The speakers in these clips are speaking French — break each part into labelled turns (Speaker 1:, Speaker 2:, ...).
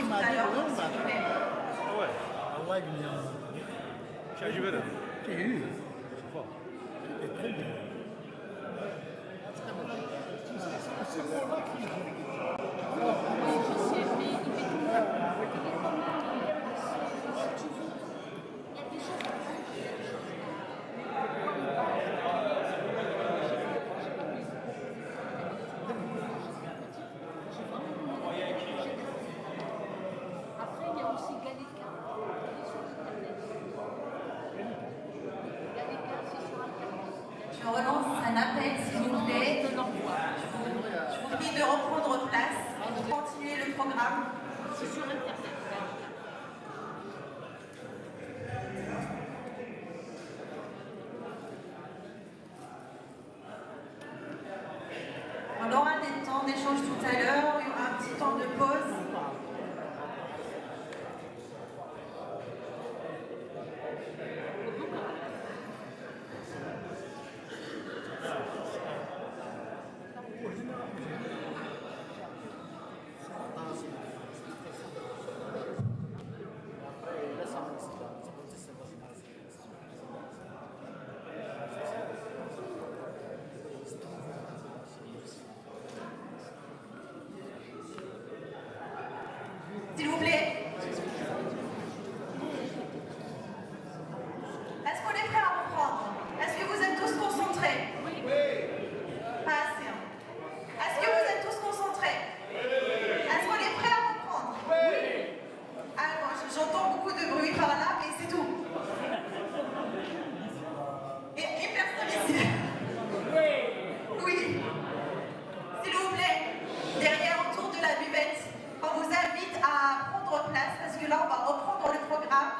Speaker 1: tout à l'heure, s'il vous plaît.
Speaker 2: Ah ouais.
Speaker 3: Ah ouais, il y a...
Speaker 2: Je suis arrivé là.
Speaker 3: J'ai eu.
Speaker 2: C'est fort.
Speaker 3: C'est très bien.
Speaker 4: Après, il y a aussi Gallica. Gallica, c'est sur Internet.
Speaker 1: Je relance un appel, s'il vous plaît.
Speaker 4: Je l'envoie.
Speaker 1: Je vous prie de reprendre place pour continuer le programme.
Speaker 4: C'est sur Internet.
Speaker 1: On aura des temps d'échange tout à l'heure, il y aura un petit temps de pause. S'il vous plaît. Est-ce qu'on est prêt à reprendre? Est-ce que vous êtes tous concentrés? Oui. Pas assez. Hein. Est-ce que vous êtes tous concentrés? Est-ce qu'on est prêt à reprendre? Oui. Alors, j'entends beaucoup de bruit par là, mais c'est tout. Et personne ici. Oui. S'il vous plaît, derrière, autour de la buvette, on vous invite à prendre place parce que là, on va reprendre le programme.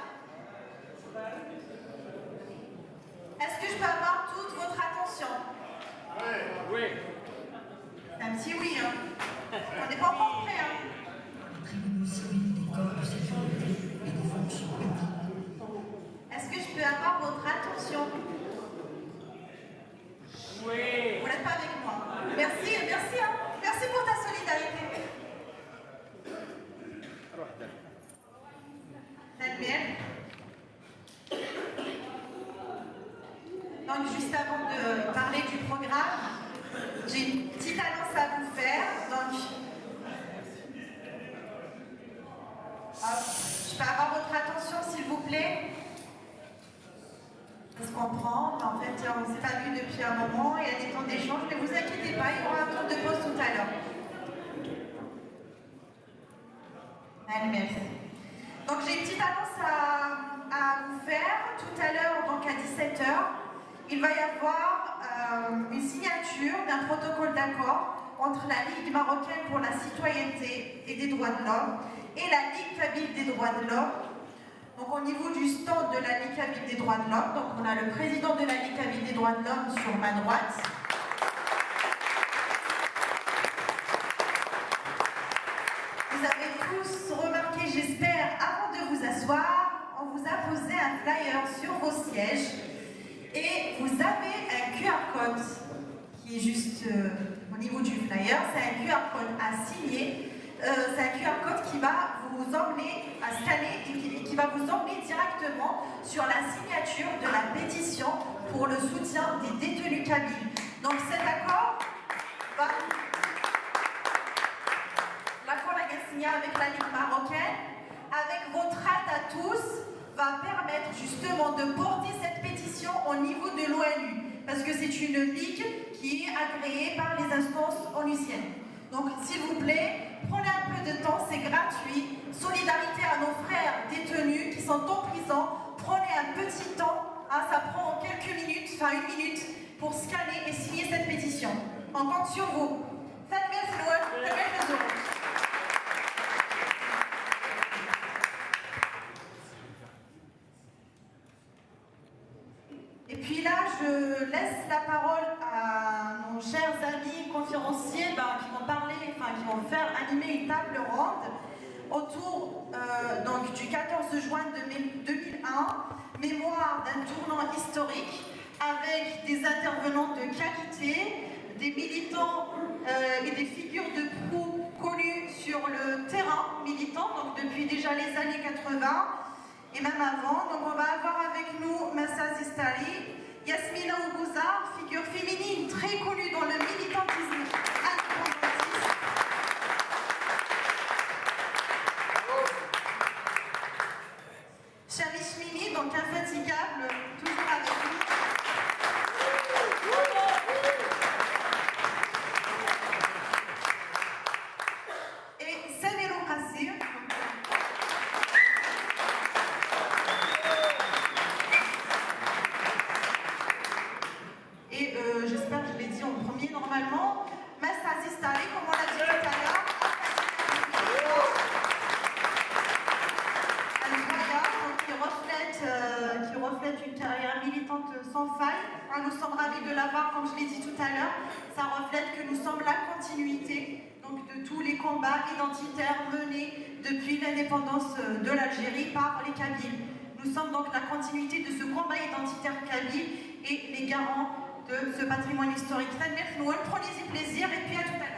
Speaker 1: Est-ce que je peux avoir toute votre attention?
Speaker 2: Oui.
Speaker 1: Un petit oui, hein. On n'est pas encore prêts, hein.
Speaker 5: Tribunaux civils des corps de sécurité et des fonctions publiques.
Speaker 1: Est-ce que je peux avoir votre attention?
Speaker 2: Oui.
Speaker 1: Vous n'êtes pas avec moi. Merci, merci, hein. Merci pour ta solidarité. Admire. Donc, juste avant de parler du programme, j'ai une petite annonce à vous faire. Donc, hop, je peux avoir votre attention, s'il vous plaît. On se comprend, mais en fait, on ne s'est pas vu depuis un moment, il y a des temps d'échange, ne vous inquiétez pas, il y aura un temps de pause tout à l'heure. Allez, merci. Donc j'ai une petite annonce à vous faire. Tout à l'heure, donc à 17h, il va y avoir une signature d'un protocole d'accord entre la Ligue marocaine pour la citoyenneté et des droits de l'homme et la Ligue kabyle des droits de l'homme. Donc au niveau du stand de la Ligue kabyle des droits de l'homme, donc on a le président de la Ligue kabyle des droits de l'homme sur ma droite. Vous avez tous remarqué, j'espère, avant de vous asseoir, on vous a posé un flyer sur vos sièges et vous avez un QR code qui est juste au niveau du flyer. C'est un QR code à signer. C'est un QR code qui va vous emmener à scanner et qui va vous emmener directement sur la signature de la pétition pour le soutien des détenus kabyles. Donc cet accord va... L'accord a été signé avec la Ligue marocaine, avec votre aide à tous, va permettre justement de porter cette pétition au niveau de l'ONU, parce que c'est une ligue qui est agréée par les instances onusiennes. Donc s'il vous plaît, prenez un peu de temps, c'est gratuit. Solidarité à nos frères détenus qui sont en prison. Prenez un petit temps, hein, ça prend quelques minutes, enfin 1 minute, pour scanner et signer cette pétition. On compte sur vous. Et puis là, je laisse la parole à nos chers amis conférenciers qui vont parler, qui vont faire animer une table ronde autour donc, du 14 juin 2001, mémoire d'un tournant historique avec des intervenants de qualité, des militants et des figures de proue connu sur le terrain militant, donc depuis déjà les années 80 et même avant. Donc on va avoir avec nous Massa Zistari, Yasmina Oubouzar, figure féminine très connue dans le militantisme indépendantiste. Charish Mini, donc infatigable, toujours avec nous. Et Samir Qassir. Et j'espère que je l'ai dit en premier normalement. Massa Zistari, comme on l'a dit tout à l'heure. Qui reflète une carrière militante sans faille. Nous sommes ravis de l'avoir, comme je l'ai dit tout à l'heure. Ça reflète que nous sommes la continuité donc, de tous les combats identitaires menés depuis l'indépendance de l'Algérie par les Kabyles. Nous sommes donc la continuité de ce combat identitaire kabyle et les garants de ce patrimoine historique. Prenez-y plaisir et puis à tout à l'heure.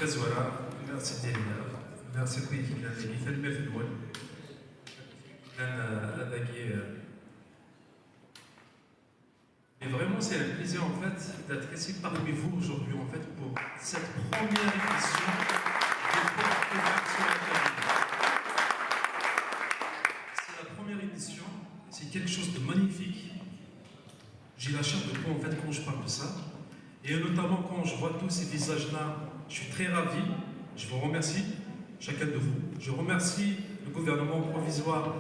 Speaker 6: Voilà, merci Delia, merci pour et vraiment c'est un plaisir en fait d'être ici parmi vous aujourd'hui en fait pour cette première édition de Porte sur la Kabylie. C'est la première édition, c'est quelque chose de magnifique. J'ai la chair de peau en fait quand je parle de ça. Et notamment quand je vois tous ces visages-là, je suis très ravi. Je vous remercie, chacun de vous. Je remercie le gouvernement provisoire,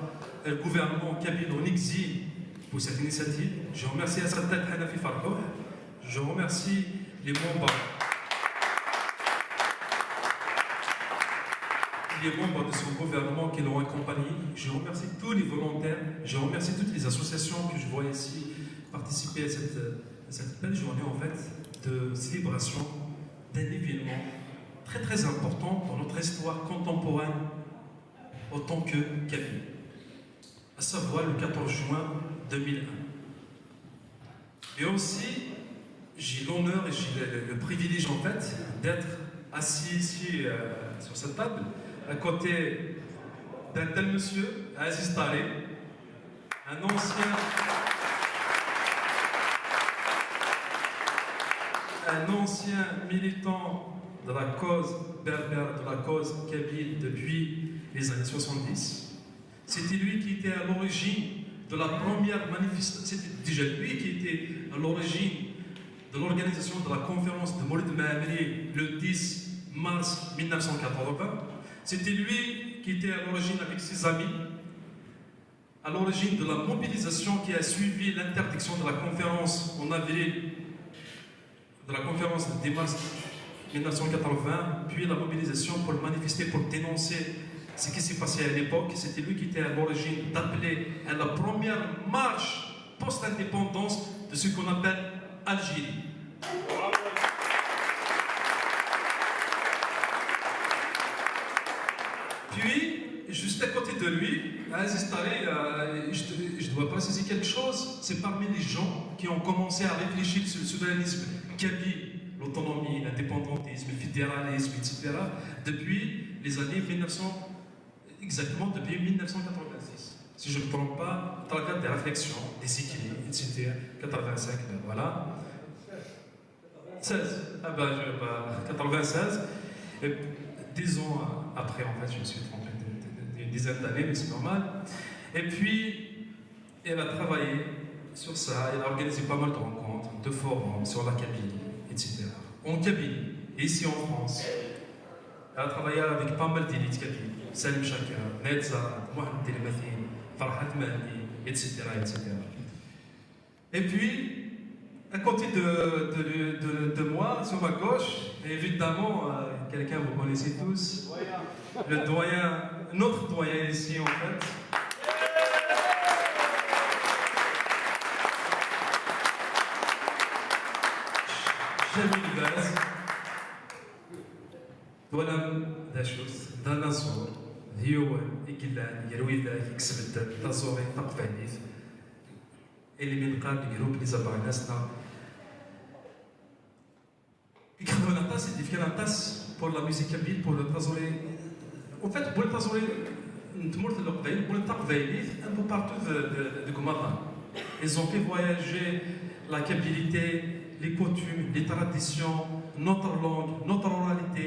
Speaker 6: le gouvernement kabyle en exil pour cette initiative. Je remercie Assadat Hanafi Farkouh. Je remercie les membres de son gouvernement qui l'ont accompagné. Je remercie tous les volontaires. Je remercie toutes les associations que je vois ici participer à cette belle journée en fait de célébration d'un événement très très important dans notre histoire contemporaine en tant que kabyle, à savoir le 14 juin 2001. Et aussi, j'ai l'honneur et j'ai le privilège en fait d'être assis ici sur cette table à côté d'un tel monsieur, Aziz Taré, un ancien militant de la cause berbère, de la cause kabyle depuis les années 70. C'était lui qui était à l'origine de la première manifestation, c'était déjà lui qui était à l'origine de l'organisation de la conférence de Maulid Maamri le 10 mars 1980. C'était lui qui était à l'origine avec ses amis, à l'origine de la mobilisation qui a suivi l'interdiction de la conférence en avril, de la conférence de mars 1980, puis la mobilisation pour manifester, pour dénoncer ce qui s'est passé à l'époque. C'était lui qui était à l'origine d'appeler à la première marche post-indépendance de ce qu'on appelle Algérie. Puis, juste à côté de lui, Aziz Taré, je dois préciser quelque chose, c'est parmi les gens qui ont commencé à réfléchir sur le souverainisme kabyle, l'autonomie, l'indépendantisme, le fédéralisme, etc. depuis les années 1900, exactement depuis 1986. Si je ne me trompe pas, dans le cadre des réflexions, des équilibres, etc. 85, ben voilà. 16, 96. Et 10 ans après, en fait, je me suis trompé d'une dizaine d'années, mais c'est normal. Et puis, elle a travaillé sur ça, elle a organisé pas mal de rencontres, de forums sur la Kabylie, etc. En Kabylie, et ici en France. Elle a travaillé avec pas mal d'élites kabyles, Salim Chaka, Medza, Mohamed Telemathine, Farhat Mahdi, etc., etc. Et puis, à côté de moi, sur ma gauche, évidemment, quelqu'un que vous connaissez tous, le doyen, notre doyen ici en fait. Jamil Baz, ولم داشوس دانا صور هيوان يقلان يروي ذاك يكسب الدم تزوري تقف عنيف اللي من قال الجروب اللي زبر ناسنا يكتبوا نطاس يدير نطاس pour la musique kabyle pour le trésorier. En fait, pour le trésorier, un peu partout de Gomara. Ils ont fait voyager la kabylité, les coutumes, les traditions, notre langue, notre oralité,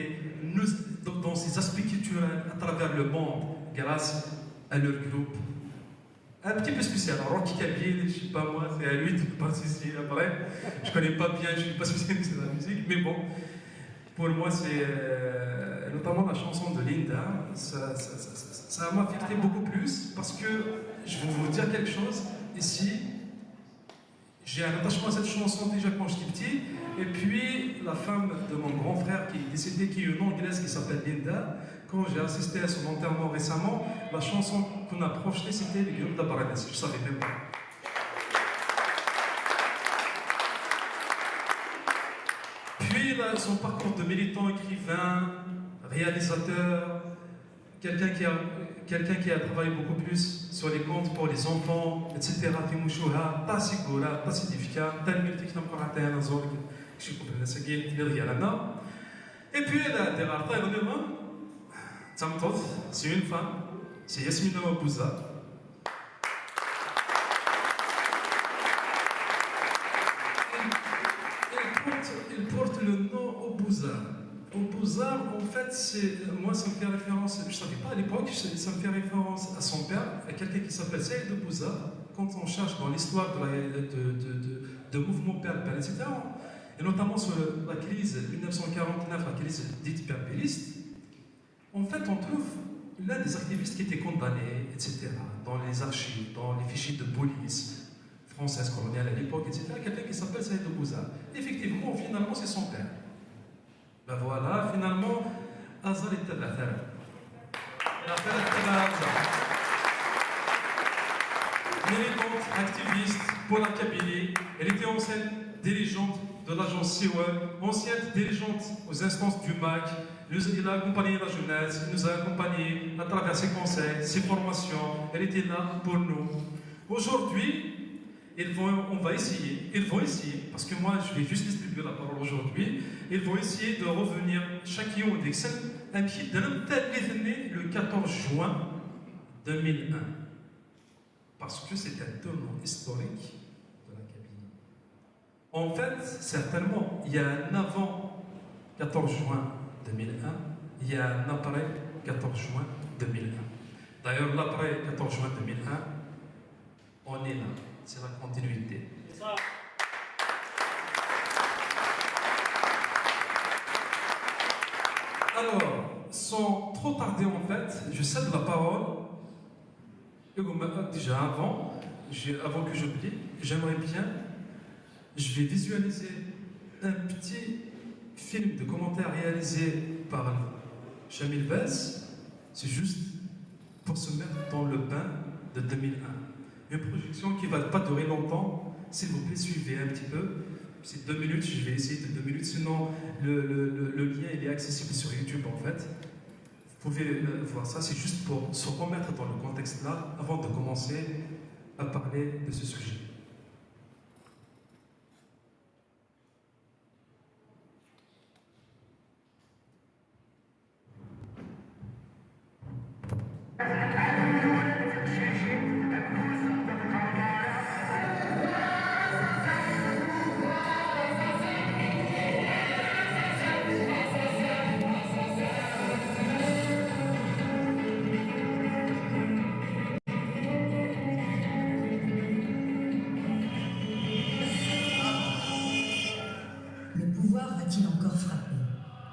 Speaker 6: dans ces aspects culturels à travers le monde, grâce à leur groupe. Un petit peu spécial, Rocky Kabyle, je ne sais pas moi, c'est à lui de passer ici après. Je ne connais pas bien, je ne suis pas spécialiste de la musique, mais bon, pour moi c'est notamment la chanson de Linda, ça m'a affecté beaucoup plus parce que je vais vous dire quelque chose ici. J'ai un attachement à cette chanson déjà quand j'étais petit, et puis la femme de mon grand frère qui est décédé, qui est une anglaise qui s'appelle Linda, quand j'ai assisté à son enterrement récemment, la chanson qu'on a projetée c'était le groupe d'Abaradès, je ne savais même pas. Puis là, son parcours de militant, écrivain, réalisateur, quelqu'un qui a travaillé beaucoup plus sur les contes pour les enfants, etc. Et puis elle a des rares, c'est une femme, c'est Yasmina Mabouza. Il porte le nom Obouza. Obouza, en fait, moi ça me fait référence, je ne savais pas à l'époque, ça me fait référence à son père, à quelqu'un qui s'appelle Saïd Obouza. Quand on cherche dans l'histoire de mouvement berbère, etc., et notamment sur la crise 1949, la crise dite berbériste, en fait, on trouve l'un des activistes qui était condamné, etc., dans les archives, dans les fichiers de police française coloniale à l'époque, etc., quelqu'un qui s'appelle Saïd Obouza. Effectivement, finalement, c'est son père. Ben voilà, finalement, Azar était l'affaire. Militante, activiste pour la Kabylie, elle était ancienne dirigeante de l'agence Siwal, ancienne dirigeante aux instances du MAC. Il a accompagné la jeunesse, il nous a accompagnés à travers ses conseils, ses formations. Elle était là pour nous. Aujourd'hui, ils vont essayer, parce que moi je vais juste distribuer la parole aujourd'hui, ils vont essayer de revenir chacun au Dixon, un pied de le 14 juin 2001. Parce que c'est un tournant historique de la Kabylie. En fait, certainement, il y a un avant 14 juin 2001, il y a un après 14 juin 2001. D'ailleurs, l'après 14 juin 2001, on est là. C'est la continuité. Alors, sans trop tarder en fait, je cède la parole. Déjà avant que j'oublie, j'aimerais bien, je vais visualiser un petit film de commentaire réalisé par Jamil Vez. C'est juste pour se mettre dans le bain de 2001. Une projection qui ne va pas durer longtemps. S'il vous plaît, suivez un petit peu. C'est 2 minutes, je vais essayer de 2 minutes, sinon le lien il est accessible sur YouTube en fait. Vous pouvez voir ça, c'est juste pour se remettre dans le contexte là avant de commencer à parler de ce sujet.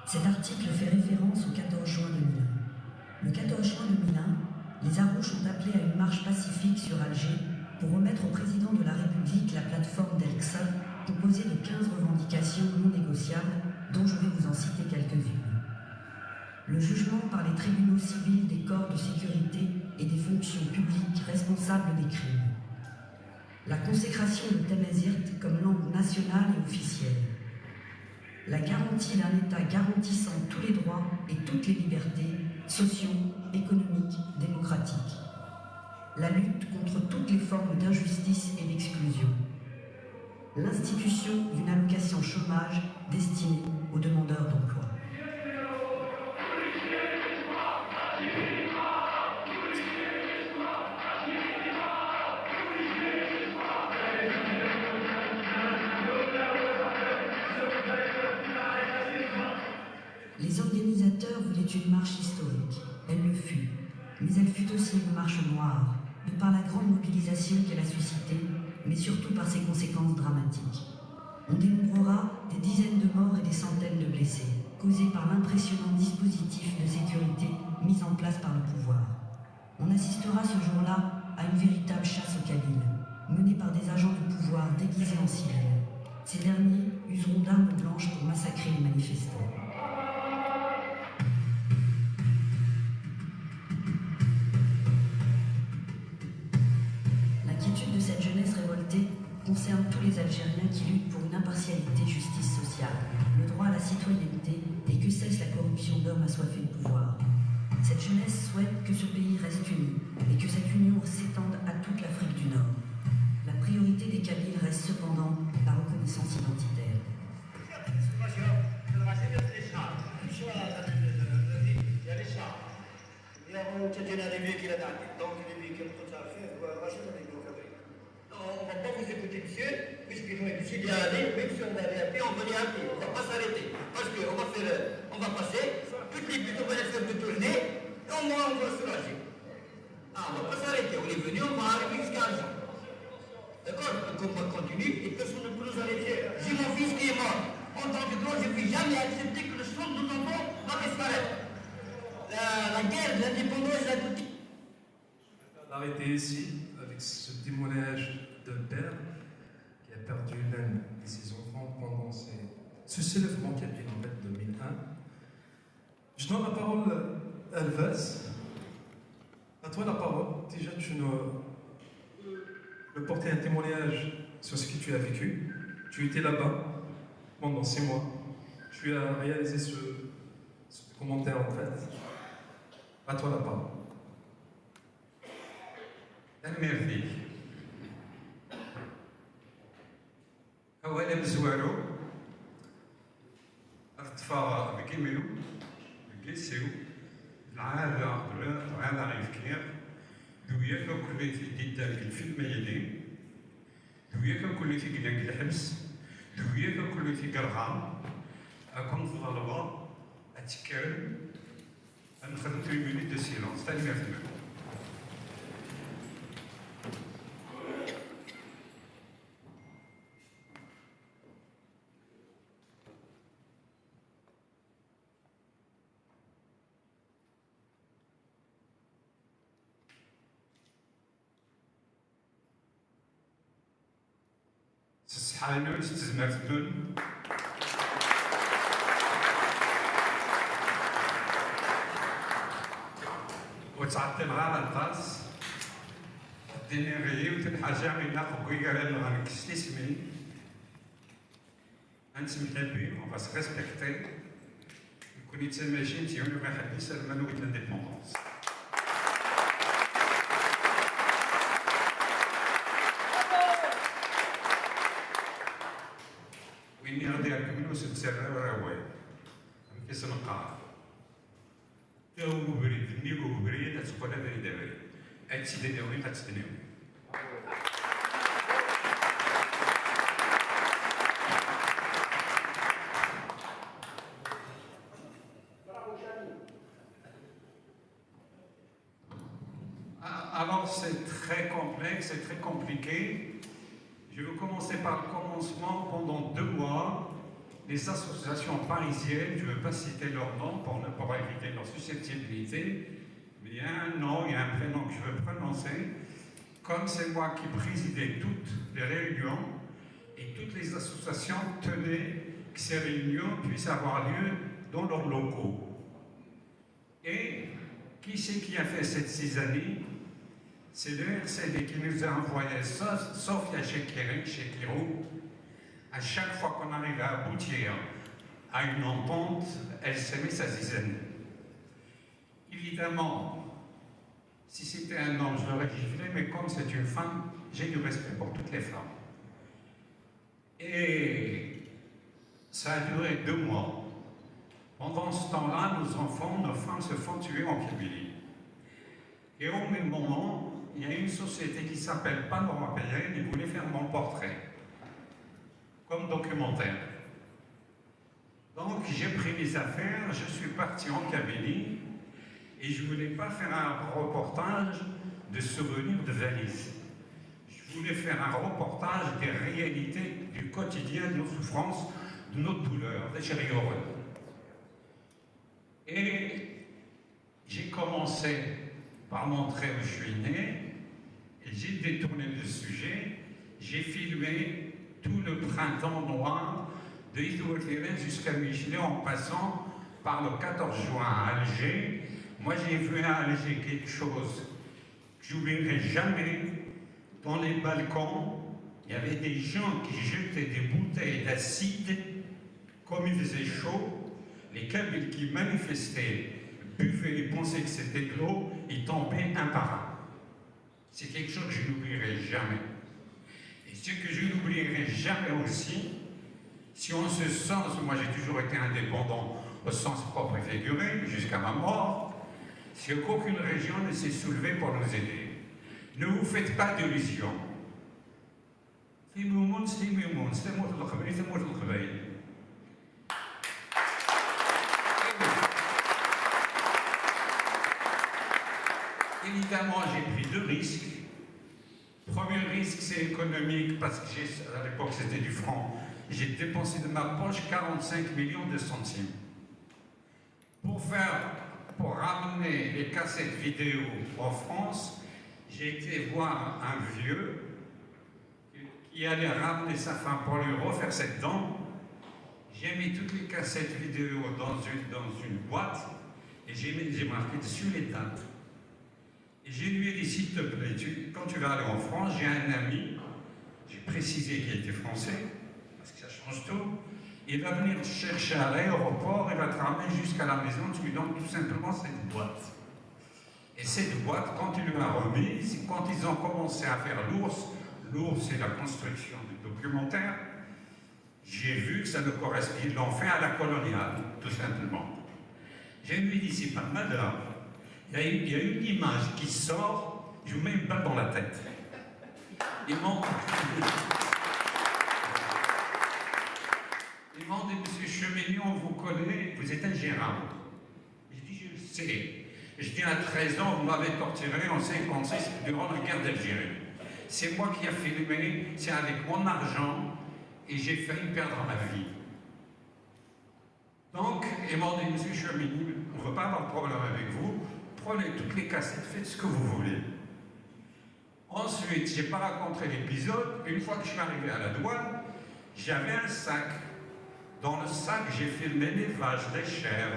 Speaker 5: Cet article fait référence au 14 juin 2001. Le 14 juin 2001, les Arouches ont appelé à une marche pacifique sur Alger pour remettre au président de la République la plateforme d'El-Qsa composée de 15 revendications non négociables, dont je vais vous en citer quelques-unes. Le jugement par les tribunaux civils des corps de sécurité et des fonctions publiques responsables des crimes. La consécration de Tamazirt comme langue nationale et officielle. La garantie d'un État garantissant tous les droits et toutes les libertés sociaux, économiques, démocratiques. La lutte contre contre toutes les formes d'injustice et d'exclusion. L'institution d'une allocation chômage destinée aux demandeurs d'emploi. Les organisateurs voulaient une marche historique. Elle le fut. Mais elle fut aussi une marche noire, de par la grande mobilisation qu'elle a suscitée, mais surtout par ses conséquences dramatiques. On dénombrera des dizaines de morts et des centaines de blessés, causés par l'impressionnant dispositif de sécurité mis en place par le pouvoir. On assistera ce jour-là à une véritable chasse aux Kabyles, menée par des agents du pouvoir déguisés en civils. Ces derniers useront d'armes blanches pour massacrer les manifestants. L'inquiétude de cette jeunesse révoltée concerne tous les Algériens qui luttent pour une impartialité, justice sociale, le droit à la citoyenneté et que cesse la corruption d'hommes assoiffés de pouvoir. Cette jeunesse souhaite que ce pays reste uni et que cette union s'étende à toute l'Afrique du Nord. La priorité des Kabyles reste cependant la reconnaissance identitaire.
Speaker 7: On ne va pas vous écouter, monsieur, puisqu'ils ont décidé d'aller, même si on avait un pied, on venait un pied. On ne va pas s'arrêter. Parce qu'on va passer, toutes les buts, on va les faire de tourner, et au moins on va se lâcher. Ah, on ne va pas s'arrêter. On est venu, on va arriver jusqu'à un jour. D'accord? Donc on va continuer et personne ne peut nous arrêter. J'ai mon fils qui est mort. En tant que grand, je ne vais jamais accepter que le sang de nos enfants va disparaître. La guerre, l'indépendance, la toute.
Speaker 6: Arrêté ici avec ce témoignage d'un père qui a perdu l'un de ses enfants pendant ce soulèvement qui a été en fait 2001. Je donne la parole à Elvez. À toi la parole. Déjà, tu nous porter un témoignage sur ce que tu as vécu. Tu étais là-bas pendant 6 mois. Tu as réalisé ce commentaire en fait. À toi la parole.
Speaker 8: الميرفيك أولا بزوالو ارتفاع بكيميلو بكيسيو العادة غير كير دويا كل في ديدان الفيلم يدين دويا كل في قلق الحبس دويا كل في قرغام أكون في الغلبة أتكلم نخدم 3 minutes de silence تاني ميرفيك حانوت تزمرتون وتعطل غالا القاس ديني غيي وتنحاجة من ناقبوي قال لنا غنكشتي سمي انت محبي وغاس ريسبكتي يكون يتسماشي نتيون ما يحبي سلمان ويت لانديبوندونس وإني غادي نكملو سلسلة وراوي كيسن القاع تاو بريد نيكو بريد تقول هذا يدابري هادشي دنيوي غتدنيوي Alors c'est très complexe, c'est très compliqué. Je vais commencer par le commencement. Pendant 2 mois, les associations parisiennes, je ne veux pas citer leur nom pour éviter leur susceptibilité, mais il y a un nom, il y a un prénom que je veux prononcer. Comme c'est moi qui présidais toutes les réunions et toutes les associations tenaient que ces réunions puissent avoir lieu dans leurs locaux. Et qui c'est qui a fait cette 6 années? C'est le RCD qui nous a envoyé, sauf chez Kirou. À chaque fois qu'on arrive à aboutir à une entente, elle s'est mise à 10 années. Évidemment, Si c'était un homme, je l'aurais giflé, mais comme c'est une femme, j'ai du respect pour toutes les femmes. Et ça a duré 2 mois. Pendant ce temps-là, nos femmes se font tuer en Kabylie. Et au même moment, il y a une société qui s'appelle Panorama PN et voulait faire mon portrait, comme documentaire. Donc j'ai pris mes affaires, je suis parti en Kabylie et je ne voulais pas faire un reportage de souvenirs de valise. Je voulais faire un reportage des réalités du quotidien, de nos souffrances, de nos douleurs, des chéris heureux. Et j'ai commencé par montrer où je suis né, et j'ai détourné le sujet, j'ai filmé tout le printemps noir de Ithouathérène jusqu'à Michelet en passant par le 14 juin à Alger. Moi j'ai vu à Alger quelque chose que j'oublierai jamais. Dans les balcons, il y avait des gens qui jetaient des bouteilles d'acide, comme il faisait chaud. Les Kabyles qui manifestaient buvaient et pensaient que c'était de l'eau, ils tombaient un par un. C'est quelque chose que je n'oublierai jamais. Et ce que je n'oublierai jamais aussi, si en ce sens, moi j'ai toujours été indépendant au sens propre et figuré, jusqu'à ma mort, c'est qu'aucune région ne s'est soulevée pour nous aider. Ne vous faites pas d'illusions. Évidemment, j'ai pris 2 risques. Premier risque, c'est économique, parce que à l'époque c'était du franc. J'ai dépensé de ma poche 45 millions de centimes. Pour ramener les cassettes vidéo en France, j'ai été voir un vieux qui allait ramener sa femme pour lui refaire cette dent. J'ai mis toutes les cassettes vidéo dans une boîte et j'ai marqué dessus les dates. Et j'ai lui dit, s'il te plaît, quand tu vas aller en France, j'ai un ami, j'ai précisé qu'il était français, parce que ça change tout, il va venir te chercher à l'aéroport, il va te ramener jusqu'à la maison, tu lui donnes tout simplement cette boîte. Et cette boîte, quand il lui a remis, c'est quand ils ont commencé à faire l'ours, l'ours c'est la construction du documentaire, j'ai vu que ça ne correspond, ils l'ont fait à la coloniale, tout simplement. J'ai lui dit, c'est pas mal là. Il y a une image qui sort, je vous mets une balle dans la tête. Ils m'ont dit, monsieur Chemignon, on vous connaît, vous êtes ingérable. Je dis, je le sais. Je dis, à 13 ans, vous m'avez torturé en 1956 durant la guerre d'Algérie. C'est moi qui ai filmé, c'est avec mon argent, et j'ai failli perdre ma vie. Donc, ils m'ont dit, monsieur Chemignon, on ne veut pas avoir de problème avec vous. Prenez toutes les cassettes, faites ce que vous voulez. Ensuite, je n'ai pas raconté l'épisode. Une fois que je suis arrivé à la douane, j'avais un sac. Dans le sac, j'ai filmé les vaches, les chèvres,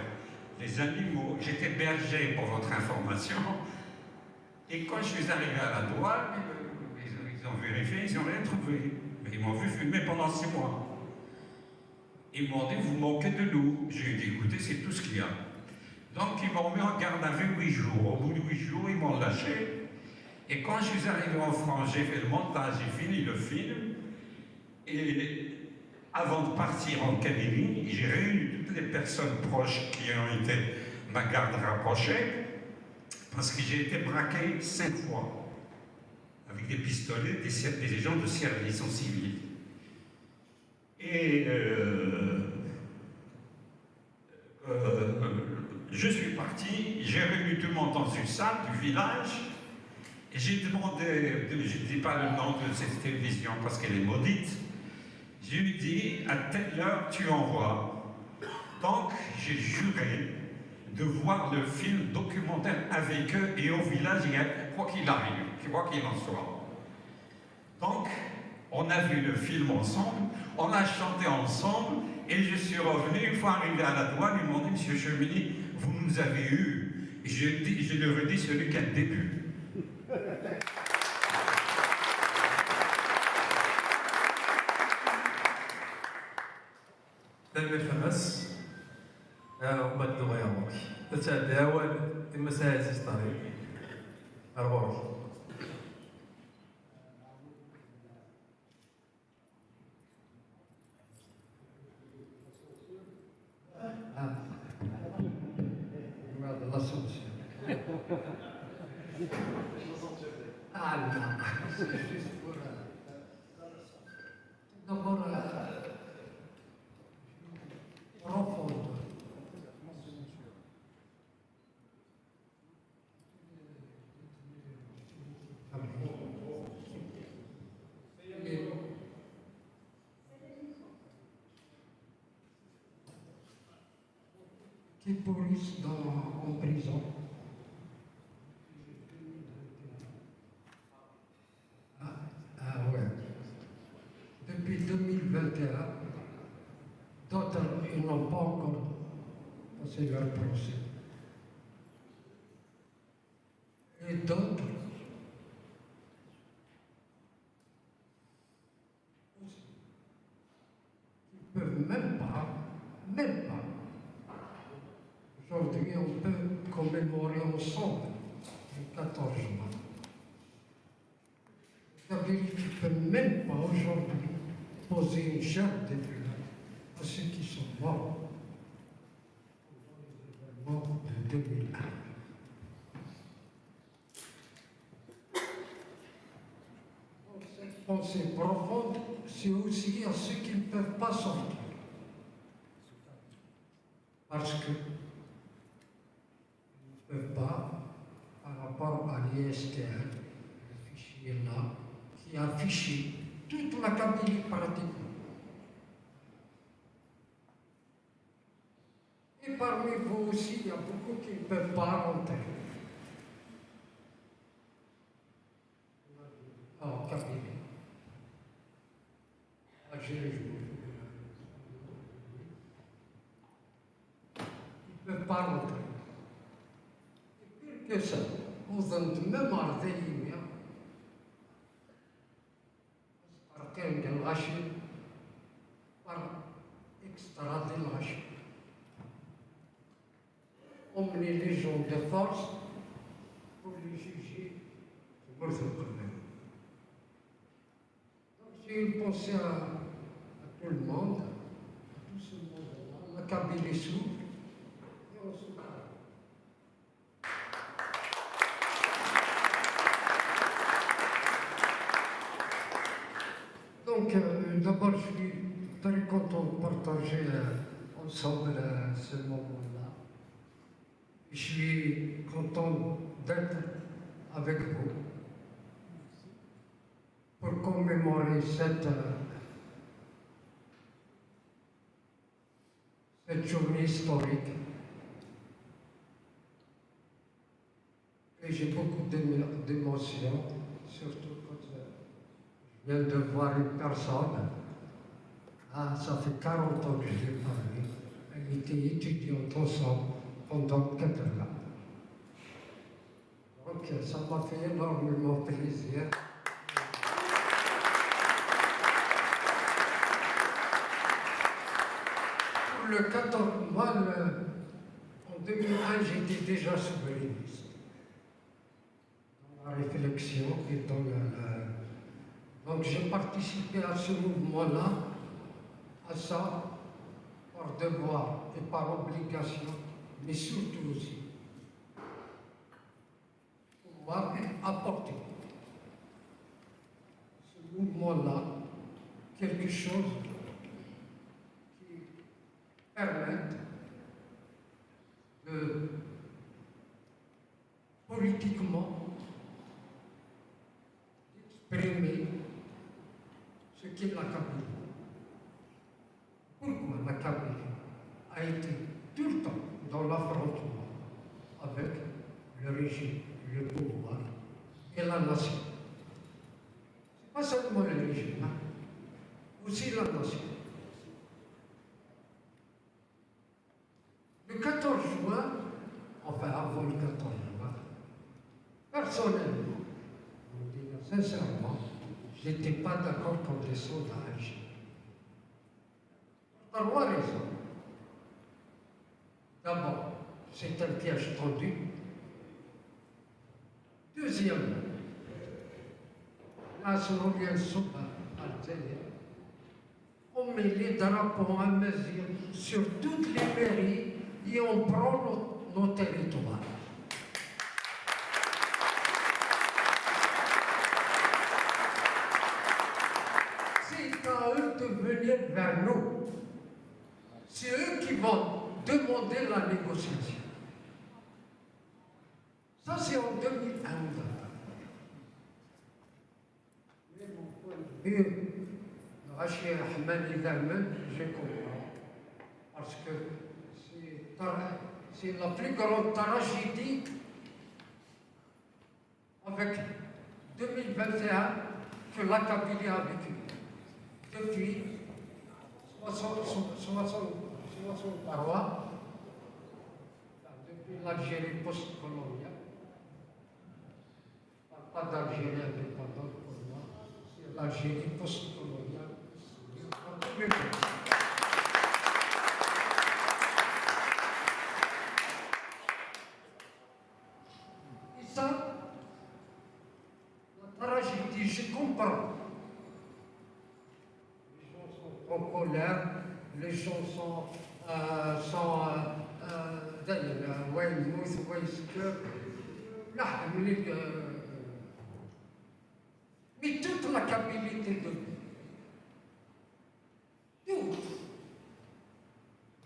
Speaker 8: les animaux. J'étais berger, pour votre information. Et quand je suis arrivé à la douane, ils ont vérifié, ils n'ont rien trouvé. Mais ils m'ont vu filmer pendant 6 mois. Ils m'ont dit, vous manquez de loup. J'ai dit, écoutez, c'est tout ce qu'il y a. Donc ils m'ont mis en garde à vue 8 jours. Au bout de 8 jours, ils m'ont lâché. Et quand je suis arrivé en France, j'ai fait le montage, j'ai fini le film. Et avant de partir en Kabylie, j'ai réuni toutes les personnes proches qui ont été ma garde rapprochée, parce que j'ai été braqué 5 fois, avec des pistolets, des gens de service en civil. Et je suis parti, j'ai réuni tout le monde dans une salle du village, et j'ai demandé, je ne dis pas le nom de cette télévision parce qu'elle est maudite, je lui dis, à telle heure tu envoies. Donc j'ai juré de voir le film documentaire avec eux et au village, quoi qu'il arrive, quoi qu'il en soit. Donc, on a vu le film ensemble, on a chanté ensemble, et je suis revenu, une fois arrivé à la douane, ils m'ont dit, monsieur Chemigny, vous nous avez eu. Et je leur ai dit, celui qui a le début.
Speaker 9: الخمس وبعد دغيا تتعدى أول إما ساعة طريق revoir.
Speaker 10: Guarda l'Assomption. Ah non, c'est juste pour... D'abord, profonde. Qui pourrissent en prison. Ah ouais. Depuis 2021, d'autres ils n'ont pas encore passé leur procès. Et d'autres aussi, qui ne peuvent même pas. Aujourd'hui, on peut commémorer ensemble le 14 juin. C'est-à-dire qu'il ne peut même pas aujourd'hui poser une charte de vue à ceux qui sont morts dans les événements de 2001. Cette pensée profonde, c'est aussi à ceux qui ne peuvent pas sortir. Parce que ne peuvent pas, par rapport à l'ISTR, le fichier là, qui a affiché toute la Kabylie pratiquement. Et parmi vous aussi, il y a beaucoup qui ne peuvent pas rentrer. En Kabylie. Algérie. Ils ne peuvent pas rentrer. Que ça, aux même ardéliens, par quel lâché, par extra de lâché. Emmener les gens de force pour les juger pour ce problème. Donc j'ai une pensée à tout le monde, à tout ce monde-là, la Kabylie souffre, et on se parle. Donc, d'abord, je suis très content de partager ensemble ce moment-là. Je suis content d'être avec vous pour commémorer cette journée historique. Et j'ai beaucoup d'émotions, surtout quand je viens de voir une personne. Ah, ça fait 40 ans que je l'ai parlé. Elle était étudiante ensemble pendant 4 ans. Donc ça m'a fait énormément plaisir. Pour le 14 mois, en 2001, j'étais déjà souverainiste. Dans la réflexion et dans Donc j'ai participé à ce mouvement-là, à ça, par devoir et par obligation, mais surtout aussi pouvoir apporter ce mouvement-là quelque chose qui permette de politiquement exprimer ce qu'est la Kabylie. Pourquoi la Kabylie a été tout le temps dans l'affrontement avec le régime, le pouvoir et la nation. Ce n'est pas seulement le régime, hein, aussi la nation. Le 14 juin, enfin avant le 14 juin, personnellement, je vous dis sincèrement, je n'étais pas d'accord contre les sondages. Par 3 raisons. D'abord, c'est un piège tendu. Deuxième, la Sourolienne Souba Algérie, on met les drapeaux à mesure sur toutes les mairies et on prend nos territoires. C'est à eux de venir vers nous. C'est eux qui vont demander la négociation. Ça, c'est en 2001. Mais mon point de vue, Rachid Ahmed également, je comprends. Parce que c'est la plus grande tragédie avec 2021 que la Kabylie a vécu. Depuis 63, depuis l'Algérie post-coloniale. Pas d'Algérie indépendante pour moi, c'est l'Algérie post-coloniale. Et ça, la tragédie, je comprends. Les gens sont en colère, les gens sont mais toute la Kabylie est debout. Tout.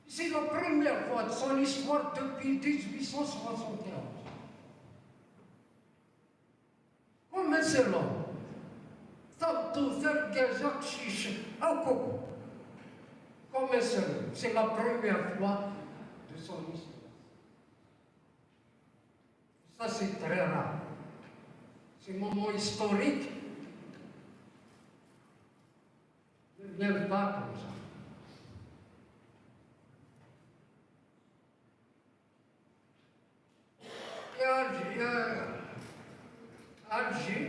Speaker 10: C'est la première fois de son histoire depuis 1871. Comment c'est là? Comment c'est la première fois de son histoire. Ça, c'est très rare. Ces moments historiques ne viennent pas comme ça. Et Alger,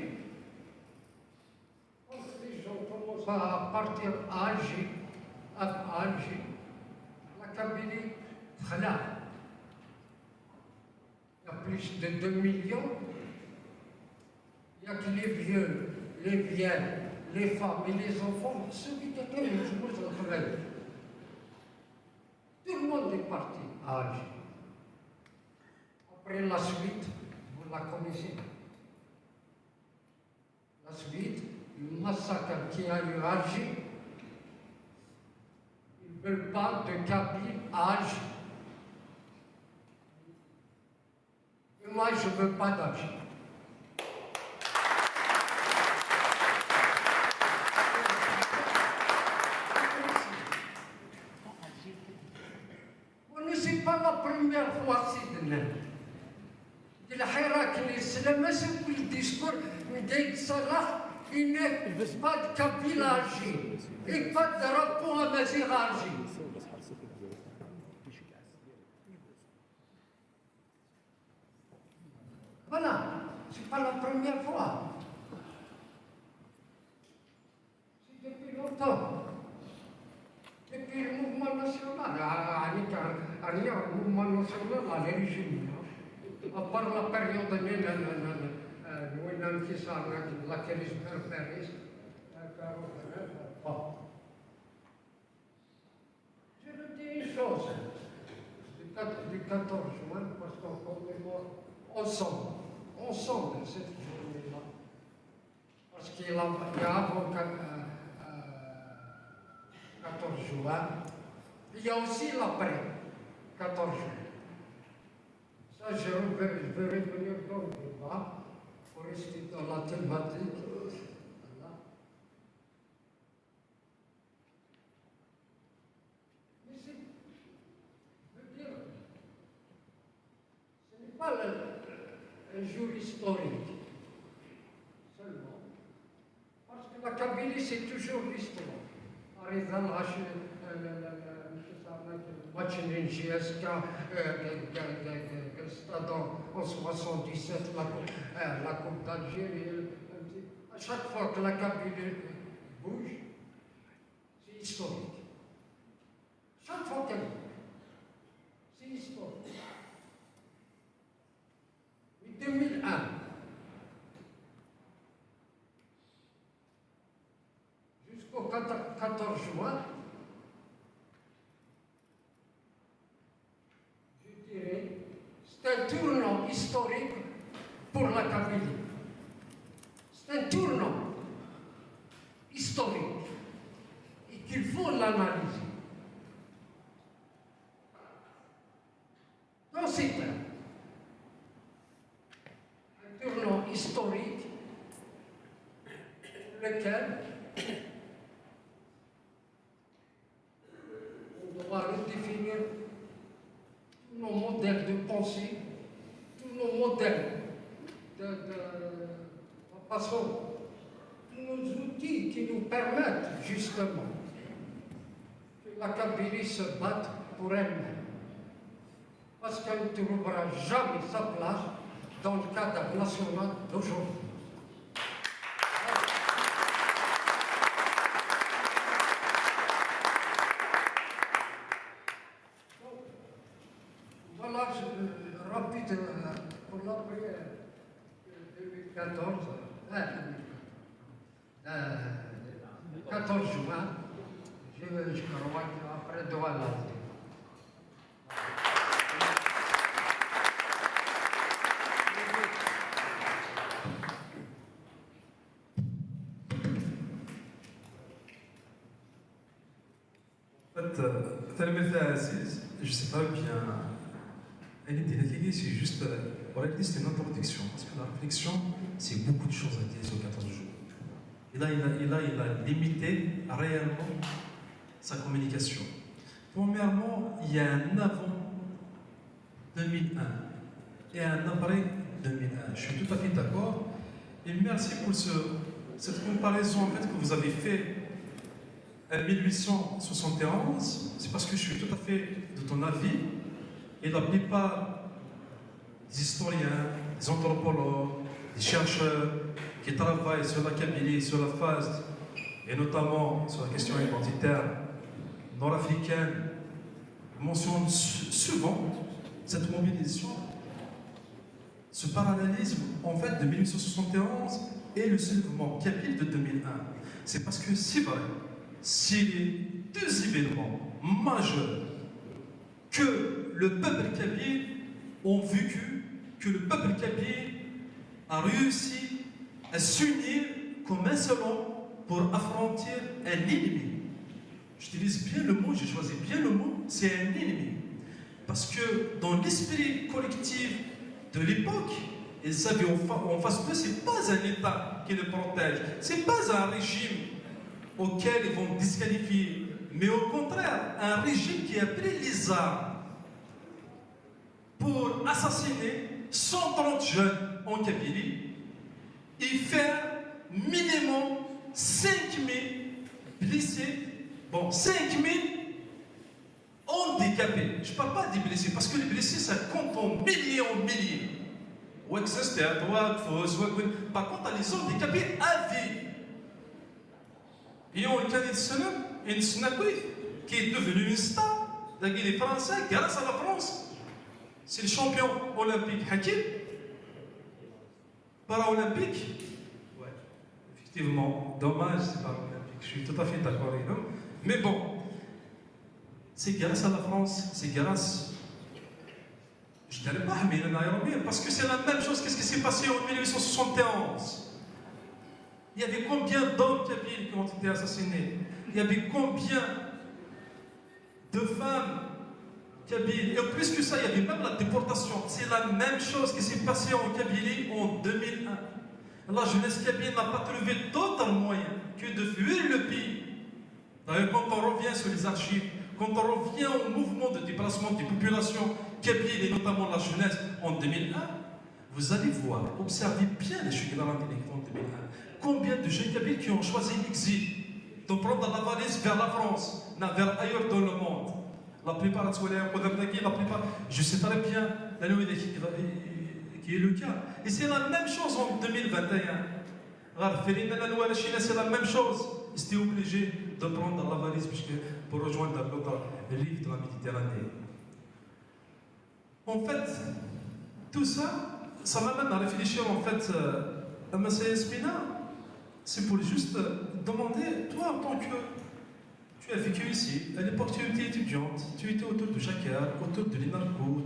Speaker 10: quand les gens commencent à partir à Alger, la Kabylie, Khla. Il y a plus de 2 millions. Il n'y a que les vieux, les vieilles, les femmes et les enfants, ceux qui étaient les jours au travail. Tout le monde est parti à Alger. Après la suite, vous la connaissez. La suite, le massacre qui a eu à Alger, ils ne veulent pas de Kabylie à Alger. Et moi, je ne veux pas d'Alger. C'est pas la première fois, Sidna. الحراك الإسلام ما سوي الديسكور ندير صلاح il n'est pas de Kabylie et pas de drapeau amazigh à Alger. Voilà, c'est pas la première fois. C'est depuis longtemps. Depuis le mouvement national, le mouvement national à l'origine. À part la période de laquelle je me Paris, je le dis une chose, du 14 juin, parce qu'on commémore ensemble cette journée-là, parce qu'il y a avant 14 juin, il y a aussi l'après 14 juin. Ça, je vais revenir dans le débat pour rester dans la thématique. Voilà. Mais c'est, je veux dire, ce n'est pas un jour historique seulement, parce que la Kabylie, c'est toujours l'histoire. Par exemple, match NGSK, Stade en 77, la Coupe d'Algérie. À chaque fois que la Kabylie bouge, c'est historique. Chaque fois qu'elle bouge, c'est historique. Mais 2001, 14 juin, je dirais, c'est un tournant historique pour la Kabylie. C'est un tournant historique et qu'il faut l'analyser. Dans ces termes, un tournant historique pour lequel on doit redéfinir tous nos modèles de pensée, tous nos modèles de façon, tous nos outils qui nous permettent justement que la Kabylie se batte pour elle-même. Parce qu'elle ne trouvera jamais sa place dans le cadre national d'aujourd'hui. Voilà, rapide pour la prière 2014, 14 juin, je crois qu'après Douala.
Speaker 6: Je ne sais pas bien. C'est juste. C'est une introduction. Parce que la réflexion, c'est beaucoup de choses à dire sur 14 jours. Et là, il a limité réellement sa communication. Premièrement, il y a un avant 2001 et un après 2001. Je suis tout à fait d'accord. Et merci pour cette comparaison en fait, que vous avez fait. En 1871, c'est parce que je suis tout à fait de ton avis, et la plupart des historiens, des anthropologues, des chercheurs qui travaillent sur la Kabylie, sur la phase, et notamment sur la question identitaire nord-africaine, mentionnent souvent cette mobilisation, ce parallélisme en fait de 1871 et le soulèvement kabyle de 2001. C'est parce que c'est vrai. C'est les deux événements majeurs que le peuple kabyle a vécu, que le peuple kabyle a réussi à s'unir comme un seul homme pour affronter un ennemi. J'utilise bien le mot, j'ai choisi bien le mot, c'est un ennemi. Parce que dans l'esprit collectif de l'époque, ils avaient en face d'eux, ce n'est pas un État qui les protège, ce n'est pas un régime auquel ils vont disqualifier, mais au contraire, un régime qui a pris les armes pour assassiner 130 jeunes en Kabylie et faire minimum 5000 blessés, bon, 5000 handicapés. Je ne parle pas des blessés, parce que les blessés, ça compte en milliers. Ouais, que ça c'était à droite, fausse, ouais. Par contre, les handicapés à vie. Et on a une Snakoui qui est devenue une star. Les Français, grâce à la France, c'est le champion olympique Hakim. Para-olympique. Ouais, effectivement, dommage, c'est para-olympique. Je suis tout à fait d'accord avec vous. Mais bon, c'est grâce à la France, c'est grâce. Je ne dirais pas, mais parce que c'est la même chose qu'est-ce qui s'est passé en 1871. Il y avait combien d'hommes kabyles qui ont été assassinés? Il y avait combien de femmes kabyles? Et plus que ça, il y avait même la déportation. C'est la même chose qui s'est passée en Kabylie en 2001. La jeunesse kabyle n'a pas trouvé d'autre moyen que de fuir le pays. D'ailleurs, quand on revient sur les archives, quand on revient au mouvement de déplacement des populations kabyles et notamment la jeunesse en 2001, vous allez voir, observez bien les Chouïgara en 2001. Combien de jeunes kabyles qui ont choisi l'exil, de prendre la valise vers la France, vers ailleurs dans le monde. La plupart, la plupart, je sais très bien qui est le cas. Et c'est la même chose en 2021. C'est la même chose. Ils étaient obligés de prendre la valise pour rejoindre l'autre rive de la Méditerranée. En fait, tout ça, ça m'amène à réfléchir en fait à Massa Espina. C'est pour juste demander, toi en tant que Tu as vécu ici. À l'époque, tu étais étudiante. Tu étais autour de Jacquard, autour de l'INALCO,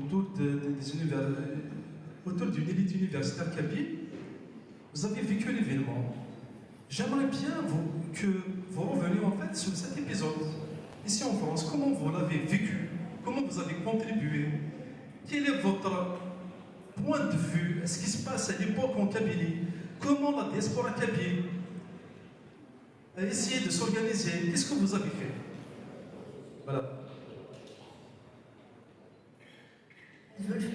Speaker 6: autour d'une élite universitaire kabyle. Vous avez vécu l'événement. J'aimerais bien que vous reveniez en fait sur cet épisode. Ici en France, comment vous l'avez vécu? Comment vous avez contribué? Quel est votre point de vue? Ce qui se passe à l'époque en Kabylie? Comment la diaspora kabyle a essayé de s'organiser? Qu'est-ce que vous avez fait? Voilà.
Speaker 9: Je remercie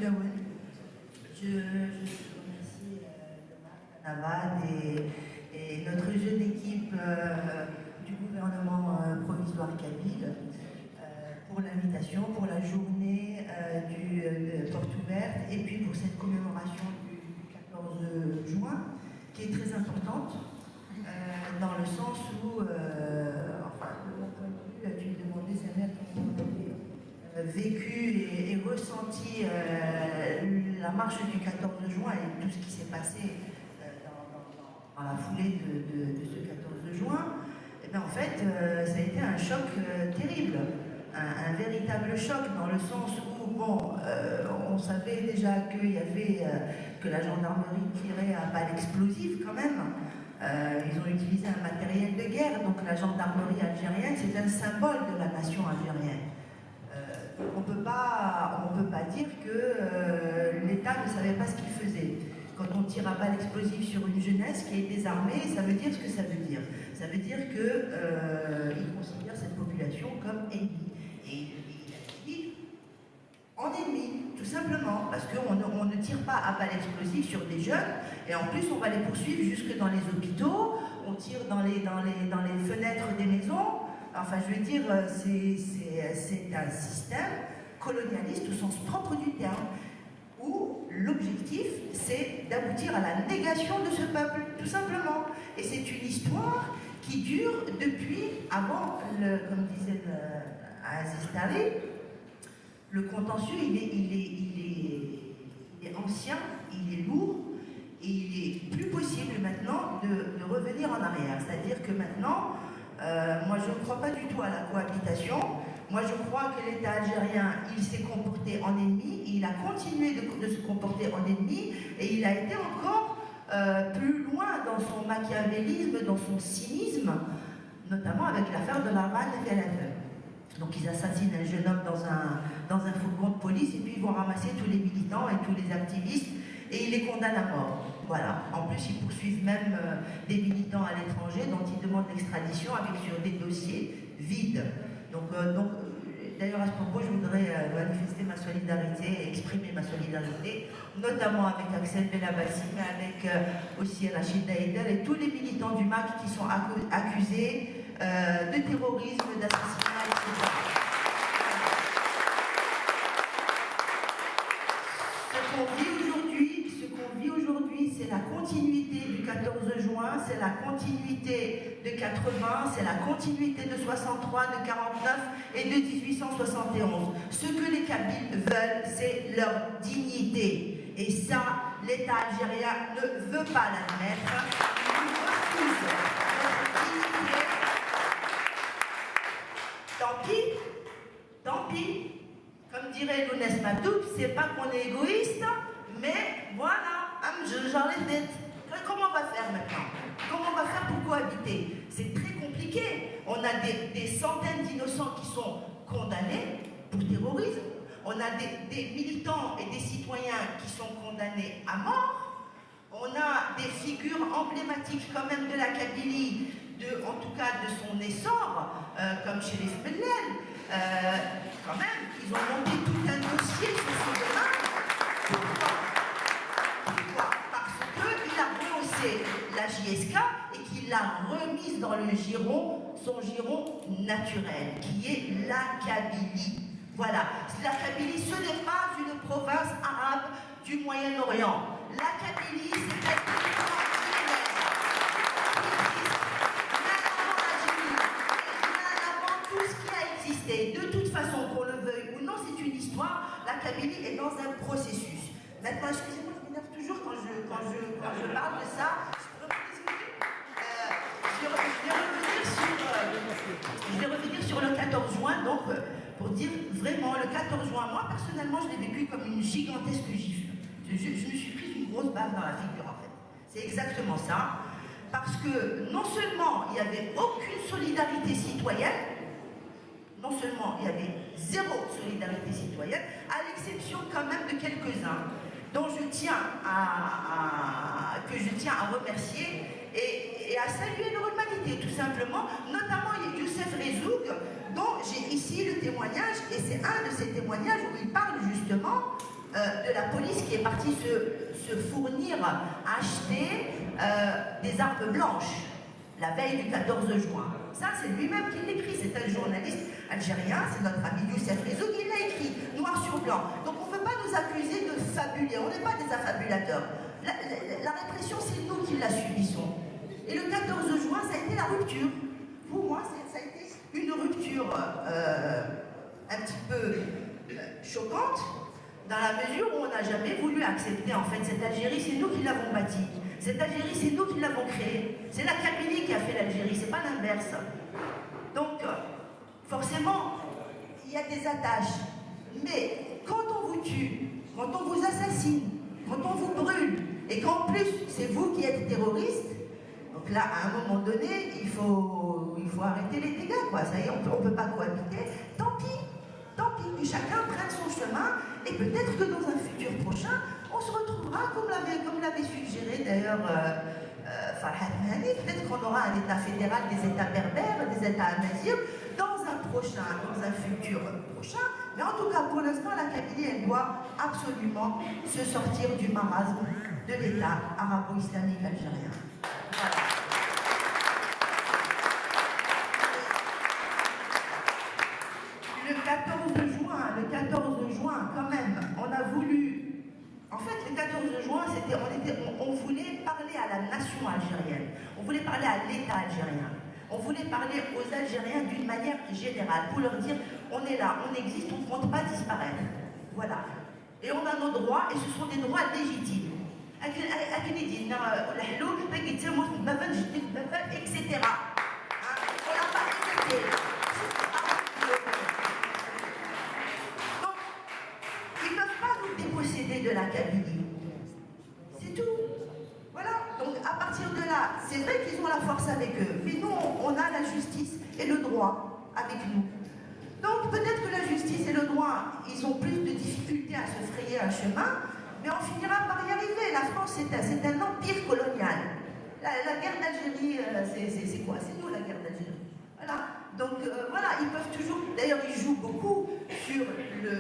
Speaker 9: Navad et notre jeune équipe du gouvernement provisoire kabyle pour l'invitation, pour la journée du porte ouverte et puis pour cette commémoration du 14 juin qui est très importante dans le sens où, enfin, de mon point de vue, tu demandais Samuel comment on avait vécu et ressenti la marche du 14 juin et tout ce qui s'est passé dans la foulée de ce 14 juin. Et bien en fait, ça a été un choc terrible, un véritable choc dans le sens où, bon, on savait déjà qu'il y avait, que la gendarmerie tirait à balles explosives quand même. Ils ont utilisé un matériel de guerre, donc la gendarmerie algérienne, c'est un symbole de la nation algérienne. On ne peut pas dire que l'État ne savait pas ce qu'il faisait. Quand on tire à balles explosives sur une jeunesse qui est désarmée, ça veut dire ce que ça veut dire. Ça veut dire qu'ils considèrent cette population comme ennemie. Et il dit en ennemi, tout simplement, parce qu'on ne tire pas à balles explosives sur des jeunes, et en plus on va les poursuivre jusque dans les hôpitaux, on tire dans les fenêtres des maisons. Enfin, je veux dire, c'est un système colonialiste au sens propre du terme, où l'objectif, c'est d'aboutir à la négation de ce peuple, tout simplement. Et c'est une histoire qui dure depuis, avant, comme disait Aziz Tari, le contentieux, il est ancien, il est lourd, et il est plus possible maintenant de revenir en arrière. C'est-à-dire que maintenant, moi je ne crois pas du tout à la cohabitation. Moi je crois que l'État algérien, il s'est comporté en ennemi, il a continué de se comporter en ennemi, et il a été encore plus loin dans son machiavélisme, dans son cynisme, notamment avec l'affaire de la RAN et FLF. Donc ils assassinent un jeune homme dans un fourgon de police, et puis ils vont ramasser tous les militants et tous les activistes, et ils les condamnent à mort. Voilà. En plus, ils poursuivent même des militants à l'étranger dont ils demandent l'extradition sur des dossiers vides. Donc d'ailleurs, à ce propos, je voudrais manifester ma solidarité et exprimer ma solidarité, notamment avec Axel Belabassi, mais avec aussi Rachid Daïder et tous les militants du MAC qui sont accusés de terrorisme, d'assassinat, etc. Ce qu'on vit aujourd'hui, c'est la continuité du 14 juin, c'est la continuité de 80, c'est la continuité de 63, de 49 et de 1871. Ce que les Kabyles veulent, c'est leur dignité. Et ça, l'État algérien ne veut pas l'admettre. Il nous refuse notre dignité. Tant pis. Comme dirait Lounès Matoub, c'est pas qu'on est égoïste, mais voilà, j'en ai tête. Comment on va faire maintenant? Comment on va faire pour cohabiter? C'est très compliqué. On a des centaines d'innocents qui sont condamnés pour terrorisme. On a des militants et des citoyens qui sont condamnés à mort. On a des figures emblématiques quand même de la Kabylie, en tout cas de son essor, comme Chérif Bellel. Quand même, ils ont monté tout un dossier sur ce domaine. Pourquoi? Parce qu'il a rehaussé la JSK et qu'il l'a remise dans son giron naturel, qui est la Kabylie. Voilà, la Kabylie, ce n'est pas une province arabe du Moyen-Orient. La Kabylie, c'est un territoire de toute façon, qu'on le veuille ou non, c'est une histoire. La Kabylie est dans un processus. Maintenant, excusez-moi, je m'énerve toujours quand je parle de ça. Je vais revenir sur personnellement, je l'ai vécu comme une gigantesque gifle. Je me suis pris une grosse baffe dans la figure, en fait. C'est exactement ça. Parce que non seulement il n'y avait aucune solidarité citoyenne, non seulement il y avait zéro solidarité citoyenne, à l'exception quand même de quelques-uns dont je tiens à remercier et à saluer leur humanité, tout simplement, notamment Youssef Rezoug, dont j'ai ici le témoignage, et c'est un de ces témoignages où il parle justement de la police qui est partie se fournir, acheter des armes blanches la veille du 14 juin. Ça, c'est lui-même qui l'écrit, c'est un journaliste algérien, c'est notre ami Youssef Rezoug, il l'a écrit, noir sur blanc. Donc on ne peut pas nous accuser de fabuler, on n'est pas des affabulateurs. La répression, c'est nous qui la subissons. Et le 14 juin, ça a été la rupture. Pour moi, ça a été une rupture un petit peu choquante, dans la mesure où on n'a jamais voulu accepter en fait cette Algérie, c'est nous qui l'avons bâtie. Cette Algérie, c'est nous qui l'avons créée. C'est la Kabylie qui a fait l'Algérie, c'est pas l'inverse. Donc, forcément, il y a des attaches. Mais quand on vous tue, quand on vous assassine, quand on vous brûle, et qu'en plus, c'est vous qui êtes terroriste, donc là, à un moment donné, il faut arrêter les dégâts, quoi. Ça y est, on ne peut pas cohabiter. Tant pis, que chacun prenne son chemin, et peut-être que dans un futur prochain, on se retrouvera, comme l'avait suggéré d'ailleurs Farhat Mehani, peut-être qu'on aura un État fédéral, des États berbères, des États amazirs, dans un futur prochain. Mais en tout cas, pour l'instant, la Kabylie, elle doit absolument se sortir du marasme de l'État arabo-islamique algérien. Voilà. Le 14 juin, quand même, on a voulu... En fait, le 14 juin, on voulait parler à la nation algérienne, on voulait parler à l'État algérien, on voulait parler aux Algériens d'une manière générale, pour leur dire, on est là, on existe, on ne compte pas disparaître. Voilà. Et on a nos droits, et ce sont des droits légitimes. Etc. On n'a pas répété. Déposséder de la Kabylie. C'est tout. Voilà. Donc à partir de là, c'est vrai qu'ils ont la force avec eux, mais nous, on a la justice et le droit avec nous. Donc peut-être que la justice et le droit, ils ont plus de difficultés à se frayer un chemin, mais on finira par y arriver. La France, c'est un empire colonial. La guerre d'Algérie, c'est quoi? C'est nous, la guerre d'Algérie. Voilà. Donc voilà, ils peuvent toujours... D'ailleurs, ils jouent beaucoup sur le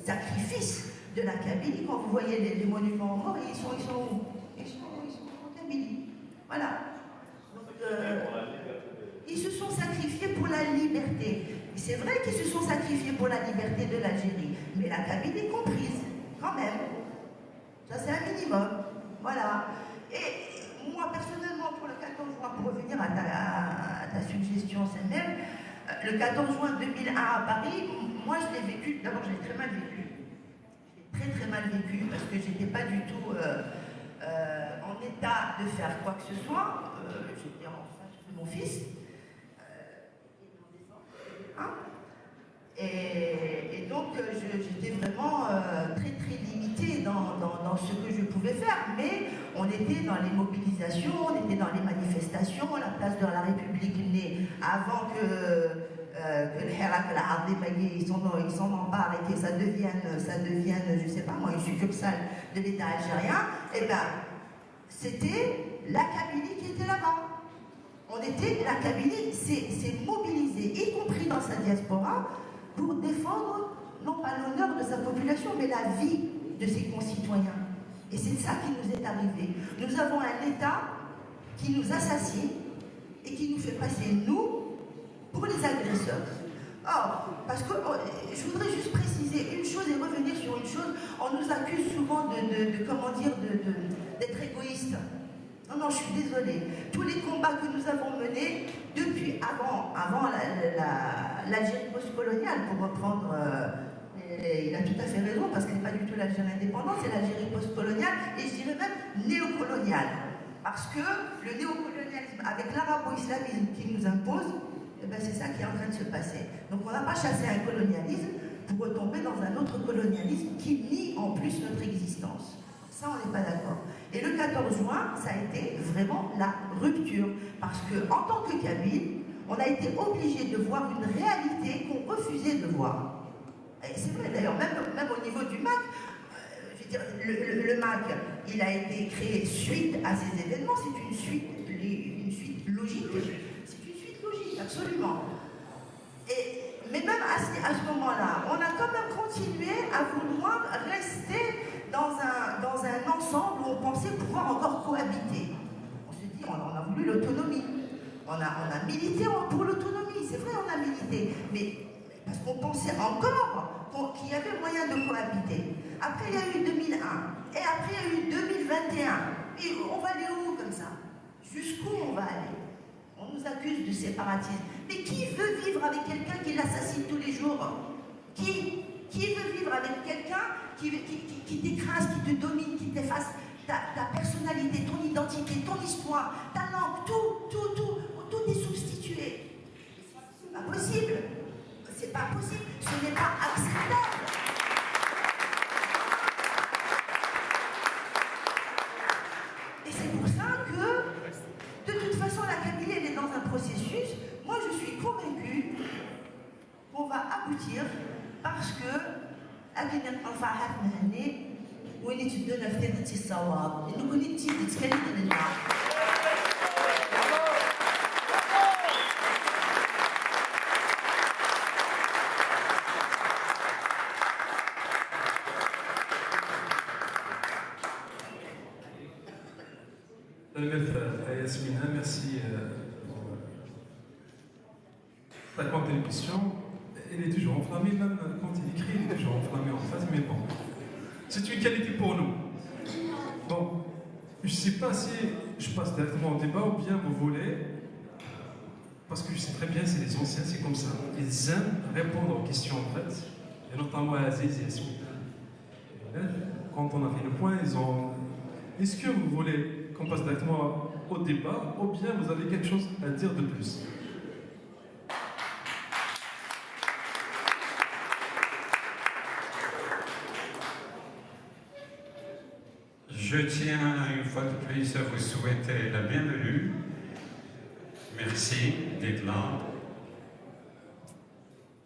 Speaker 9: sacrifice de la Kabylie. Quand vous voyez les monuments morts, ils sont en Kabylie. Voilà. Donc, ils se sont sacrifiés pour la liberté. Et c'est vrai qu'ils se sont sacrifiés pour la liberté de l'Algérie, mais la Kabylie comprise, quand même. Ça, c'est un minimum. Voilà. Et moi, personnellement, pour le 14 juin, pour revenir à ta suggestion, c'est même, le 14 juin 2001 à Paris, moi, je l'ai vécu, d'abord, je l'ai très mal vécu. Je l'ai très mal vécu parce que j'étais pas du tout en état de faire quoi que ce soit. J'étais en face de mon fils. Et donc, j'étais vraiment très limitée dans ce que je pouvais faire. Mais on était dans les mobilisations, on était dans les manifestations. La place de la République née avant que le Hirak al-Azim, ils s'en emparent et que ça devienne, je sais pas moi, une succursale de l'État algérien. Et bien, c'était la Kabylie qui était là-bas. La Kabylie s'est mobilisée, y compris dans sa diaspora, pour défendre, non pas l'honneur de sa population, mais la vie de ses concitoyens. Et c'est ça qui nous est arrivé. Nous avons un État qui nous assassine et qui nous fait passer, nous, pour les agresseurs. Or, parce que je voudrais juste préciser une chose et revenir sur une chose, on nous accuse souvent d'être égoïstes. Non, je suis désolée. Tous les combats que nous avons menés depuis avant l'Algérie postcoloniale, pour reprendre, il a tout à fait raison, parce que ce n'est pas du tout l'Algérie indépendante, c'est l'Algérie postcoloniale, et je dirais même néocoloniale. Parce que le néocolonialisme, avec l'arabo-islamisme qui nous impose, eh ben c'est ça qui est en train de se passer. Donc on n'a pas chassé un colonialisme, pour retomber dans un autre colonialisme qui nie en plus notre existence. Ça, on n'est pas d'accord. Et le 14 juin, ça a été vraiment la rupture. Parce qu'en tant que Kabyle, on a été obligé de voir une réalité qu'on refusait de voir. Et c'est vrai d'ailleurs, même au niveau du MAC, je veux dire, le MAC, il a été créé suite à ces événements, c'est une suite logique. C'est une suite logique, absolument. Mais même à ce moment-là, on a quand même continué à vouloir rester dans un ensemble où on pensait pouvoir encore cohabiter. On se dit, on a voulu l'autonomie. On a milité pour l'autonomie, c'est vrai, on a milité. Mais parce qu'on pensait encore qu'il y avait moyen de cohabiter. Après, il y a eu 2001. Et après, il y a eu 2021. Et on va aller où comme ça? Jusqu'où on va aller? On nous accuse de séparatisme. Mais qui veut vivre avec quelqu'un qui l'assassine tous les jours? Qui veut vivre avec quelqu'un qui t'écrase, qui te domine, qui t'efface ta personnalité, ton identité, ton histoire, ta langue, tout est substitué? C'est pas possible. C'est pas possible. Ce n'est pas acceptable. Et c'est pour ça que, de toute façon, la Kabylie, elle est dans un processus. Moi, je suis convaincue qu'on va aboutir parce que,
Speaker 6: Yasmina, merci pour ta contribution. Il est toujours enflammé, même quand il écrit, il est toujours enflammé en face, mais bon. C'est une qualité pour nous. Donc, je ne sais pas si je passe directement au débat ou bien vous voulez, parce que je sais très bien, c'est les anciens, c'est comme ça. Ils aiment répondre aux questions en fait, et notamment à Aziz et Yasmina. Quand on a fait le point, ils ont... Est-ce que vous voulez qu'on passe directement au débat, ou bien vous avez quelque chose à dire de plus?
Speaker 8: Je tiens une fois de plus à vous souhaiter la bienvenue. Merci d'être là.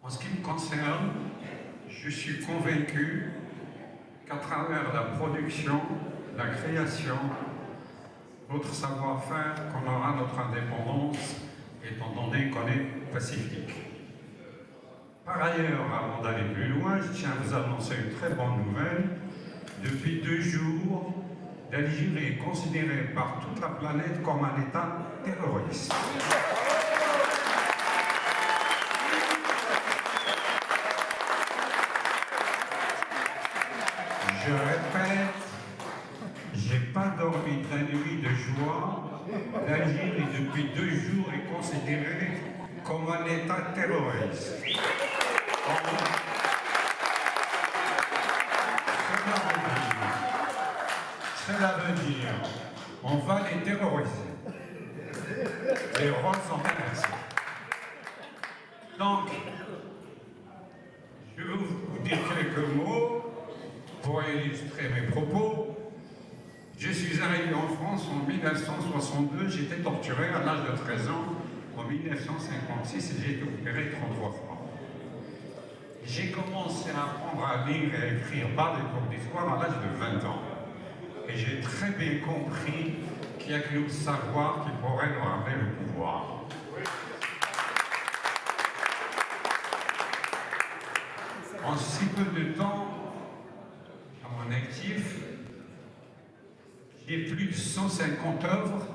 Speaker 8: En ce qui me concerne, je suis convaincu qu'à travers la production, la création, notre savoir-faire, qu'on aura notre indépendance, étant donné qu'on est pacifique. Par ailleurs, avant d'aller plus loin, je tiens à vous annoncer une très bonne nouvelle. Depuis 2 jours, l'Algérie est considérée par toute la planète comme un État terroriste. Je répète, j'ai pas dormi de la nuit de joie. L'Algérie, depuis 2 jours, est considérée comme un État terroriste. Cela veut dire, on va les terroriser. Les rôles sont inversés. Donc, je vais vous dire quelques mots pour illustrer mes propos. Je suis arrivé en France en 1962, j'ai été torturé à l'âge de 13 ans. En 1956, j'ai été opéré 33 fois. J'ai commencé à apprendre à lire et à écrire par des cours d'histoire à l'âge de 20 ans. Et j'ai très bien compris qu'il n'y a que le savoir qui pourrait nous ramener le pouvoir. En si peu de temps, à mon actif, j'ai plus de 150 œuvres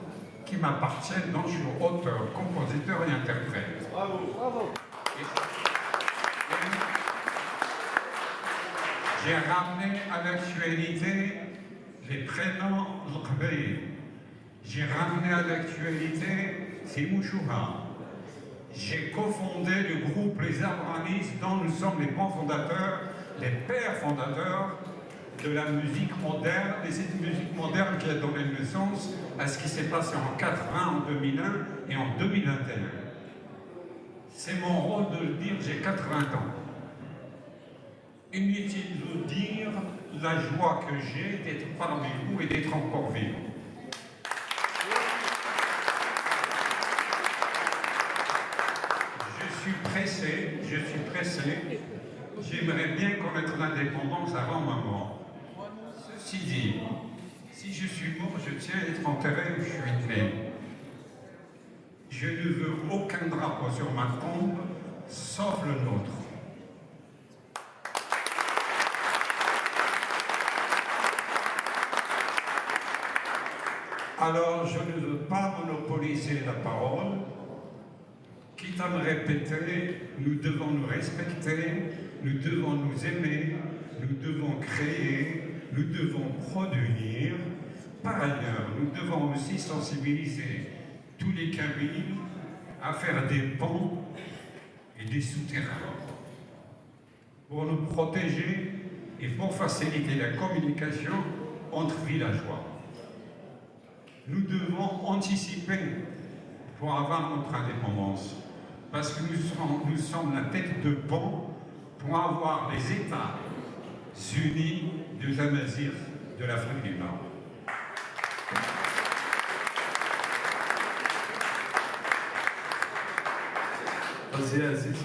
Speaker 8: qui m'appartiennent, dont je suis auteur, compositeur et interprète.
Speaker 2: Bravo, bravo.
Speaker 8: J'ai ramené à l'actualité les prénoms L'Qbeil. J'ai ramené à l'actualité Simou Chouha. J'ai cofondé le groupe Les Abranistes, dont nous sommes les grands fondateurs, les pères fondateurs de la musique moderne, et cette musique moderne qui a donné naissance à ce qui s'est passé en 80, en 2001 et en 2021. C'est mon rôle de le dire, j'ai 80 ans. Inutile de vous dire la joie que j'ai d'être parmi vous et d'être encore vivant. Je suis pressé. J'aimerais bien connaître l'indépendance avant ma mort. Ceci dit, si je suis mort, je tiens à être enterré où je suis né. Je ne veux aucun drapeau sur ma tombe, sauf le nôtre. Alors, je ne veux pas monopoliser la parole. Quitte à me répéter, nous devons nous respecter, nous devons nous aimer, nous devons créer, nous devons produire. Par ailleurs, nous devons aussi sensibiliser tous les Kabyles à faire des ponts et des souterrains pour nous protéger et pour faciliter la communication entre villageois. Nous devons anticiper pour avoir notre indépendance, parce que nous sommes la tête de pont pour avoir les États unis de Jamazir de l'Afrique du Nord.
Speaker 6: Vas-y, Aziz.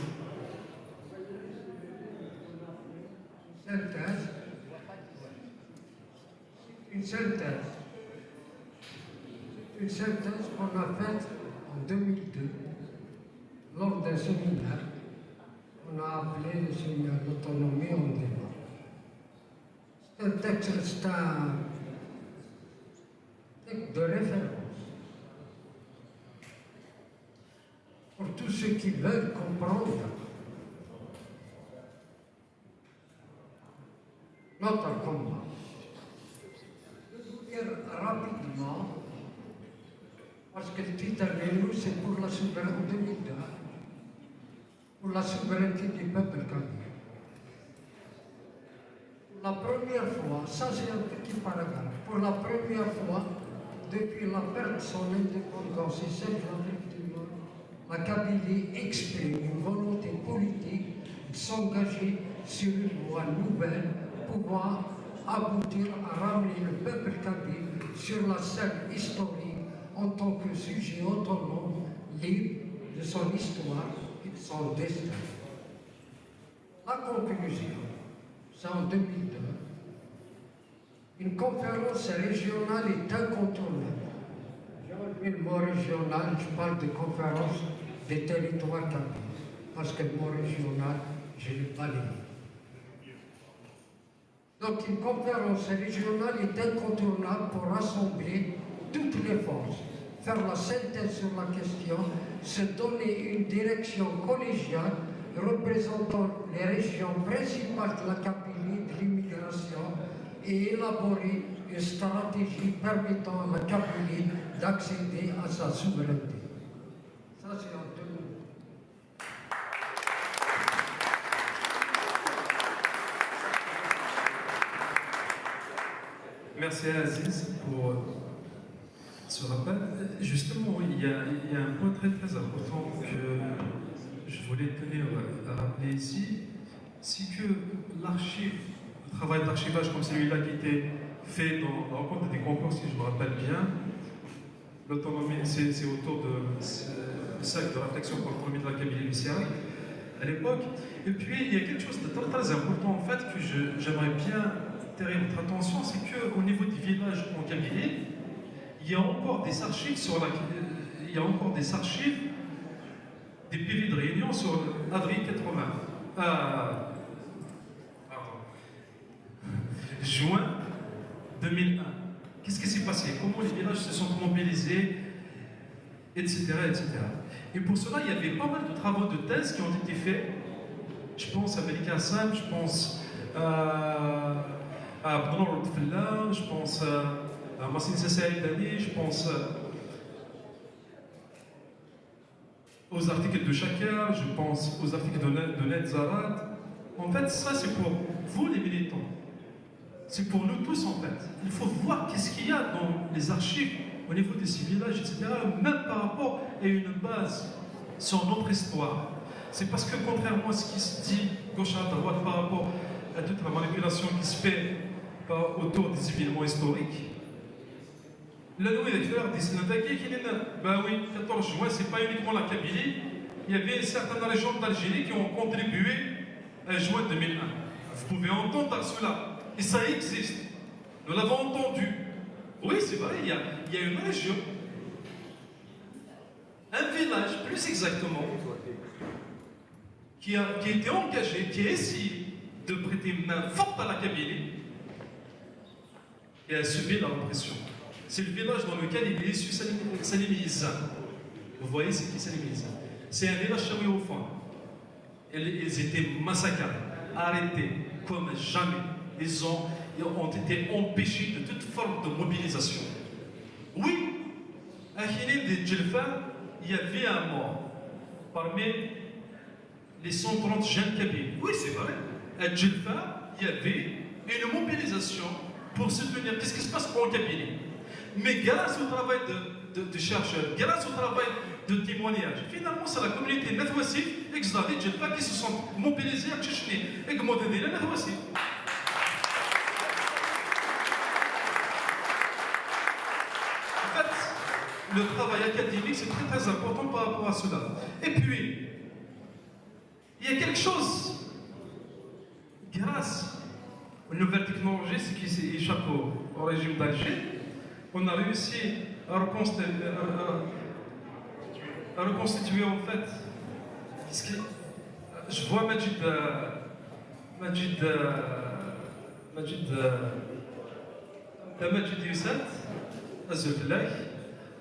Speaker 10: Une synthèse qu'on a faite en 2002 lors d'un séminaire qu'on a appelé le séminaire d'autonomie en débat. C'est un texte de référence pour tous ceux qui veulent comprendre notre combat. Je vais vous dire rapidement, parce que le titre de nous, c'est pour la souveraineté de l'État, pour la souveraineté du peuple kabyle. Pour la première fois, ça c'est un petit paragraphe, pour la première fois, depuis la perte de son indépendance et celle de l'Afrique du Nord, la Kabylie exprime une volonté politique de s'engager sur une voie nouvelle pouvant aboutir à ramener le peuple kabyle sur la scène historique en tant que sujet autonome, libre de son histoire et de son destin. La conclusion, c'est en 2002. Une conférence régionale est incontournable. J'ai enlevé le mot régional, je parle de conférence des territoires kabyles, parce que le mot régional, je l'ai balayé. Donc une conférence régionale est incontournable pour rassembler toutes les forces, faire la synthèse sur la question, se donner une direction collégiale représentant les régions principales de la Kabylie, de l'immigration, et élaborer une stratégie permettant à la Kabylie d'accéder à sa souveraineté. Ça, c'est en 2000.
Speaker 6: Merci à Aziz pour ce rappel. Justement, il y a un point très très important que je voulais tenir à rappeler ici, c'est que le travail d'archivage comme celui-là qui était fait dans le cadre des concours, si je me rappelle bien, l'autonomie, c'est autour de ce cercle de réflexion pour l'autonomie de la Kabylie lycéenne à l'époque. Et puis, il y a quelque chose de très très important en fait que j'aimerais bien attirer votre attention, c'est qu'au niveau des villages en Kabylie, il y a encore des archives des PV de réunion sur avril 80. Juin 2001. Qu'est-ce qui s'est passé? Comment les villages se sont mobilisés, etc., etc. Et pour cela, il y avait pas mal de travaux de thèse qui ont été faits. Je pense à Melika Assam, je pense à Abdullah Rutfella, je pense à Massine Saïdani, je pense aux articles de Shakar, je pense aux articles de Ned Zarat. En fait, ça c'est pour vous les militants. C'est pour nous tous en fait. Il faut voir qu'est-ce qu'il y a dans les archives au niveau de ces villages, etc. Même par rapport à une base sur notre histoire. C'est parce que contrairement à ce qui se dit gauche à droite par rapport à toute la manipulation qui se fait autour des événements historiques. La loi des fleurs dit bah oui, 14 juin, c'est pas uniquement la Kabylie. Il y avait certaines régions d'Algérie qui ont contribué à juin 2001. Vous pouvez entendre cela. Et ça existe. Nous l'avons entendu. Oui, c'est vrai, il y a une région, un village plus exactement, qui a été engagé, qui a essayé de prêter main forte à la Kabylie et a subi la répression. C'est le village dans lequel il est issu Salim Izan. Vous voyez, c'est qui Salim Izan? C'est un village chaoué au fond. Ils étaient massacrés, arrêtés comme jamais. Ils ont été empêchés de toute forme de mobilisation. Oui, à Khinine de Djelfa, il y avait un mort parmi les 130 jeunes kabyles. Oui, c'est vrai. À Djelfa, il y avait une mobilisation pour soutenir qu'est-ce qui se passe en Kabylie. Mais grâce au travail de chercheurs, grâce au travail de témoignages, finalement, c'est la communauté Nathwassif et Xdadi Djelfa qui se sont mobilisés à Tchéchny et que modélisé la Nathwassif. Le travail académique, c'est très très important par rapport à cela. Et puis, il y a quelque chose, grâce aux nouvelles technologies, ce qui échappe au régime d'Alger, on a réussi à reconstituer en fait, je vois Majid Youssef, Azulfillah.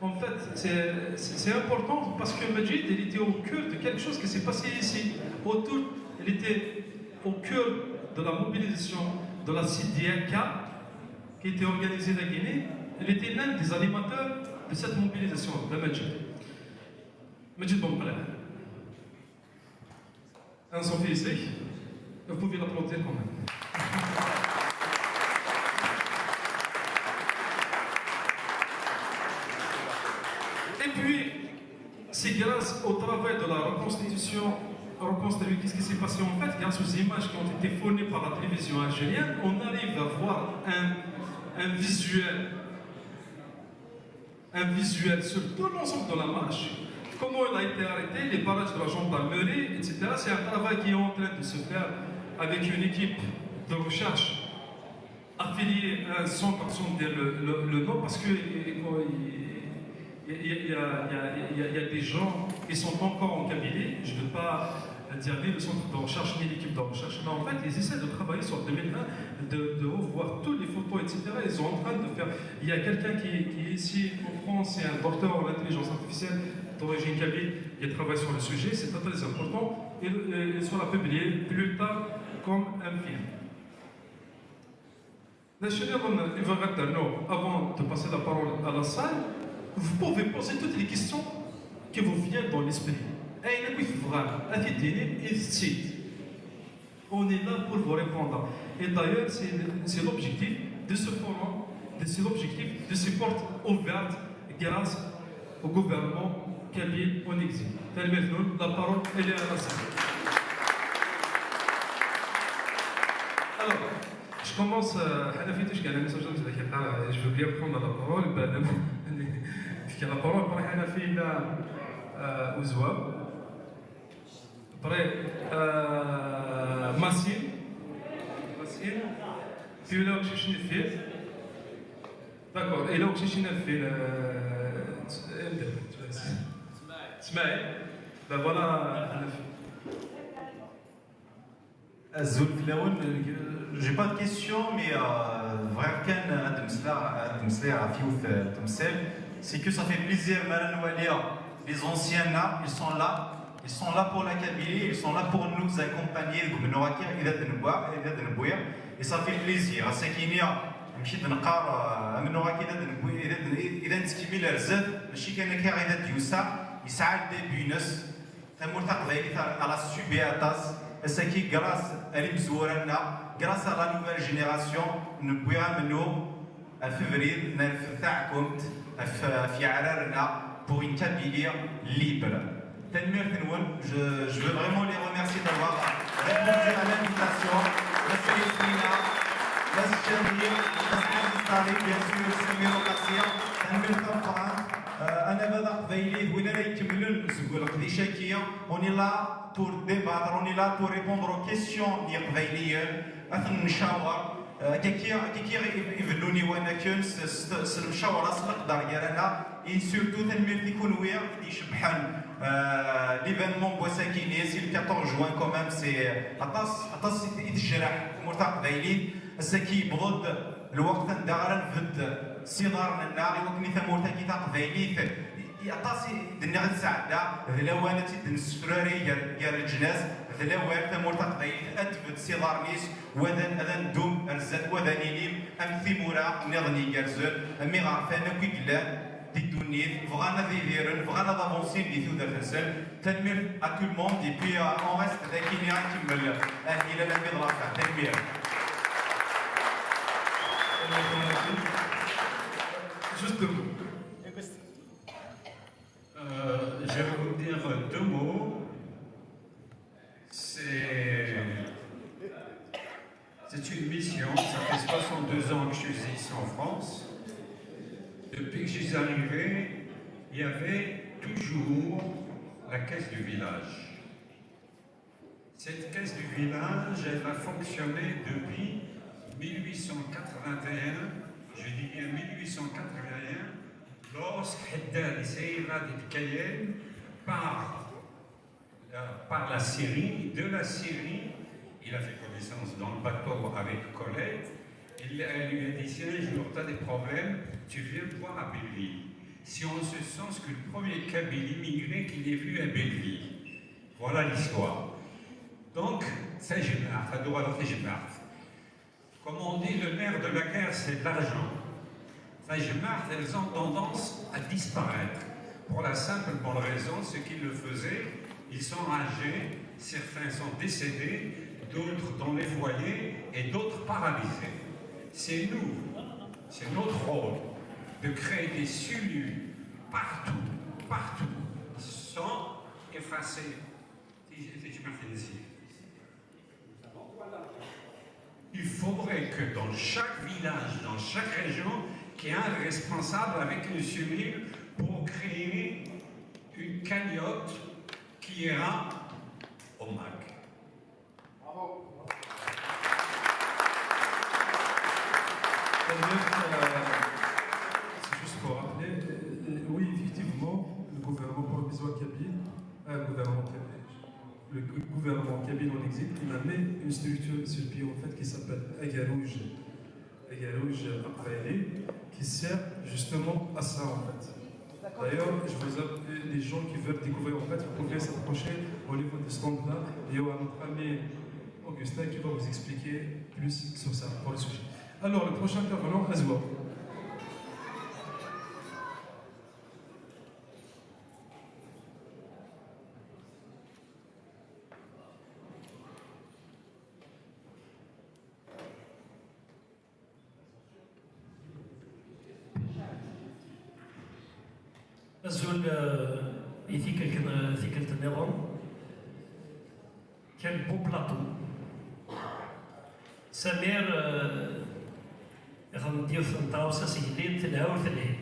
Speaker 6: En fait, c'est important parce que Majid, il était au cœur de quelque chose qui s'est passé ici. Il était au cœur de la mobilisation de la CDAK qui était organisée dans la Guinée. Il était l'un des animateurs de cette mobilisation, de Majid. Majid Bombala. Un son fait ici. Vous pouvez l'applaudir quand même. Et puis, c'est grâce au travail de la reconstitution, qu'est-ce qui s'est passé en fait, grâce aux images qui ont été fournies par la télévision algérienne, on arrive à voir un visuel sur tout l'ensemble de la marche, comment elle a été arrêtée, les barrages de la gendarmerie, etc. C'est un travail qui est en train de se faire avec une équipe de recherche affiliée sans dire le nom, parce que il y a des gens qui sont encore en Kabylie, je ne veux pas dire ni le centre de recherche ni l'équipe de recherche, mais en fait ils essaient de travailler sur 2020, de revoir toutes les photos, etc. Ils sont en train de faire. Il y a quelqu'un qui est ici en France, c'est un docteur en intelligence artificielle d'origine kabyle, qui travaille sur le sujet, c'est très important, et il sera publié plus tard comme un film. Avant de passer la parole à la salle, vous pouvez poser toutes les questions qui vous viennent dans l'esprit. On est là pour vous répondre. Et d'ailleurs, c'est l'objectif de ce forum, c'est l'objectif de ces portes ouvertes grâce au gouvernement kabyle en exil. La parole, elle est à la salle. Alors, je commence je veux bien prendre la parole. La parole par Ouzouab. Après, Massine. Puis là, je suis d'accord. Et là, je suis Smaïl. Ben voilà.
Speaker 11: J'ai pas de questions, mais c'est que ça fait plaisir, les anciens là, ils sont là pour la Kabylie, ils sont là pour nous accompagner, et ça fait plaisir. مشيت نقار من وراك اذا نتكمل الرزاد ماشي كان كاع يوسع يسعد بينس تمور تقضي على السوبياتاس اساكي غراس اللي مزورنا غراس على نوفيل جينيراسيون نبغيها منو فبراير نفتحكم في عرارنا pour une Kabylie libre. Je veux vraiment les remercier d'avoir répondu à l'invitation. لا سيد سينا لا الشهير لا سعد الطريق بيان سور سمير وقاسيه تنمير طبعا انا بدا قبيلي وين راه يكملوا نسقوا القضيه شاكيه اوني لا بور ديباتر اوني لا بور ريبوندر aux questions ديال قبيليين اثن نشاور كي يفلوني وانا كنس المشاوره القدر ديالنا اي سورتو تنمير تيكون ويا يشبحن ليفينمون بوساكيني سي 14 جوان كومام سي عطاس يتجرح مرتاق قبيلي السكي بضد الوقت دارن فد صدار النار وكني ثمورتا كي تقبيلي يعطاسي دنيا غتساعدا ذلاوانا تيدن السفراري ديال الجناز ذلاوات ثمورتا قبيلي ادفد صدار نيس وذن دوم رزات وذنينيم ام ثيمورا نضني كارزون امي غارفانا كي كلان دونيت فغانا ديرن فغانا دافونسين دي ثودا فنسل تنمير ا تو الموند اي بي اون ريست ذاكيني غنكمل الى لا ميضرافا تنمير
Speaker 6: Juste deux mots.
Speaker 8: Je vais vous dire deux mots. C'est une mission. Ça fait 62 ans que je suis ici en France. Depuis que je suis arrivé, il y avait toujours la caisse du village. Cette caisse du village, elle a fonctionné depuis 1881. Je dis bien 1881, lorsqu'Haddad Seyyra Cayenne par la Syrie, de la Syrie, il a fait connaissance dans le bateau avec Colette. Elle lui a dit, si un jour tu as des problèmes, tu viens me voir à Belleville. Si on se sent que le premier Kabyle immigré qu'il ait vu à Belleville. Voilà l'histoire. Donc, c'est Gémard, comme on dit, le nerf de la guerre, c'est l'argent. Elles ont tendance à disparaître. Pour la simple bonne raison, ceux qui le faisaient, ils sont âgés, certains sont décédés, d'autres dans les foyers et d'autres paralysés. C'est nous, c'est notre rôle de créer des cellules partout, sans effacer. Il faudrait que dans chaque village, dans chaque région, qu'il y ait un responsable avec une cellule pour créer une cagnotte qui ira au MAC.
Speaker 6: Bravo. C'est juste pour rappeler, oui, effectivement, le gouvernement provisoire kabyle, le gouvernement kabyle en exil, il a mis une structure sur le pied en fait qui s'appelle Agarouj Aqbaili, qui sert justement à ça en fait. D'ailleurs, je vous appelle les gens qui veulent découvrir en fait, vous pouvez s'approcher au niveau de ce stand là. Il y aura notre ami Augustin qui va vous expliquer plus sur ça pour le sujet. Alors, le prochain intervenant, Azwa.
Speaker 12: الزول في كلت النظام كان بو بلاطو سمير غندير في الدراوسه سيدين تلها وثلهي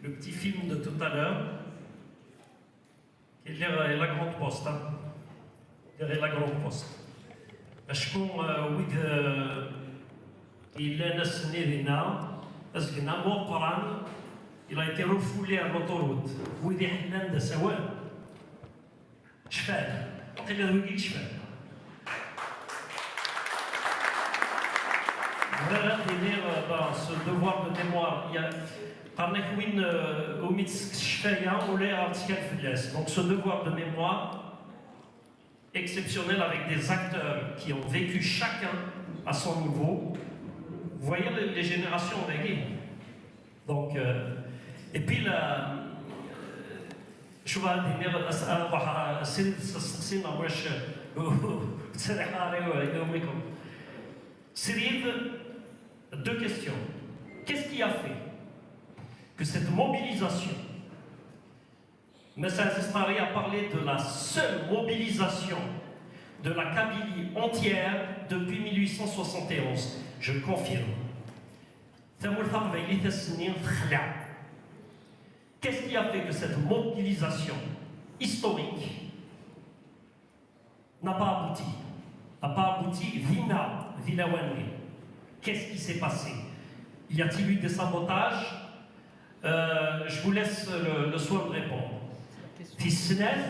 Speaker 12: لو بتي فيلم دو توت الور كي لا كروند بوست غير لا كروند بوست شكون ويد الا ناس نيدنا ازقنا مو قران il a été refoulé à l'autoroute ويدي حنان دا سواء شفال قيل له يجيك شفال voilà دير ce devoir de mémoire il y a قالك وين وميت شفايا ولا ارتكال فلاس donc ce devoir de mémoire exceptionnel avec des acteurs qui ont vécu chacun à son niveau vous voyez les générations reggae donc et puis là شوف هذه راح السيد تسقسينا واش تسرح عليه يومكم Cyril, deux questions. Qu'est-ce qui a fait que cette mobilisation, Message Ismaël a parlé de la seule mobilisation de la Kabylie entière depuis 1871, je le confirme. Qu'est-ce qui a fait que cette mobilisation historique n'a pas abouti? Vinawani. Qu'est-ce qui s'est passé? Y a-t-il eu des sabotages? Je vous laisse le soin de répondre. Fisnef,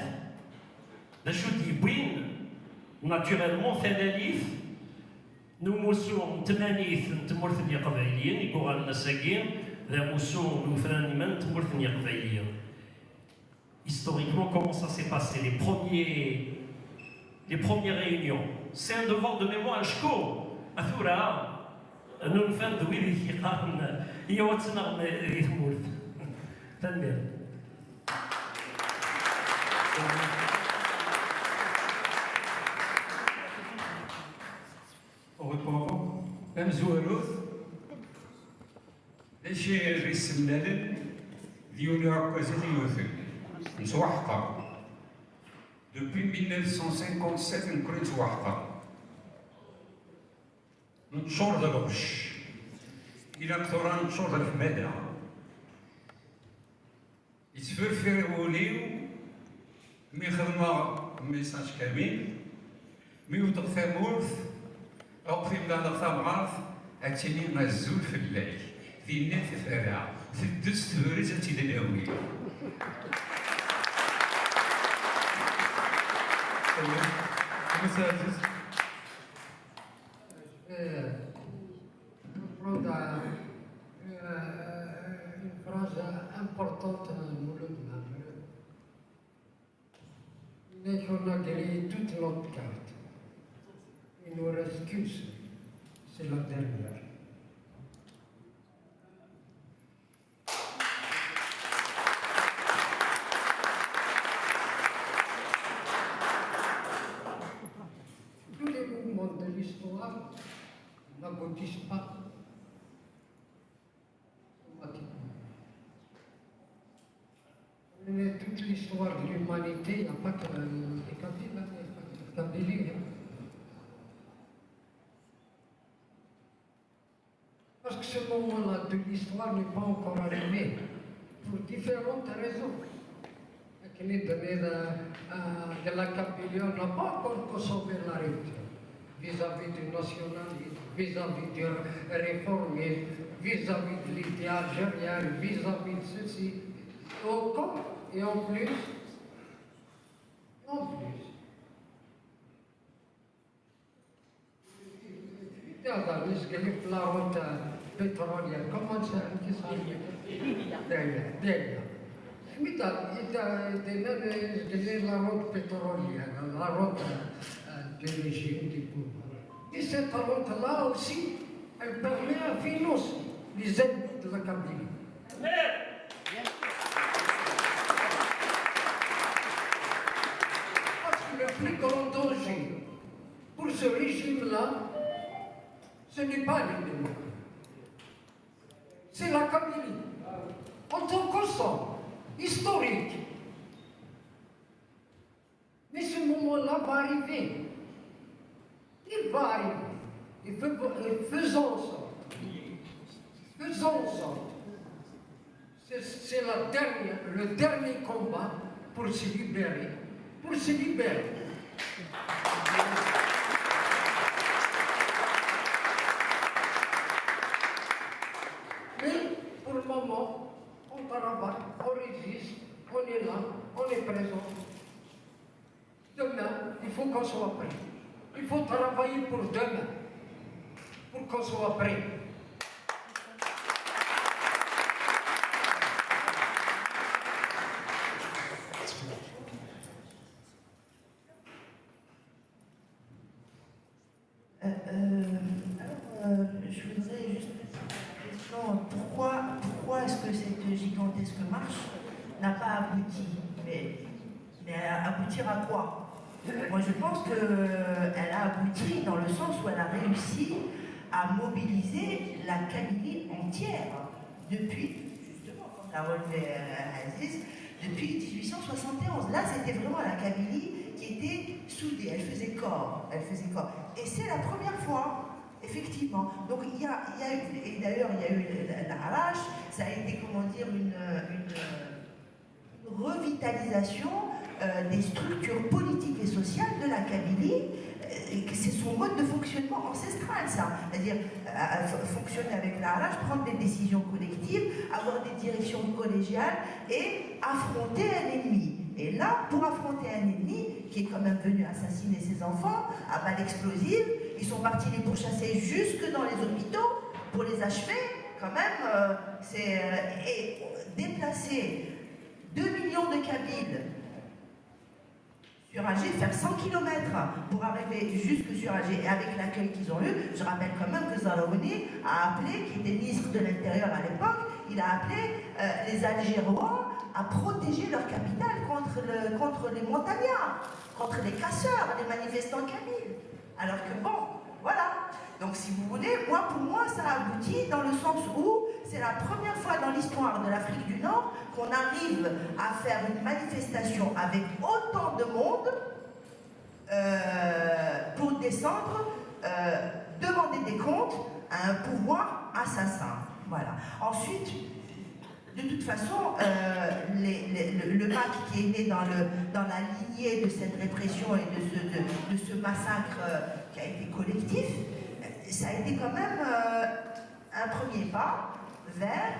Speaker 12: naturellement, Fenelif, nous moussoum Tmanif, Tmurthni Qavailien, Igoran Nasagin, la moussoum Loufraniman, Tmurthni Qavailien. Historiquement, comment ça s'est passé? Les premières réunions. C'est un devoir de mémoire à Shko, à Thura. Nous ne faisons de Willy Khan, il y a autre nom, mais il mourut.
Speaker 8: Même Zoualouz, les chiens risquent d'aller, violer depuis 1957, nous connaissons nous sommes de gauche. Il a un sort de média. Il se fait faire rouler, mais il y a un message camille, mais il y a un fameux. أقسم بالله الخمرات أتني مزول في الليل في النت في الفرع في الدست في رزتي للأوي
Speaker 10: مساجد prendre une phrase importante dans le Mouloud Mamre. Dès qu'on a grillé toute notre carte, il nous reste qu'une seule, c'est la dernière. Tous les mouvements de l'histoire n'aboutissent pas automatiquement. Mais toute l'histoire de l'humanité, il n'y a pas que les Kabyles, il n'y a pas que la Kabylie. Parce que ce moment-là de l'histoire n'est pas encore arrivé, pour différentes raisons. Qui donné de la Kabylie, on n'a pas encore consommé la rupture vis-à-vis du nationalisme, vis-à-vis du réformisme, vis-à-vis de l'idée algérienne, vis-à-vis de ceci. Encore et en plus, la route pétrolière, comment ça derrière. La route pétrolière, la route du régime du pouvoir. Et cette route-là aussi, elle permet à financer les ennemis de la Kabylie. Parce que le plus grand danger pour ce régime-là, ce n'est pas les démocrates. C'est la Kabylie. En tant qu'ensemble historique. Mais ce moment-là va arriver. Il va arriver. Et faisons en sorte. Faisons en sorte. C'est le dernier combat pour se libérer. Pour se libérer. Mais pour le moment, on travaille, on résiste, on est là, on est présent. Demain, il faut qu'on soit prêt. Il faut travailler pour demain, pour qu'on soit prêt.
Speaker 9: Je voudrais juste pourquoi est-ce que cette gigantesque marche n'a pas abouti? Mais aboutir à quoi? Moi je pense qu'elle a abouti dans le sens où elle a réussi à mobiliser la Kabylie entière depuis, justement, comme l'a relevé Aziz, depuis 1871. Là c'était vraiment la Kabylie qui était soudée, elle faisait corps. Et c'est la première fois, effectivement. Donc il y a eu, et d'ailleurs il y a eu l'Arrache, ça a été, comment dire, une revitalisation des structures politiques et sociales de la Kabylie. C'est son mode de fonctionnement ancestral, ça. C'est-à-dire fonctionner avec l'Arrache, prendre des décisions collectives, avoir des directions collégiales et affronter un ennemi. Et là, pour affronter un ennemi qui est quand même venu assassiner ses enfants à balles explosives, ils sont partis les pourchasser jusque dans les hôpitaux pour les achever. Quand même, et déplacer 2 millions de Kabyles sur Alger, faire 100 km pour arriver jusque sur Alger, et avec l'accueil qu'ils ont eu, je rappelle quand même que Zaraouni a appelé, qui était ministre de l'Intérieur à l'époque, il a appelé les Algérois à protéger leur capitale contre les montagnards, contre les casseurs, les manifestants kabyles. Alors que bon, voilà. Donc si vous voulez, pour moi, ça aboutit dans le sens où c'est la première fois dans l'histoire de l'Afrique du Nord qu'on arrive à faire une manifestation avec autant de monde pour descendre, demander des comptes à un pouvoir assassin. Voilà. Ensuite, de toute façon, le MAC qui est né dans la lignée de cette répression et de ce massacre qui a été collectif, ça a été quand même un premier pas vers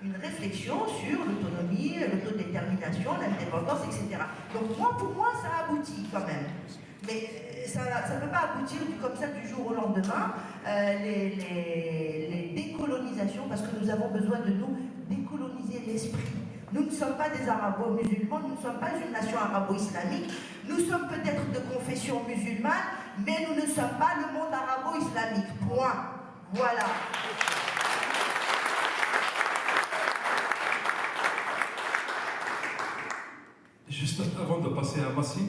Speaker 9: une réflexion sur l'autonomie, l'autodétermination, l'indépendance, etc. Donc pour moi, ça aboutit quand même. Mais ça ne peut pas aboutir comme ça du jour au lendemain. Les décolonisations, parce que nous avons besoin de nous décoloniser l'esprit. Nous ne sommes pas des arabo-musulmans, nous ne sommes pas une nation arabo-islamique. Nous sommes peut-être de confession musulmane, mais nous ne sommes pas le monde arabo-islamique. Point. Voilà.
Speaker 6: Juste avant de passer à Massi,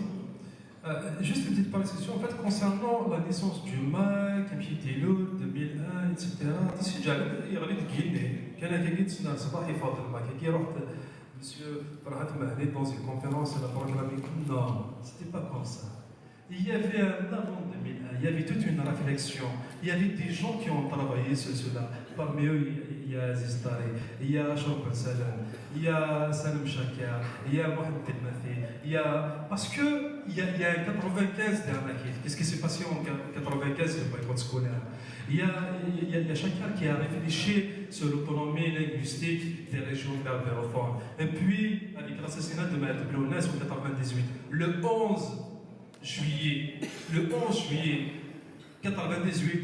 Speaker 6: juste une petite précision en fait concernant la naissance du MAC, Kempitilo, 2001, etc. Monsieur Farhat Mahdi dans une conférence à la programmée. Non, c'était pas comme ça. Il y avait un avant 2001, il y avait toute une réflexion, il y avait des gens qui ont travaillé sur cela. Parmi eux, il y a Aziz Tari, il y a Ashraf Ben Salam, il y a Salim Shakir, il y a Mohamed Telmathi, il y a... Parce qu'il y a un 95 dernier. Qu'est-ce qui s'est passé en 95 le boycott scolaire? Il y a Shakir qui a réfléchi sur l'autonomie linguistique des régions berbérophones. Et puis, avec l'assassinat de Maître Blounas en 98, le 11 juillet 98,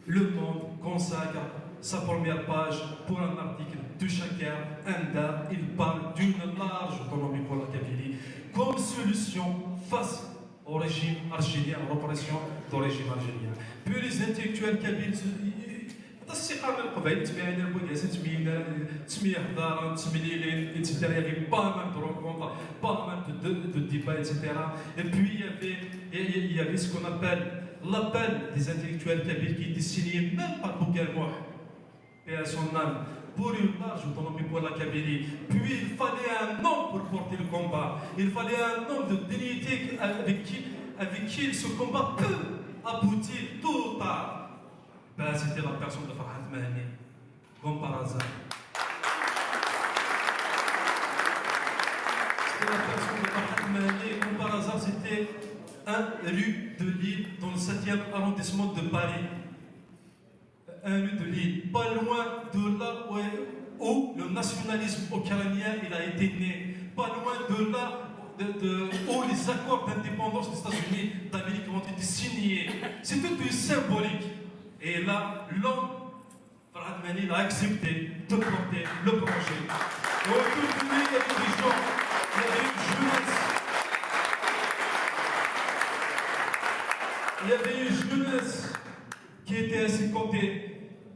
Speaker 6: Le Monde consacre sa première page pour un article de Shakir Enda. Il parle d'une large autonomie pour la Kabylie comme solution face au régime algérien, à l'oppression du régime algérien. Puis les intellectuels kabyles الثقة من قبل تبعنا البوديس تسمية حضارة تسميلين etc. Il y avait pas mal de rencontres, pas mal de débats, etc. Et puis il y avait ce qu'on appelle l'appel des intellectuels kabyles qui était signé même par Bougalmoua, et à son âme, pour une large autonomie pour la Kabylie. Puis il fallait un homme pour porter le combat. Il fallait un homme de dignité avec qui ce combat peut aboutir tôt ou tard. Ben, c'était la personne de Farhat Mahdi, comme par hasard. C'était la personne de Farhat Mahdi, comme par hasard, c'était un rue de Lille, dans le 7e arrondissement de Paris. Un rue de Lille, pas loin de là où le nationalisme ukrainien il a été né, pas loin de là où les accords d'indépendance des États-Unis d'Amérique ont été signés. C'était du symbolique. Et là, l'homme, Farhat Mahdi, a accepté de porter le projet. Et autour de lui, il y avait des gens, il y avait une jeunesse. Il y avait une jeunesse qui était à ses côtés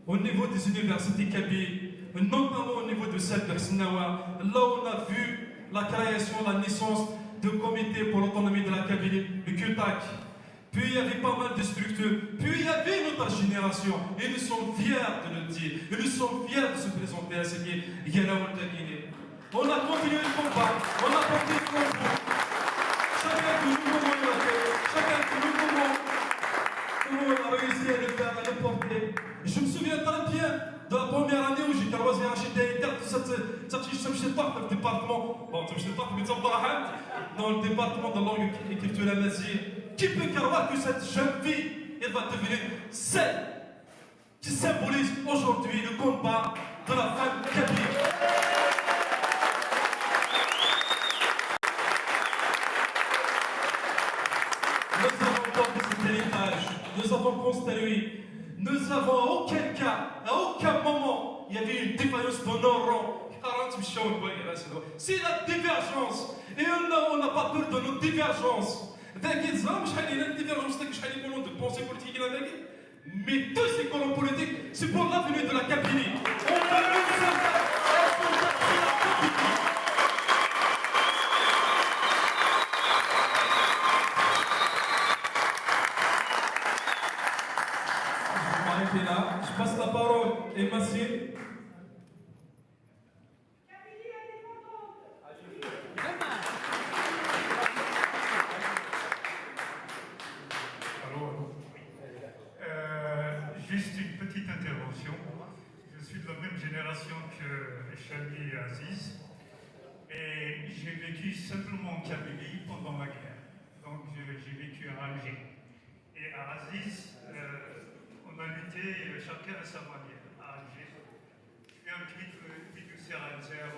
Speaker 6: au niveau des universités kabyles, notamment au niveau de celle de Sinawa, là où on a vu la création, la naissance de comités pour l'autonomie de la Kabylie, le QTAC. Puis il y avait pas mal de structures. Puis il y avait notre génération. Et nous sommes fiers de le dire. Et nous sommes fiers de se présenter à ce qui est Yalaoul Tanguini. On a continué le combat. On a porté le combat. Chacun de nous, comment il a fait. Chacun de nous, comment nous, on a réussi à le faire, à le porter. Je me souviens très bien de la première année où j'ai carrossé un chité interne de cette dans le département, dans le département de langue et culture amazigh. Qui peut croire que cette jeune fille, elle va devenir celle qui symbolise aujourd'hui le combat de la femme kabyle. Nous avons porté cet héritage, nous avons construit, nous avons à aucun cas, à aucun moment, il y avait une défaillance de nos rangs. C'est la divergence, et on n'a pas peur de nos divergences. De pensée politique, mais tous ces colons politiques, c'est pour l'avenir de la Kabylie. On veut une seule Je vais m'arrêter là. Je passe la parole à Massine.
Speaker 8: Juste une petite intervention. Je suis de la même génération que Chami et Aziz. Et j'ai vécu simplement en Kabylie pendant la guerre. Donc j'ai vécu à Alger. Et à Aziz, on a lutté chacun à sa manière. À Alger, je suis un clip du Serra 59.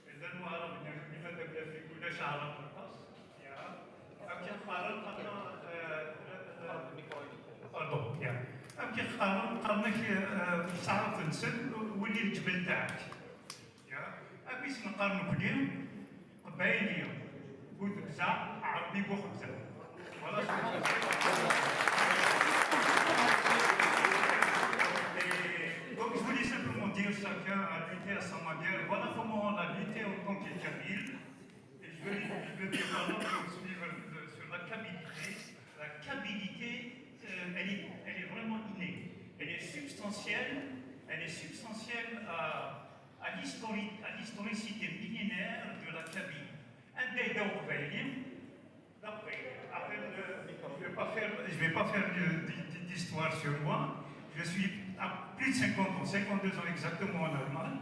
Speaker 8: Et là, nous avons pardon يعني أمكن قارنك ساعة تنسل ولي الجبل تاعك يا أبيس نقارنك اليوم قبايلية قلت بزاع عربي بوخبزة ولا donc je voulais simplement dire chacun a lutté à sa manière. Voilà comment on a lutté en tant que Kabyle. Et je veux dire pardon sur la kabylité. La kabylité elle est vraiment innée. Elle est substantielle à l'historicité millénaire de la Kabylie. Un des deux je ne vais pas faire d'histoire sur moi. Je suis à plus de 50 ans, 52 ans exactement en Allemagne.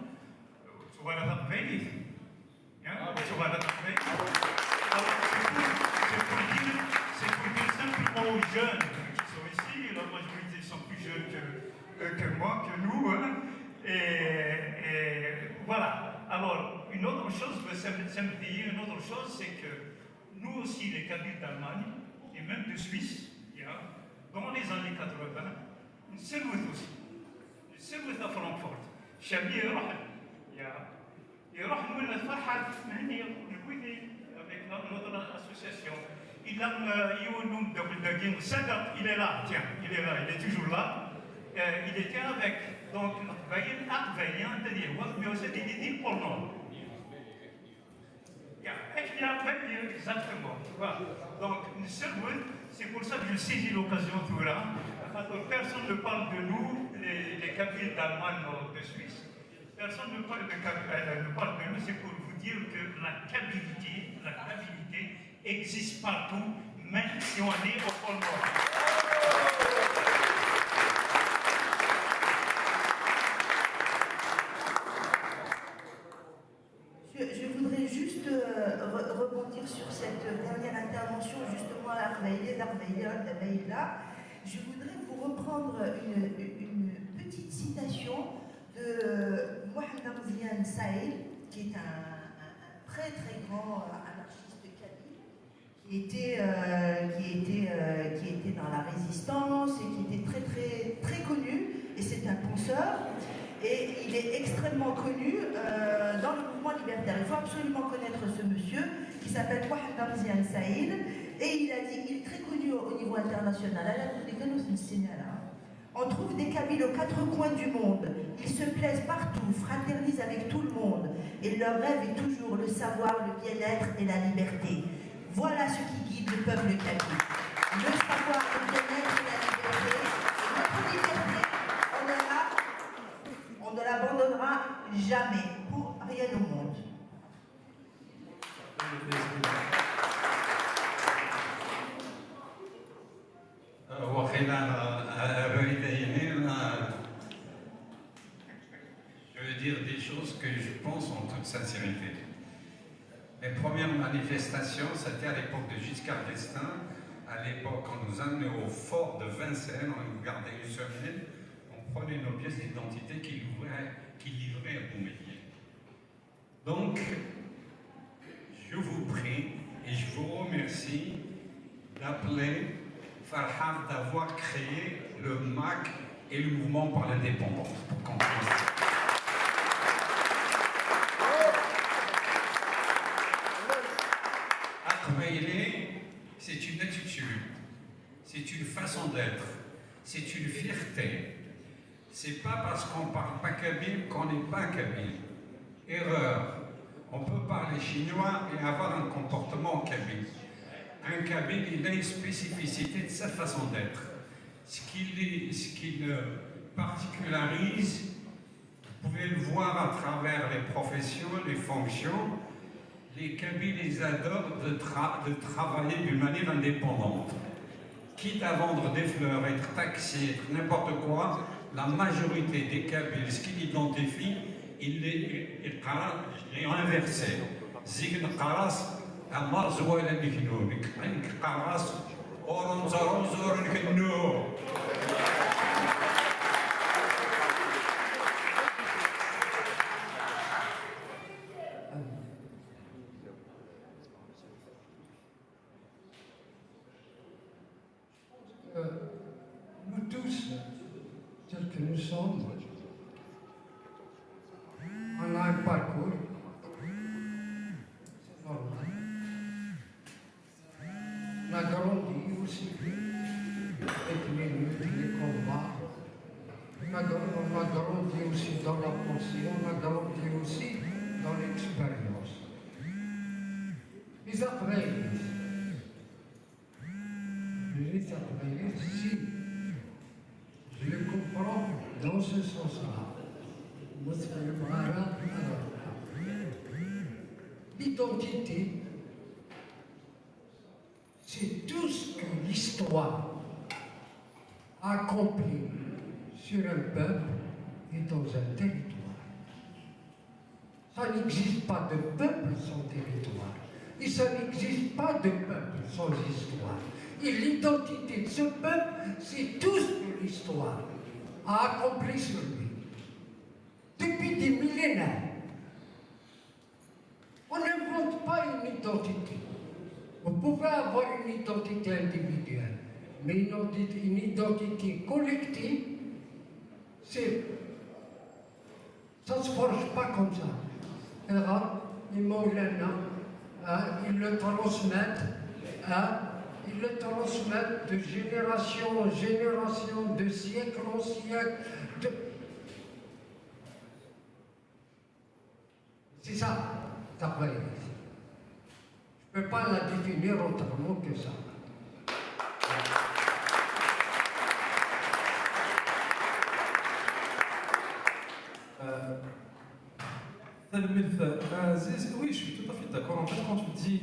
Speaker 8: C'est pour dire simplement aux jeunes qui sont ici, la majorité sont plus jeunes que moi, que nous, hein, et voilà. Alors, une autre chose, une autre chose, c'est que nous aussi, les Kabyles d'Allemagne, et même de Suisse, dans les années 80, nous sommes aussi. Nous sommes à Francfort. Chami يروح نولى فرحة هني نكويتي avec notre association. Il a يونم دقيقة صدق il est là, tiens, il est toujours là. Il était avec donc Akveilien, c'est-à-dire mais aussi des îles pour nous. Exactement, tu vois. Donc c'est pour ça que je saisis l'occasion tout là. Personne ne parle de nous, les Kabyles d'Allemagne ou de Suisse. Personne ne parle de nous, c'est pour vous dire que la Kabylie existe partout, même si on est au pôle Nord.
Speaker 9: Je voudrais juste rebondir sur cette dernière intervention, justement à Arveilla. Je voudrais vous reprendre une petite citation de Mohamed Zian Saïd, qui est un très très grand anarchiste kabyle, qui était dans la résistance et qui était très connu, et c'est un penseur, et il est extrêmement connu dans le mouvement libertaire. Il faut absolument connaître ce monsieur qui s'appelle Mohamed Zian Saïd, et il a dit, il est très connu au niveau international. On trouve des Kabyles aux quatre coins du monde. Ils se plaisent partout, fraternisent avec tout le monde. Et leur rêve est toujours le savoir, le bien-être et la liberté. Voilà ce qui guide le peuple kabyle. Le savoir, le bien-être et la liberté. Notre liberté, on ne l'abandonnera jamais, pour rien au monde.
Speaker 8: dire des choses que je pense en toute sincérité. Mes premières manifestations, c'était à l'époque de Giscard d'Estaing. À l'époque, on nous amenait au fort de Vincennes, on nous gardait une semaine, on prenait nos pièces d'identité qu'il livrait à Boumediene. Donc, je vous prie et je vous remercie d'appeler Farhad d'avoir créé le MAC et le mouvement par l'indépendance. C'est une attitude, c'est une façon d'être, c'est une fierté. C'est pas parce qu'on ne parle pas kabyle qu'on n'est pas kabyle. Erreur. On peut parler chinois et avoir un comportement kabyle. Un kabyle, il a une spécificité de sa façon d'être. Ce qui le particularise, vous pouvez le voir à travers les professions, les fonctions. Les Kabyles, ils adorent de travailler d'une manière indépendante. Quitte à vendre des fleurs, être taxé, être n'importe quoi, la majorité des Kabyles, ce qu'ils identifient, ils est inversé. Zign Qaras, Amar Zouala Niknou, Qaras, Oran Zaron Zoran Niknou.
Speaker 10: Nous tous, tels que nous sommes, on a un parcours, c'est normal. On a grandi aussi avec les luttes, les combats. On a grandi aussi dans la pensée, on a grandi aussi dans l'expérience. Les après, si je le comprends dans ce sens-là, l'identité, c'est tout ce que l'histoire a accompli sur un peuple et dans un territoire. Ça n'existe pas de peuple sans territoire. Et ça n'existe pas de peuple sans histoire. Et l'identité de ce peuple, c'est tout ce que l'histoire a accompli sur lui. Depuis des millénaires. On n'invente pas une identité. Vous pouvez avoir une identité individuelle, mais une identité collective, ça ne se forge pas comme ça. Les Maulana, ils le transmettent. Ils le transmettent de génération en génération, de siècle en siècle. C'est ça, ta vraie. Je ne peux pas la définir autrement que ça.
Speaker 6: Oui, je suis tout à fait d'accord. En fait, quand tu dis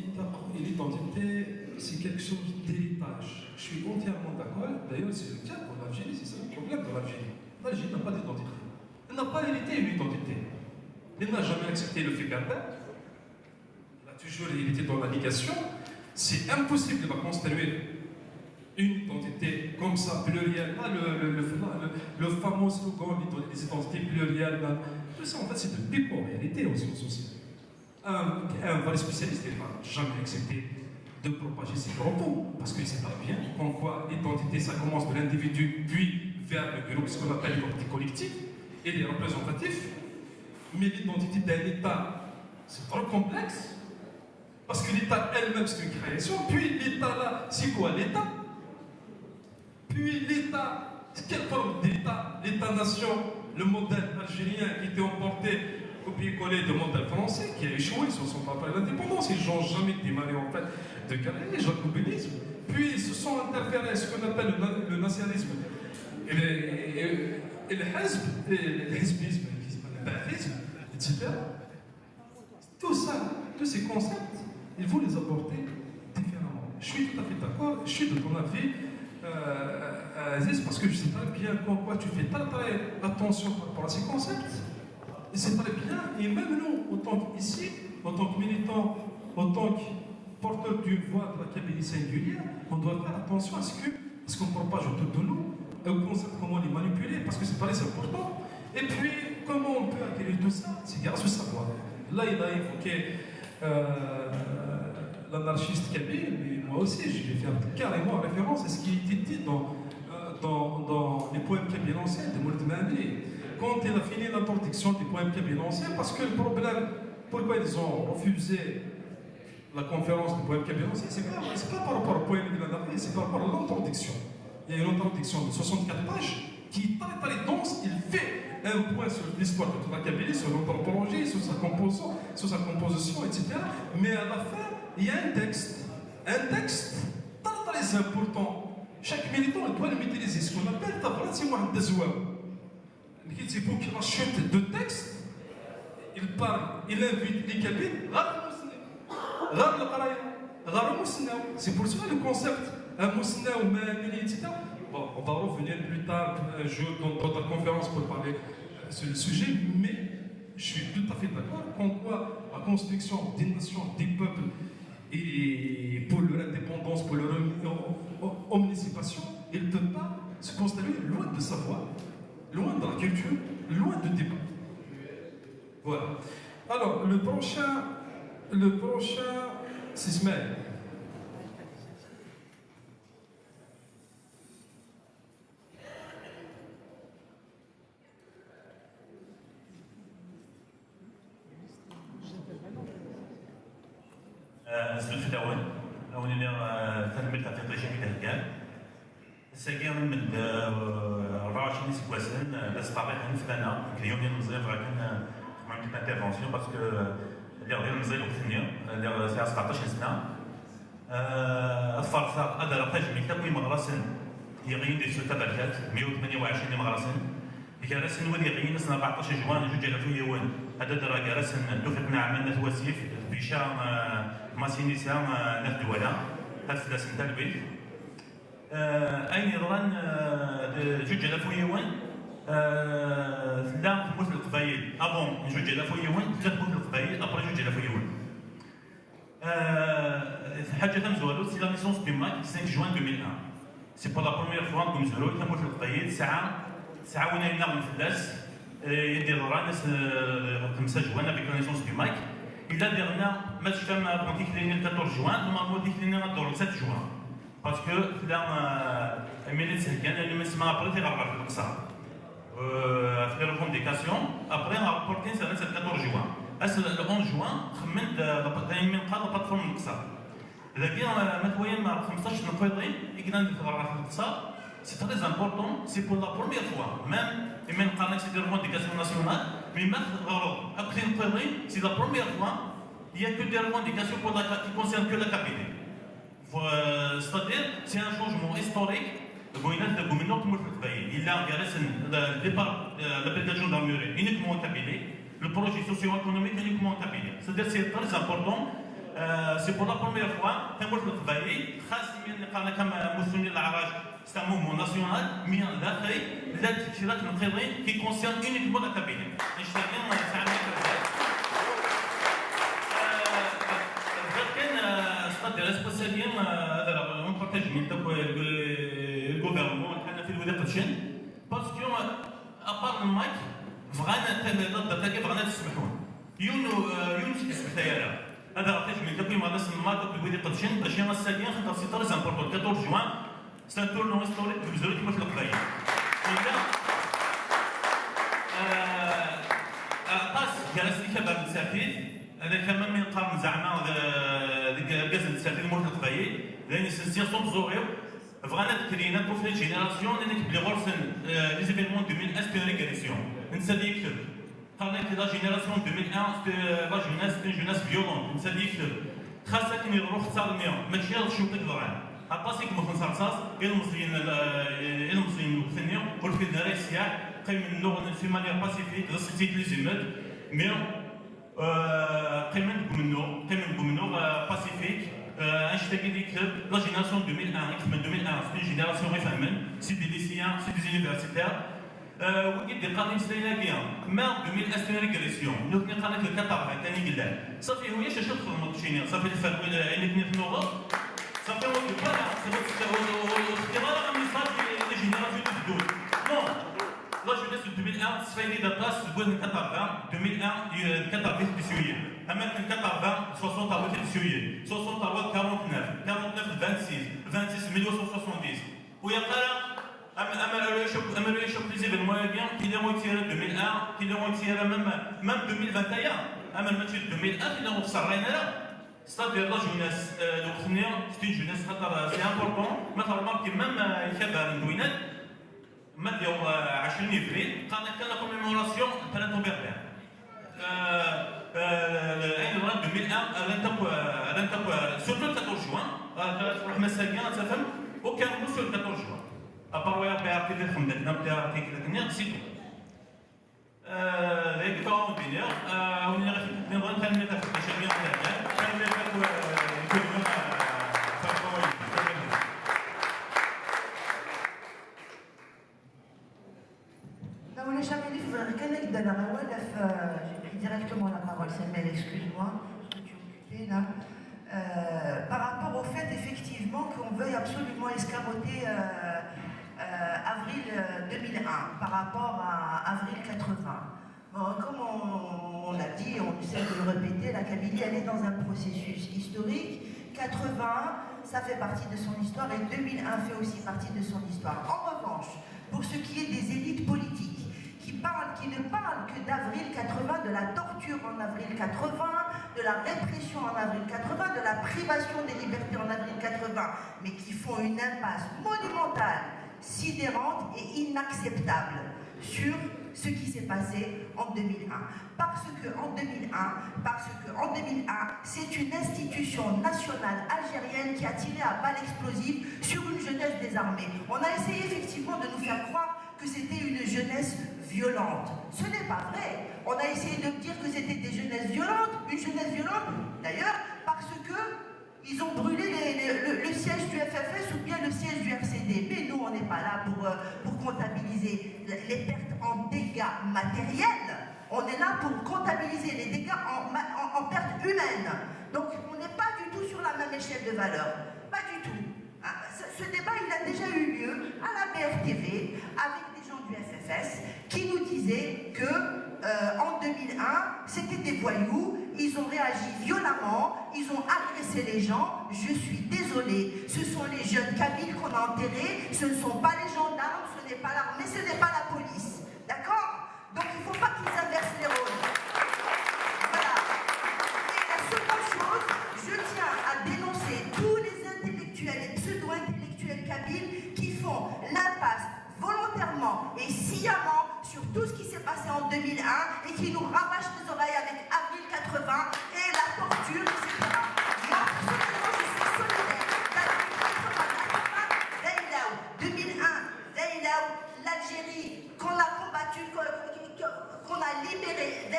Speaker 6: l'identité, c'est quelque chose d'héritage. Je suis entièrement d'accord. D'ailleurs, c'est le cas pour l'Algérie, c'est ça le problème de l'Algérie. L'Algérie n'a pas d'identité. Elle n'a pas hérité une identité. Elle n'a jamais accepté le fait berbère. Elle a toujours hérité dans la négation. C'est impossible de construire une identité comme ça, plurielle. Le fameux slogan des identités plurielles. Tout ça, en fait, c'est de pipeau en réalité en sciences sociales. Un vrai spécialiste n'a jamais accepté de propager ces propos, parce qu'il sait pas bien en quoi l'identité, ça commence de l'individu, puis vers le groupe, ce qu'on appelle l'identité collective, et les représentatifs. Mais l'identité d'un État, c'est trop complexe, parce que l'État elle-même, c'est une création, puis l'État là, c'est quoi l'État? Puis l'État, quelle forme d'État? L'État-nation, le modèle algérien qui était emporté copier-coller du modèle français, qui a échoué, ils se sont pas après l'indépendance, ils n'ont jamais démarré en fait de carrière, le jacobinisme. Puis ils se sont interférés à ce qu'on appelle le nationalisme et le hizbisme, le baathisme, etc. Tout ça, tous ces concepts, il faut les aborder différemment. Je suis tout à fait d'accord, je suis de ton avis, Aziz, parce que je ne sais pas bien pourquoi tu fais pas attention par rapport à ces concepts. et c'est très bien. Et même nous, ici, en tant que militants, en tant que porteurs d'une voix de la Kabylie singulière, on doit faire attention à ce qu'on propage autour de nous, au concept, comment les manipuler, parce que c'est pas les important. Et puis, comment on peut acquérir tout ça? C'est grâce au savoir. Là, il a évoqué l'anarchiste kabyle, mais moi aussi, je vais faire carrément référence à ce qui était dit dans les poèmes kabyles anciens de Mouled Mahdi. Quand il a fini l'interdiction des poèmes kabyles anciens, parce que le problème, pourquoi ils ont refusé la conférence des poèmes kabyles anciens, c'est pas par rapport au poème de l'anarchie, c'est par rapport à l'interdiction. Il y a une interdiction de 64 pages qui est très très dense, il fait un point sur l'histoire de la Kabylie, sur l'anthropologie, sur sa composition, etc. Mais à la fin, il y a un texte très important. Chaque militant doit le maîtriser, ce qu'on appelle tabrati wa dazwa. C'est pour qu'il achète de textes, il parle, il invite les Kabyles, c'est pour ça le concept, un mousna ou mahdi, etc. Bon, on va revenir plus tard, un jour, dans la conférence pour parler sur le sujet, mais je suis tout à fait d'accord qu'en quoi la construction des nations, des peuples, et pour leur indépendance, pour leur omniscience, il ne peut pas se constater loin de savoir, loin de la culture, loin de débat. Voilà. Alors, le prochain, c'est Ismaël.
Speaker 13: السلف الاول اولنا تنمية التطبيق بالهكان الساقي من 24 سكواسن بس طبيعة فلانا اليوم نزيد ولكن ما عندنا انترفونسيون باسكو اللي غير نزيد وقتني اللي ساعة 17 سنة الفرصة هذا راه تجميل تكوين مغرسن يغين دي سلطة بركات 128 مغرسن كراسن ولي غين سنة 14 جوان جوج على فيوان هذا درا كراسن اتفقنا عملنا تواسيف بشام ماسينيسا ناف دولا هاد فلاسن تاع البيت اين يضرن جوج على فيوان لا موت القبايل افون جوج على فيوان ثلاث موت القبايل ابري جوج على فيوان حاجه تمزوالو سي لا نيسونس دو ماك 5 جوان 2001 سي بور لا بروميير فوا كوم زولو تموت القبايل ساعه وناينا من فلاس يدير رانس 5 جوان افيك لا نيسونس دو ماك إلا درنا ماتش فام ديك ليني 14 جوان نورمالمون ديك ليني غدور 7 جوان باسكو فلا ميليت سهكان اللي ما سما ابري تيغربع في الاقصى في لي ريفونديكاسيون ابري غابورتين سنه 14 جوان اس 11 جوان خمنت من قاد بلاتفورم الاقصى لكن ما توين مع 15 نقيضين يقدر نتغرب في الاقصى سي تري امبورطون سي بور لا بروميير فوا ميم من قانون سي دي ريفونديكاسيون ناسيونال مي ما تغرب اكثر نقيضين سي لا بروميير فوا il n'y a que des revendications qui concernent que la Kabylie. C'est-à-dire, c'est un changement historique. Il a intéressé le départ de la gendarmerie uniquement en Kabylie, le projet socio-économique uniquement en Kabylie. C'est-à-dire, c'est très important. C'est pour la première fois que le Kabylie, c'est un mouvement national, mais qui concerne uniquement la Kabylie. الاسبوسياليين هذا اون بارتاج من داك الغوفرنمون حنا في الولايه الشن باسكو ابار المايك بغانا بغانا تسمحون يونس كيسمح ليا هذا راه تجميل داك ما ناس المايك في الولايه الشن باش يما الساليين خاطر سي تري امبورطون 14 جوان سي ان تورنو هيستوريك بزاف كيما في القبائل قاس جالس لي كبار مسافين هذا كمان من قرن زعما الكاز السافين مول القبائل لان سياسيون زوريو فغانا تكرينا بروف لي جينيراسيون لانك بلي غورسن لي زيفينمون 2001 سي ريغريسيون نسى اللي يكتب قالنا كي لا جينيراسيون 2001 سي لا جوناس سي جوناس فيولون نسى اللي يكتب خاصك نروح اختصار ماشي الشوط الضران اباسيك ما خنصرصاص المصريين الثانيه ولكن دار السياح قيم النور في مانيير باسيفيك ريسيتي لي زيمات مي قيمن بومنو باسيفيك انشتاقي اللي يكتب لا جينيراسيون 2001 يكتب من 2001 سي جينيراسيون غير فاهمين سي دي ليسيان سي دي زونيفرسيتير وقد قادم سلايلاكيا ما 2000 سنه ريغريسيون نو كنا قالك الكتر ثاني قال صافي هو ياش تدخل الماتشين صافي الفرق اللي كنا في النوغ صافي هو فوالا اختبار الميساج دي جينيراسيون تبدو نو لا جونيس 2001 سفايدي دا باس بوين 80 2001 80 في سويه اما كان 80 60 تاع في سويه 60 تاع 49 26 1870 ويا قال اما le échec plus événement bien qui l'ont tiré 2001 qui l'ont tiré même 2021 اما الماتش 2001 qui l'ont صرينا لا c'est-à-dire la jeunesse l'octonier c'est une jeunesse c'est important مثلا كي même يكبر الدوينات ما ديال 20 افريل كان لا كوميموراسيون ثلاثه بيربير العين 2001 لن سورتو 14 جوان تروح مساكين تفهم وكان وصل 14 جوان ابارو يا بي في خمدنا بتاع كيكلتني سيتو هيك كاون بينيا وني غادي نبغى نخلي لك الشاميه تاعنا نخلي لك يكون
Speaker 9: On n'a jamais dit qu'il y a j'ai pris directement la parole, Samuel, excuse-moi, je suis occupée là. Par rapport au fait effectivement qu'on veuille absolument escamoter avril 2001 par rapport à avril 80. Bon, comme on l'a dit, on essaie de le répéter, la Kabylie elle est dans un processus historique. 80, ça fait partie de son histoire et 2001 fait aussi partie de son histoire. En revanche, pour ce qui est des élites politiques, qui ne parlent que d'avril 80, de la torture en avril 80, de la répression en avril 80, de la privation des libertés en avril 80, mais qui font une impasse monumentale, sidérante et inacceptable sur ce qui s'est passé en 2001. Parce que en 2001, c'est une institution nationale algérienne qui a tiré à balles explosives sur une jeunesse désarmée. On a essayé effectivement de nous faire croire que c'était une jeunesse violente. Ce n'est pas vrai. On a essayé de dire que c'était des jeunesses violentes, une jeunesse violente, d'ailleurs, parce que ils ont brûlé le siège du FFS ou bien le siège du RCD. Mais nous, on n'est pas là pour comptabiliser les pertes en dégâts matériels. On est là pour comptabiliser les dégâts en pertes humaines. Donc, on n'est pas du tout sur la même échelle de valeur. Pas du tout. Ce débat, il a déjà eu lieu à la BRTV avec des gens du FFS qui nous disaient que en 2001, c'était des voyous, ils ont réagi violemment, ils ont agressé les gens. Je suis désolée, ce sont les jeunes kabyles qu'on a enterrés, ce ne sont pas les gendarmes, ce n'est pas l'armée, ce n'est pas la police. D'accord? Donc il ne faut pas qu'ils inversent les rôles. Voilà. Et la seconde chose, je tiens à dénoncer tous les intellectuels et pseudo-intellectuels kabyles qui font l'impasse volontairement et sciemment sur tout ce qui s'est passé en 2001 et qui nous ravachent les oreilles avec avril 80 et la torture, etc. Moi, personnellement, je suis solidaire d'avril 80, 2001, l'Algérie qu'on a combattue, qu'on a libérée,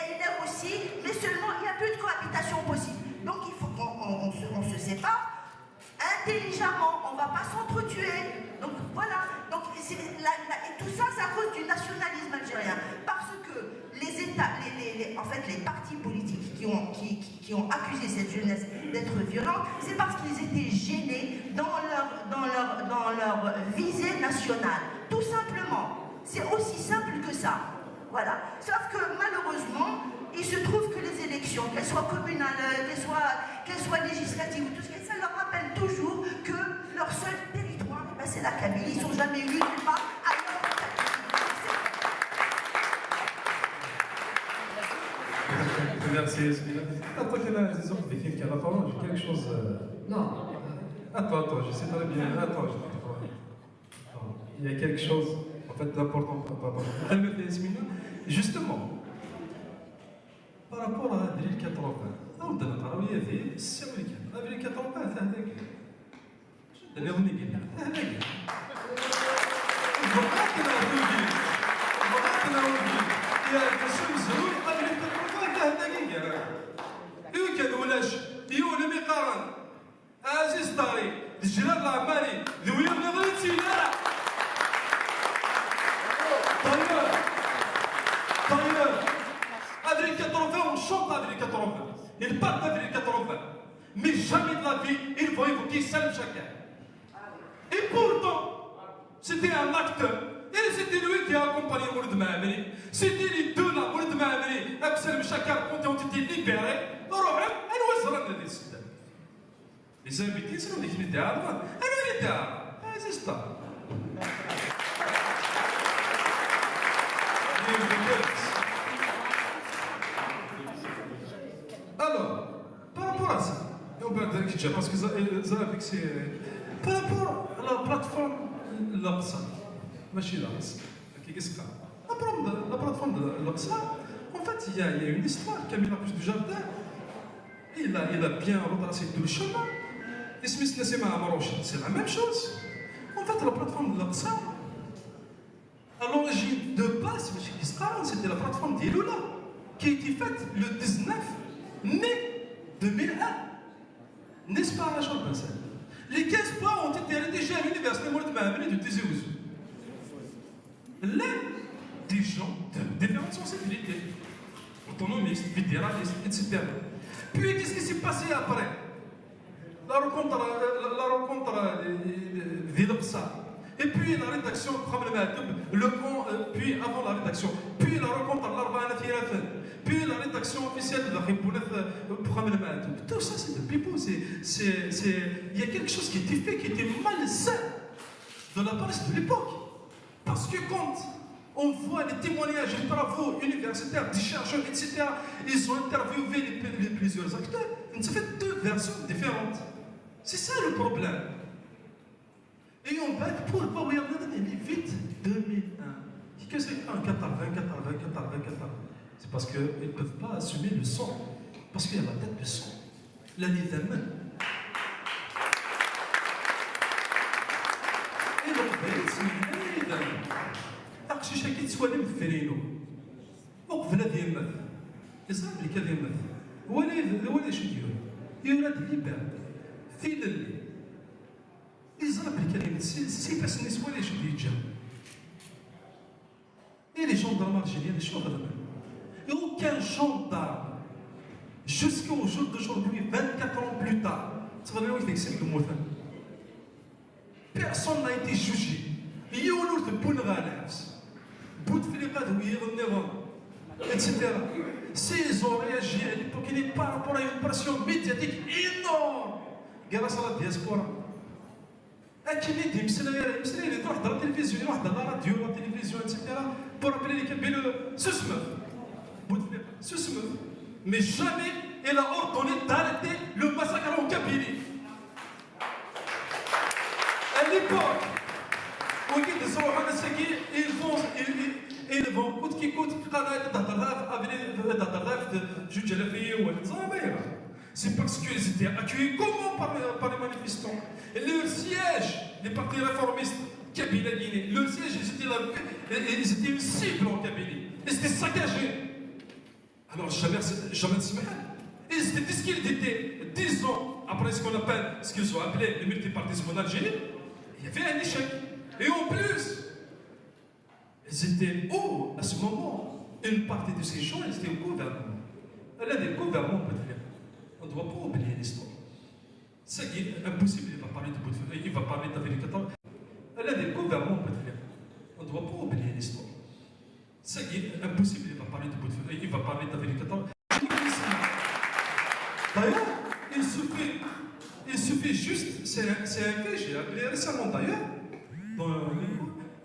Speaker 9: aussi, mais seulement il n'y a plus de cohabitation possible. Donc il faut qu'on se sépare intelligemment, on ne va pas s'entretuer. Donc voilà, donc, et tout ça, c'est à cause du nationalisme algérien. Parce que les États, en fait les partis politiques qui ont accusé cette jeunesse d'être violente, c'est parce qu'ils étaient gênés dans leur visée nationale. Tout simplement. C'est aussi simple que ça. Voilà. Sauf que malheureusement, il se trouve que les élections, qu'elles soient communales, qu'elles soient législatives ou tout ce que ça leur rappelle toujours que leur seul territoire, c'est la Kabylie. Ils ne sont jamais vus nulle part ailleurs que
Speaker 6: Kabylie. Merci, Esmina. Attends, qu'il y a des hommes qui a la parole, j'ai quelque chose.
Speaker 10: Non.
Speaker 6: Attends, je sais très bien. Attends, il y a quelque chose en fait d'important par rapport à Esmina. Justement, par rapport à avril 80, on a travaillé avec avril 80, c'est un dégât. Je vais vous dire, c'est un dégât. عزيز طاري الجلال العماري ذوي من غير سيناء طيب chante avec les 80, ils parlent avec les 80, mais jamais de la vie ils vont évoquer Salem Chakar. Et pourtant, c'était un acteur. Et c'était lui qui a accompagné Mouloud Maamri. C'était les deux là, Mouloud Maamri et Salem Chakar, quand ils ont été libérés. Les invités, c'est nous qui les théâtres. Et les théâtres, c'est ça. Alors, par rapport à ça, parce que ça avec ces. Par rapport à la plateforme l'Aqsa, machine l'Aqsa, qu'est-ce que la plateforme de l'Aqsa, en fait, il y a une histoire. Camille Lapus du Jardin, il a bien retracé tout le chemin. Smith Nassima Amarouche, c'est la même chose. En fait, la plateforme de l'Aqsa, à l'origine de base, c'était la plateforme d'Iloula, qui a été faite le 19 mai 2001. N'est-ce pas, Rachel Bensen? Les 15 points ont été rédigés à l'université Mouloud Maamri de Tizi Ouzou. Là, des gens de différentes sensibilités, autonomistes, fédéralistes, etc. Puis, qu'est-ce qui s'est passé après? La rencontre d'Il-Qsa. Et puis la rédaction, puis avant la rédaction, puis la rencontre puis la rédaction officielle de la République. Tout ça, c'est de pipeau. Il y a quelque chose qui était fait, qui était malsain de la presse de l'époque. Parce que quand on voit les témoignages, les travaux universitaires, des chercheurs, etc., ils ont interviewé plusieurs acteurs, ça fait deux versions différentes. C'est ça le problème. Et on va être pour le pouvoir, vite 2001. Qu'est-ce que c'est 80. C'est parce qu'ils ne peuvent pas assumer le son. Parce qu'il y a la tête de son. La nidamane. Et donc, c'est la nidamane. أقشي شكل تسوالي مثلينو وقفنا ديما يصاب لي كلمة ولا شو يديروا يولد اللي بعد في اللي يصاب لي كلمة سي باس الناس ولا شو يتجا et les gendarmes algériens شنو خدموا aucun gendarme jusqu'au jour d'aujourd'hui 24 ans plus tard تفضلوا يكسب المثل personne n'a été jugé يقولوا تبون غالبس etc. S'ils ont réagi à l'époque, il est par rapport à une pression médiatique énorme grâce à la diaspora. أكيد يدي مسلاير تروح على التلفزيون واحد على الراديو ولا التلفزيون etc. pour appeler les Kabyles Bouteflika. Mais jamais elle a ordonné d'arrêter le massacre en Kabylie. À l'époque, ils vont coûte qui coûte c'est parce qu'ils étaient accueillis comment par les manifestants. Leur siège, les partis réformistes Kabylie à Guinée, leur siège, ils étaient une cible en Kabylie. Ils étaient saccagés. Alors jamais ils étaient disqualifiés 10 ans après ce qu'on appelle, ce qu'ils ont appelé le multipartisme en Algérie. Il y avait un échec. Et en plus, ils étaient où, à ce moment, une partie de ces gens, ils étaient au gouvernement. Elle a des gouvernements, peut-être. On ne doit pas oublier l'histoire. C'est impossible, il va parler de Bouteflika, il va parler d'Afrique. Elle a des gouvernements, peut-être. On ne doit pas oublier l'histoire. C'est impossible, il va parler de Bouteflika, il va parler d'Afrique. D'ailleurs, il suffit juste, c'est un fait, j'ai appelé récemment d'ailleurs,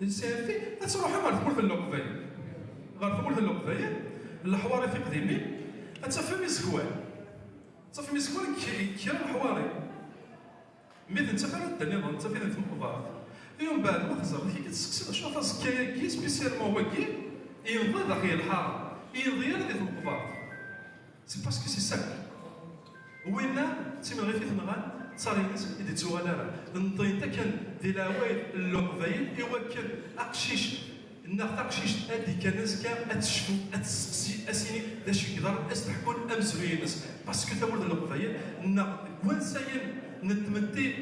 Speaker 6: c'est un fait, تروحوا غنفهموا في اللقبيه غنفهموا في اللقبيه الحواري في قديمي تفهمي سكوان كي الحواري مثل تفهم النظام تفهم المباراه يوم بعد ما خزر كي كتسقسي شوف راسك كي سبيسيالمون هو كي ينضي داخل الحاره ينضي هذه في المباراه سي باسكو سي سامبل وين تيما غير في نغان صار الناس اللي تسوالها نضي انت كان ديال العوايد اللقبيه ايوا كان اقشيش الناقشيش ادي كناس كاع اتشفو اتسقسي اسيني باش يقدر استحكون امسوي الناس باسكو تمر اللقبيه نا وانساين نتمدي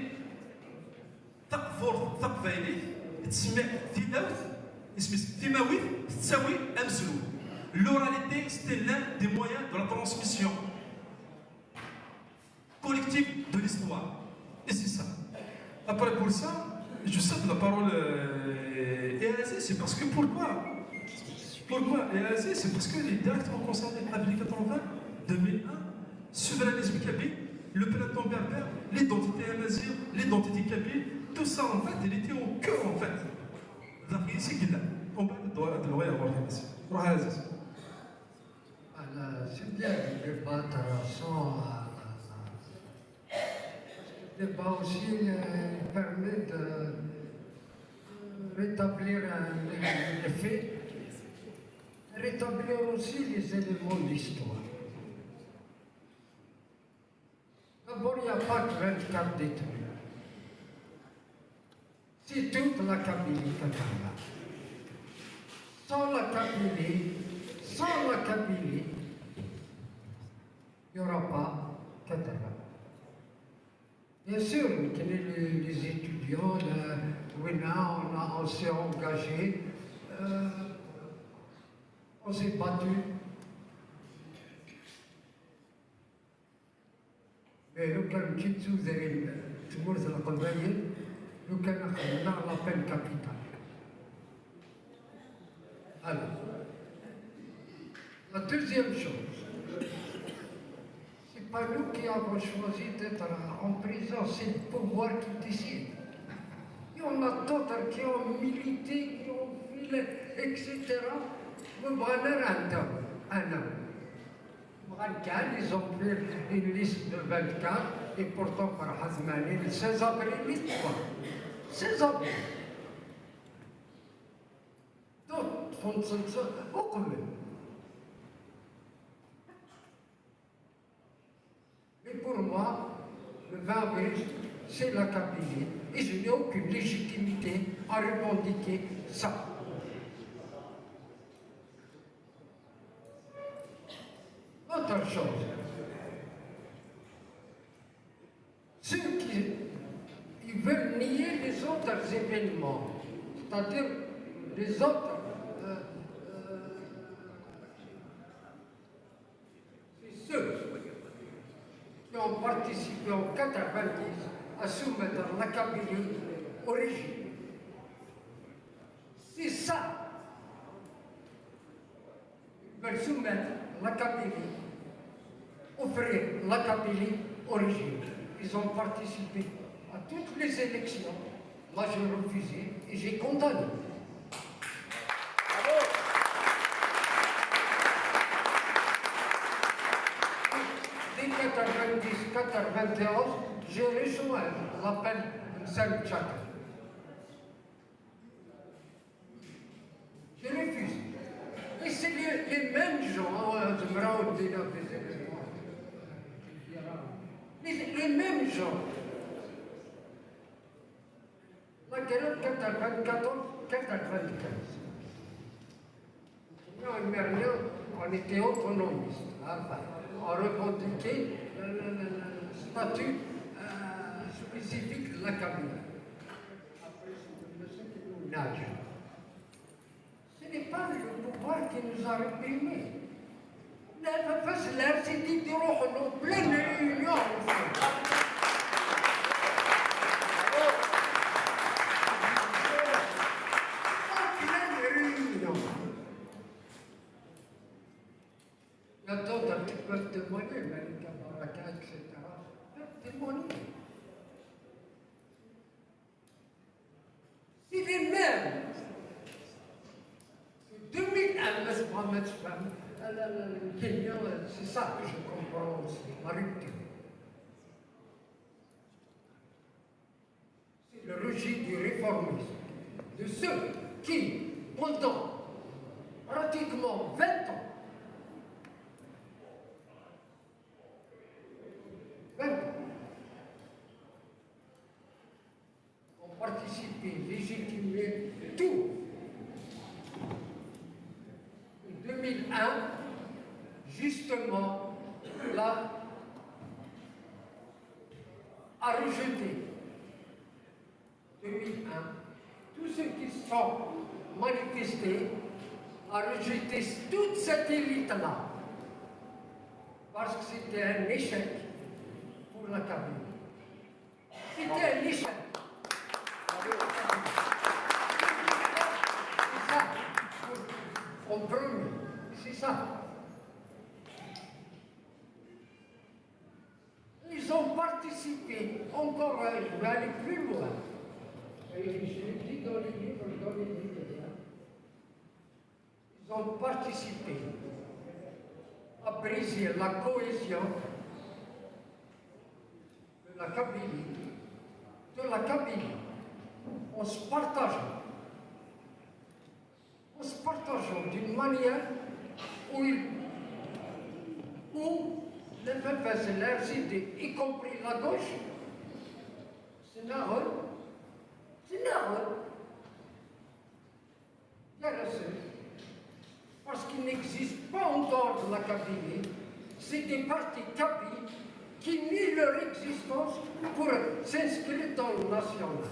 Speaker 6: تقفور تقفايلي تسمع تيداوت اسمي تيماويت تساوي امسلو لوراليتي c'était l'un des moyens de la transmission collective de l'histoire. Et c'est ça. Après, pour ça, je sais que la parole est aisée, c'est parce que pourquoi est aisée, c'est parce que les directement concernés à 2080, 2001, souverainisme kabyle, le printemps berbère, l'identité amazigh, l'identité kabyle, tout ça en fait, il était au cœur en fait. C'est qu'il a. On va de avoir
Speaker 10: c'est bien de débattre sans. Le débat aussi permet de rétablir les faits, rétablir aussi les éléments de l'histoire. D'abord, il n'y a pas que 24 détenus. C'est toute la Kabylie catalane. Sans la Kabylie, il n'y aura pas catalan. Bien sûr, les étudiants, on s'est engagé, on s'est battu. Mais nous, comme Kitsu, vous avez tout le monde, nous avons la peine capitale. Alors, la deuxième chose, c'est pas nous qui avons choisi d'être en prison, c'est le pouvoir qui décide. Il y en a d'autres qui ont milité, qui ont filé, etc. Vous voyez un homme. Ils ont fait une liste de 24 et pourtant par Hazmani, le 16 avril, 16 avril. D'autres font ça au même. Mais pour moi, le 20 avril, c'est la Kabylie et je n'ai aucune légitimité à revendiquer ça. Autre chose, ceux qui veulent nier les autres événements, c'est-à-dire les autres, c'est ceux qui ont participé en 90 à soumettre la Kabylie au régime. C'est ça. Ils veulent soumettre la Kabylie, offrir la Kabylie au régime. Ils ont participé à toutes les élections. Moi, j'ai refusé et j'ai condamné. Dès 90-91, j'ai rejoint l'appel de Saint-Jacques. J'ai refusé. Et c'est les mêmes gens, les mêmes gens. La guerre 94-95. On était autonomistes. On revendiquait le statut spécifique de la Kabylie. Ce n'est pas le pouvoir qui nous a réprimés. La cité de Rouen, en pleine réunion. Il y a d'autres qui peuvent témoigner, mais les camarades, etc., peuvent témoigner. C'est les mêmes. 2001, c'est ça que je comprends aussi, la rupture. C'est le rejet du réformisme, de ceux qui, pendant pratiquement 20 ans, ont participé, légitimé tout. 2001, justement, là, a rejeté 2001 tous ceux qui sont manifestés a rejeté toute cette élite-là parce que c'était un échec pour la Kabylie. C'était un échec. C'est ça, en premier, c'est ça. Ils ont participé, encore, je vais aller plus loin. Et je l'ai dit dans les livres, ils ont participé à briser la cohésion de la Kabylie, en se partageant d'une manière où les peuples et leurs idées, y compris la gauche, c'est normal. Parce qu'il n'existe pas en dehors de la Kabylie, c'est des partis kabyles qui nient leur existence pour s'inscrire dans le national.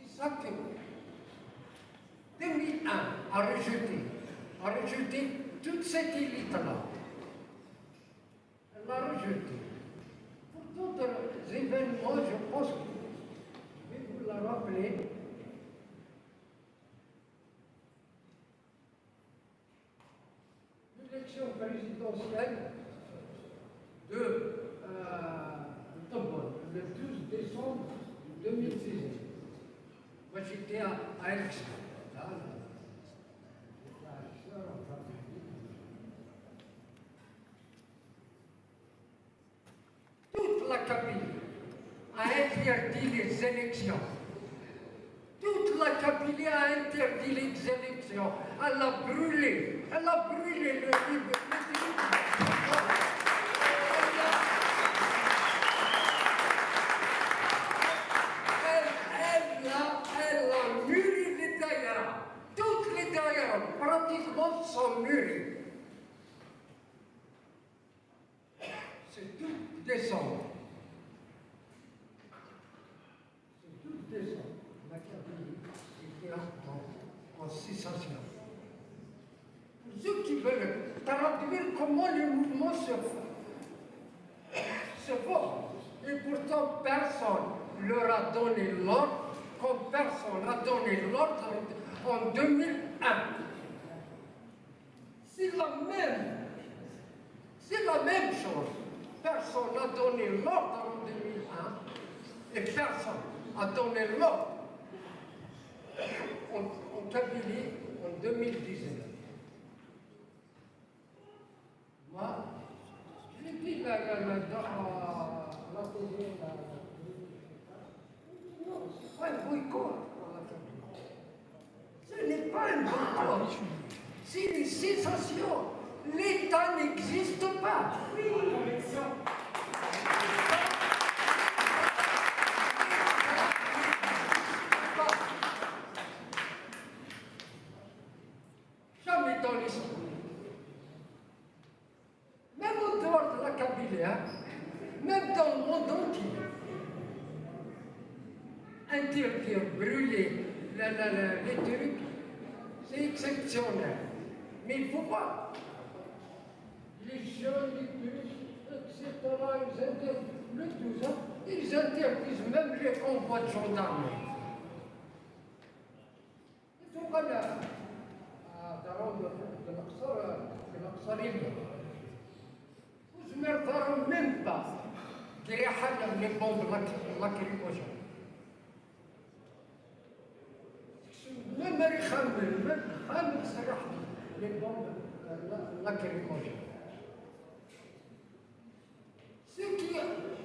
Speaker 10: C'est ça que 2001 a rejeté toute cette élite-là. Elle l'a rejeté. Pour d'autres événements, je pense que je vais vous la rappeler. L'élection présidentielle de Tobol, le 12 décembre 2016. Moi j'étais à Elx. Toute la Kabylie a interdit les élections. Toute la Kabylie a interdit les élections. Elle a brûlé le Elle a muré les daïras. Toutes les daïras, pratiquement, sont murées. C'est tout décembre. La Kabylie était en cessation. Pour ceux qui veulent traduire comment les mouvements se forment, et pourtant personne leur a donné l'ordre, comme personne n'a donné l'ordre en 2001. C'est la même chose. Personne n'a donné l'ordre en 2001 et personne n'a donné l'ordre en Kabylie en 2019. Moi, je dis la télé, non, ce n'est pas un boycott pour la Kabylie. Ce n'est pas un boycott. C'est une cessation. L'État n'existe pas. Jamais dans l'histoire. Même au dehors de la Kabylie, même dans le monde entier. Interdire, brûler les trucs, c'est exceptionnel. Mais il ne faut pas. Les jeunes, les Turcs, etc., ils interdisent tout ça. Ils interdisent même les convois de gendarmerie. Il faut pas vous ne me même pas les bombes lacrymogènes. Même les bombes lacrymogènes. Ceux qui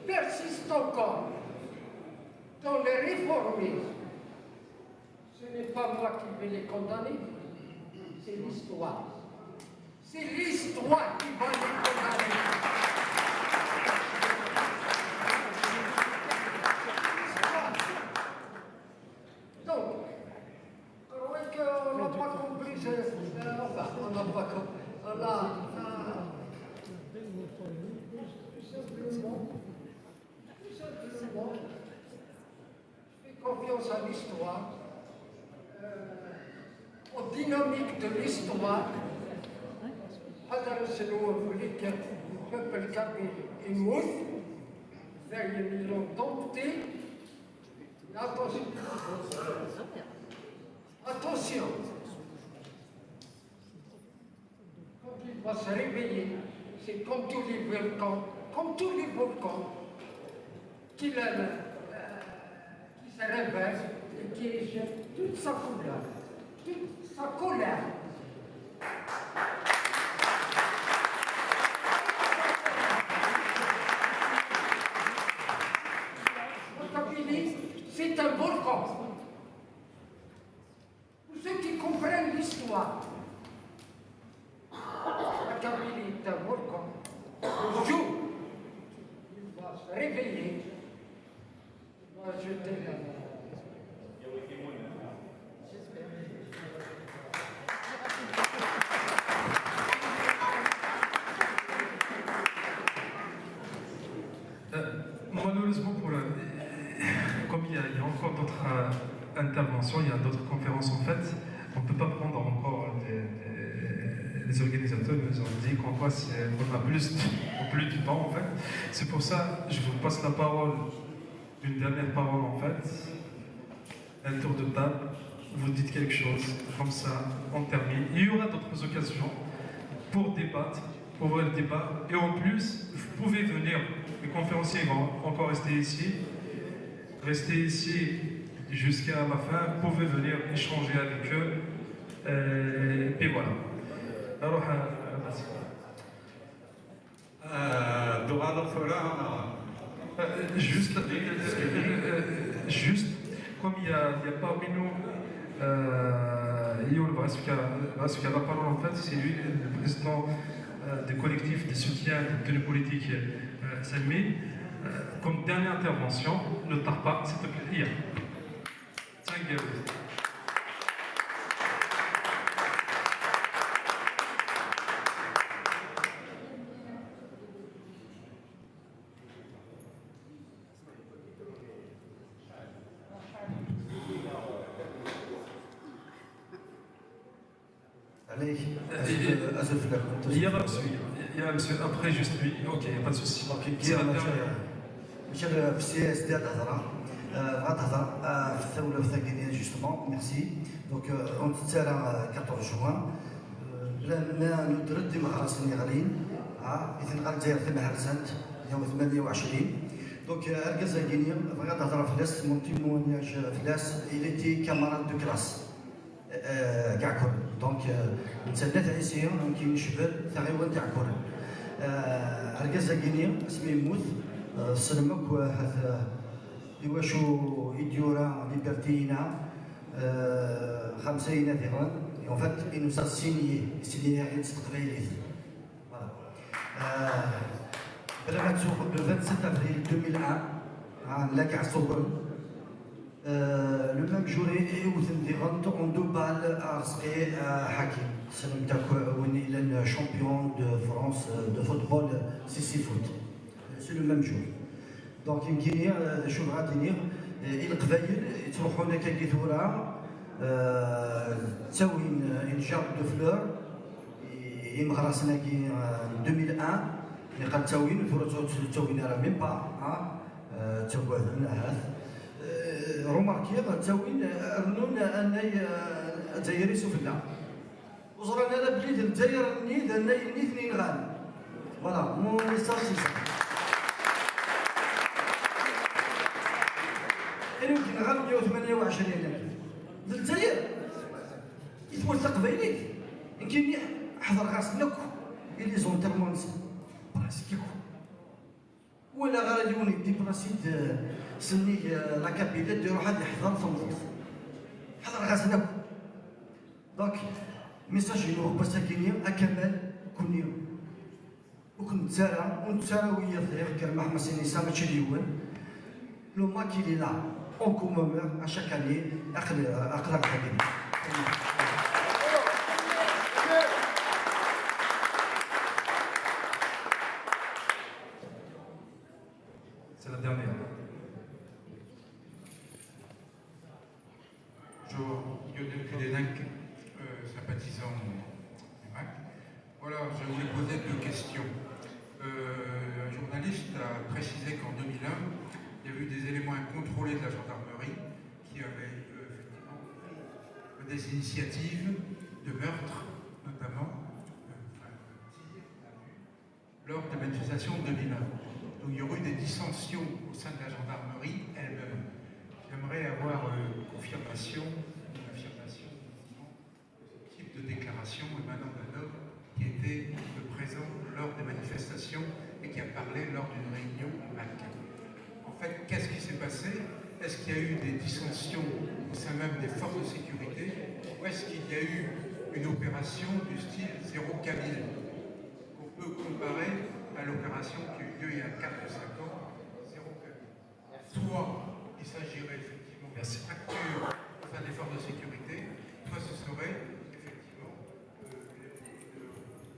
Speaker 10: persistent encore dans les réformistes, ce n'est pas moi qui vais les condamner, c'est l'histoire. C'est l'histoire qui va les condamner. Donc, on n'a pas compris, on n'a pas compris. Tout simplement, je fais confiance à l'histoire. aux dynamiques de l'histoire. هذا شنو وليك البابل كابي يموت زي اللي ont dompté. Attention. Quand il va se réveiller, c'est comme tous les volcans, qu'il se réveille et qui éjecte toute sa colère. C'est un volcan. Pour ceux qui comprennent l'histoire, la Kabylie est un volcan. Le jour, il va se réveiller, il va jeter la main.
Speaker 6: Malheureusement, comme il y a encore d'autres interventions, il y a d'autres conférences en fait, on ne peut pas prendre encore les organisateurs nous ont dit qu'on a plus de temps en fait. C'est pour ça que je vous passe la parole, une dernière parole en fait, un tour de table, vous dites quelque chose, comme ça on termine. Il y aura d'autres occasions pour débattre, pour voir le débat, et en plus, vous pouvez venir, les conférenciers vont encore rester ici jusqu'à la fin, vous pouvez venir échanger avec eux, et voilà. Alors, juste, comme il y a parmi nous, Youl Vaska, la parole en fait, c'est lui le président du collectif de soutien de la politique Salmi. Comme dernière intervention, ne tarde pas, s'il te plaît, hier. Thank you. Il y a monsieur, après juste lui, ok, pas de souci. C'est la dernière.
Speaker 14: Monsieur le CSD غاد هضر في الثوره الثقيليه جوستومون ميرسي دونك اون تتسالى 14 جوان بلا ما ندرد مع السنغاليين اذا غاد داير في مهرسانت يوم 28 دونك اركازا غينيا غاد هضر فلاس مون تيمونياج فلاس اليتي كاماراد دو كلاس كاع كل دونك نتسنى تعيسيا كاين شباب تاعيوان تاع كل اركازا غينيا اسمي موت سلمك وهذا يواشو إديورا ليبرتينا خمسين ذهرا en fait il nous a signé rien de voilà le 27 avril 2001 à Lac Soubel le même jour on 2 balles à Hakim c'est le champion de France de football CC Foot c'est le même jour. Donc يمكن شوف غادي ندير القبايل تروحوا هناك كثورة تساوين انجاب دو فلور يمغرسنا كي 2001 اللي قد تساوين تساوين راه ميم با تساوين هذا روماركي تساوين رنون اناي الجزائري سفلا وزرانا لا بليد الجزائر نيد اناي اثنين غان فوالا مو ميساج يمكن غير 128 في الجزائر يتوثق بينك يمكن حضر غاسلك اللي زونترمونس براسكيكو ولا غير يونيك ديبلاسيد سني لا كابيتال ديرو واحد يحضر في الوقت حضر غاسلك دونك ميساج ينوخ بساكينيا اكمل كونيو وكنتسارع ونتسارعوية في كرمح مسيني سامتشي ديوان لو ماكي لي لا on commémore à chaque année Akhlaq Hakim.
Speaker 6: C'est la dernière. Je
Speaker 15: Alors, je voulais poser deux questions. Un journaliste a précisé qu'en 2001, il y avait eu des éléments incontrôlés de la gendarmerie qui avaient effectivement pris des initiatives de meurtre, notamment lors des manifestations de 2001. Donc il y aurait eu des dissensions au sein de la gendarmerie elle-même. J'aimerais avoir une confirmation de ce type de déclaration émanant d'un homme qui était présent lors des manifestations et qui a parlé lors d'une réunion à Cannes. En fait, qu'est-ce qui s'est passé? Est-ce qu'il y a eu des dissensions au sein même des forces de sécurité, ou est-ce qu'il y a eu une opération du style zéro Kabyle qu'on peut comparer à l'opération qui a eu lieu il y a 4 ou 5 ans, zéro Kabyle? Soit il s'agirait effectivement d'une fracture au sein des forces de sécurité, soit ce serait effectivement réplique de l'opération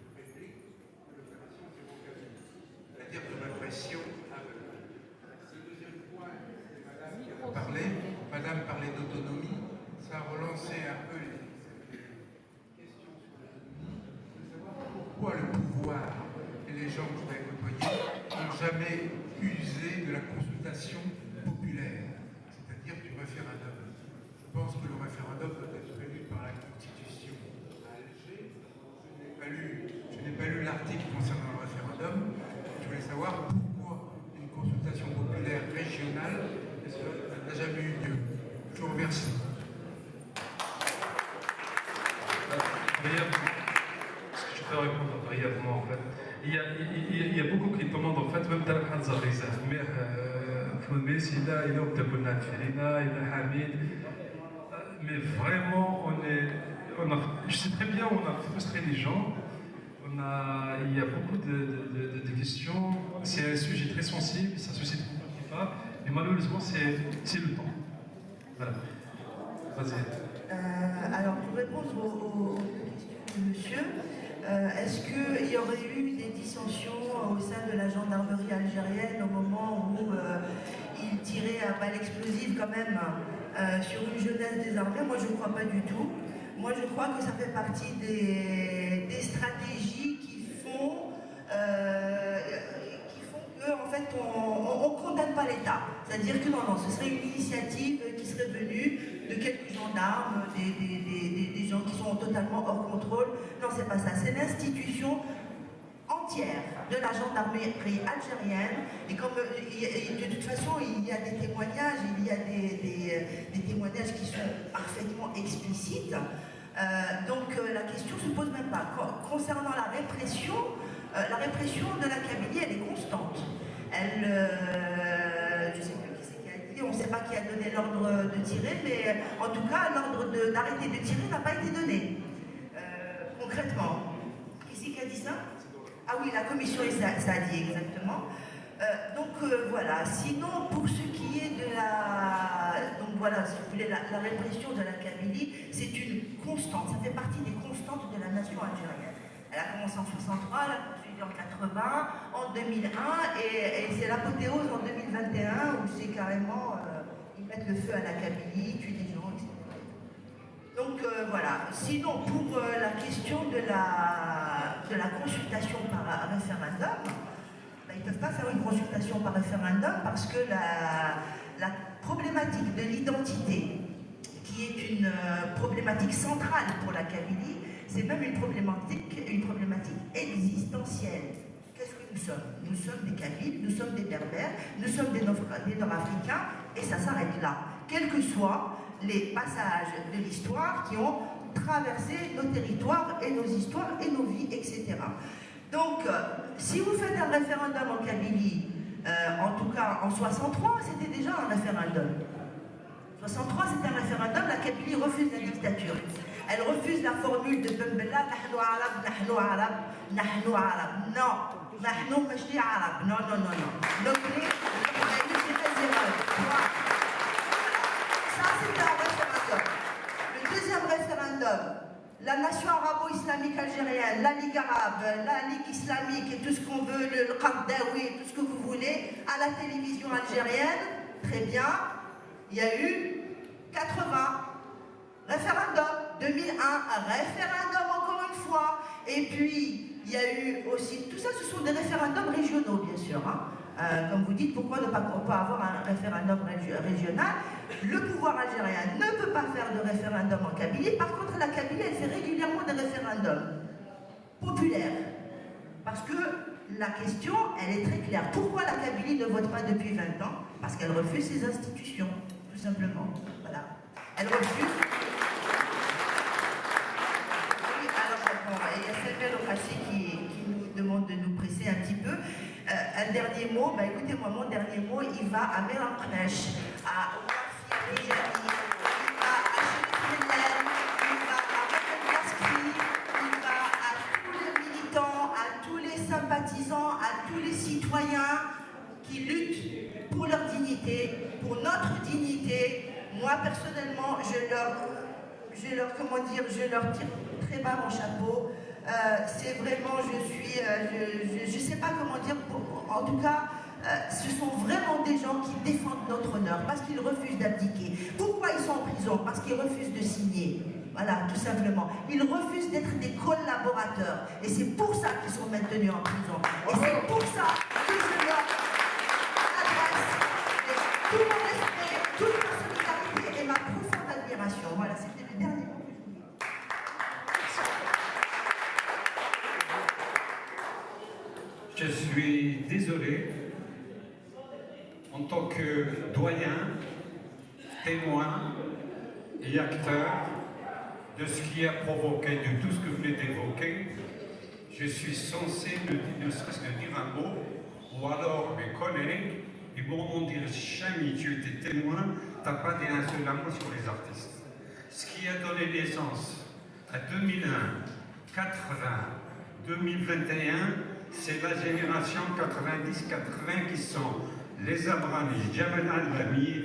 Speaker 15: zéro Kabyle, c'est-à-dire de répression aveugle. Le deuxième point, c'est Madame qui a parlé. Madame parlait d'autonomie, ça a relancé un peu les questions sur l'autonomie, de savoir pourquoi le pouvoir et les gens que vous avez côtoyés n'ont jamais usé de la consultation populaire, c'est-à-dire du référendum. Je pense que le référendum doit être prévu par la Constitution à Alger. Je n'ai pas lu l'article concernant le référendum. Je voulais savoir pourquoi une consultation populaire régionale n'a jamais eu lieu. Je vous remercie.
Speaker 6: Je peux répondre brièvement en fait. Il y a beaucoup qui demandent en fait, même dans le Hanza Rizal, mais vraiment je sais très bien, on a frustré les gens. Il y a beaucoup de questions. C'est un sujet très sensible, ça suscite beaucoup de débats, mais malheureusement c'est le temps. Voilà. Vas-y.
Speaker 9: Alors, pour répondre aux questions de monsieur, est-ce qu'il y aurait eu des dissensions au sein de la gendarmerie algérienne au moment où ils tiraient à balles explosives quand même sur une jeunesse désarmée? Moi, je ne crois pas du tout. Moi, je crois que ça fait partie des stratégies qui font que, en fait, on ne condamne pas l'État. C'est-à-dire que non, ce serait une initiative qui serait venue de quelques gendarmes, des gens qui sont totalement hors contrôle. Non, c'est pas ça. C'est l'institution entière de la gendarmerie algérienne. Et comme de toute façon, il y a des témoignages, des témoignages qui sont parfaitement explicites. Donc la question se pose même pas. Concernant la répression de la Kabylie, elle est constante. Je ne sais plus qui c'est qui a dit, on ne sait pas qui a donné l'ordre de tirer, mais en tout cas, l'ordre d'arrêter de tirer n'a pas été donné. Concrètement. Qui c'est qui a dit ça? Ah oui, la commission Saadi, exactement. Voilà. Sinon, pour ce qui est de la... Donc voilà, si vous voulez, la répression de la Kabylie, c'est une constante. Ça fait partie des constantes de la nation algérienne. Elle a commencé en 63, elle a poursuivi en 80, en 2001, et c'est l'apothéose en 2021 où c'est carrément... ils mettent le feu à la Kabylie, tuent des gens, etc. Donc voilà. Sinon, pour la question de la consultation par référendum, ils ne peuvent pas faire une consultation par référendum parce que la problématique de l'identité, qui est une problématique centrale pour la Kabylie, c'est même une problématique existentielle. Qu'est-ce que nous sommes? Nous sommes des Kabyles, nous sommes des Berbères, nous sommes des Nord-Africains, et ça s'arrête là. Quels que soient les passages de l'histoire qui ont traversé nos territoires et nos histoires et nos vies, etc. Donc, si vous faites un référendum en Kabylie, en tout cas en 63, c'était déjà un référendum. 63, c'était un référendum, la Kabylie refuse la dictature. Elle refuse la formule de Ben Bella, nahnu arab, nahnu arab, nahnu arab. Non, nahnu mashli arab. Non. Donc, ça, c'était un référendum. Le deuxième référendum, la nation arabo-islamique algérienne, la Ligue arabe, la Ligue islamique et tout ce qu'on veut, le Qardawi, tout ce que vous voulez, à la télévision algérienne, très bien, il y a eu 80, référendum, 2001, un référendum encore une fois, et puis il y a eu aussi, tout ça ce sont des référendums régionaux bien sûr. Comme vous dites, pourquoi ne pas avoir un référendum régional? Le pouvoir algérien ne peut pas faire de référendum en Kabylie. Par contre, la Kabylie, elle fait régulièrement des référendums populaires. Parce que la question, elle est très claire. Pourquoi la Kabylie ne vote pas depuis 20 ans? Parce qu'elle refuse ses institutions, tout simplement. Voilà. Elle refuse. Oui, alors, il y a Samuel Okassi qui nous demande de nous presser un petit peu. Un dernier mot, écoutez-moi, mon dernier mot, il va à Mélanknesh, à Ouafi Rijali, il va à Chérif il va à Mohamed Laskri, il va à tous les militants, à tous les sympathisants, à tous les citoyens qui luttent pour leur dignité, pour notre dignité. Moi, personnellement, je leur tire très bas mon chapeau. C'est vraiment, je sais pas comment dire, en tout cas, ce sont vraiment des gens qui défendent notre honneur parce qu'ils refusent d'abdiquer. Pourquoi ils sont en prison? Parce qu'ils refusent de signer. Voilà, tout simplement. Ils refusent d'être des collaborateurs. Et c'est pour ça qu'ils sont maintenus en prison. Et c'est pour ça que je leur adresse tout mon respect, toute ma solidarité et ma profonde admiration. Voilà, c'était le dernier mot.
Speaker 8: Je suis désolé, en tant que doyen, témoin et acteur de ce qui a provoqué, de tout ce que vous venez d'évoquer, je suis censé ne serait-ce que dire un mot, ou alors mes collègues, ils vont dire Chami, tu étais témoin, tu n'as pas dit un seul mot sur les artistes. Ce qui a donné naissance à 2001, 80, 2021, c'est la génération 90-80 qui sont les Abrani, Jamal Al-Lami,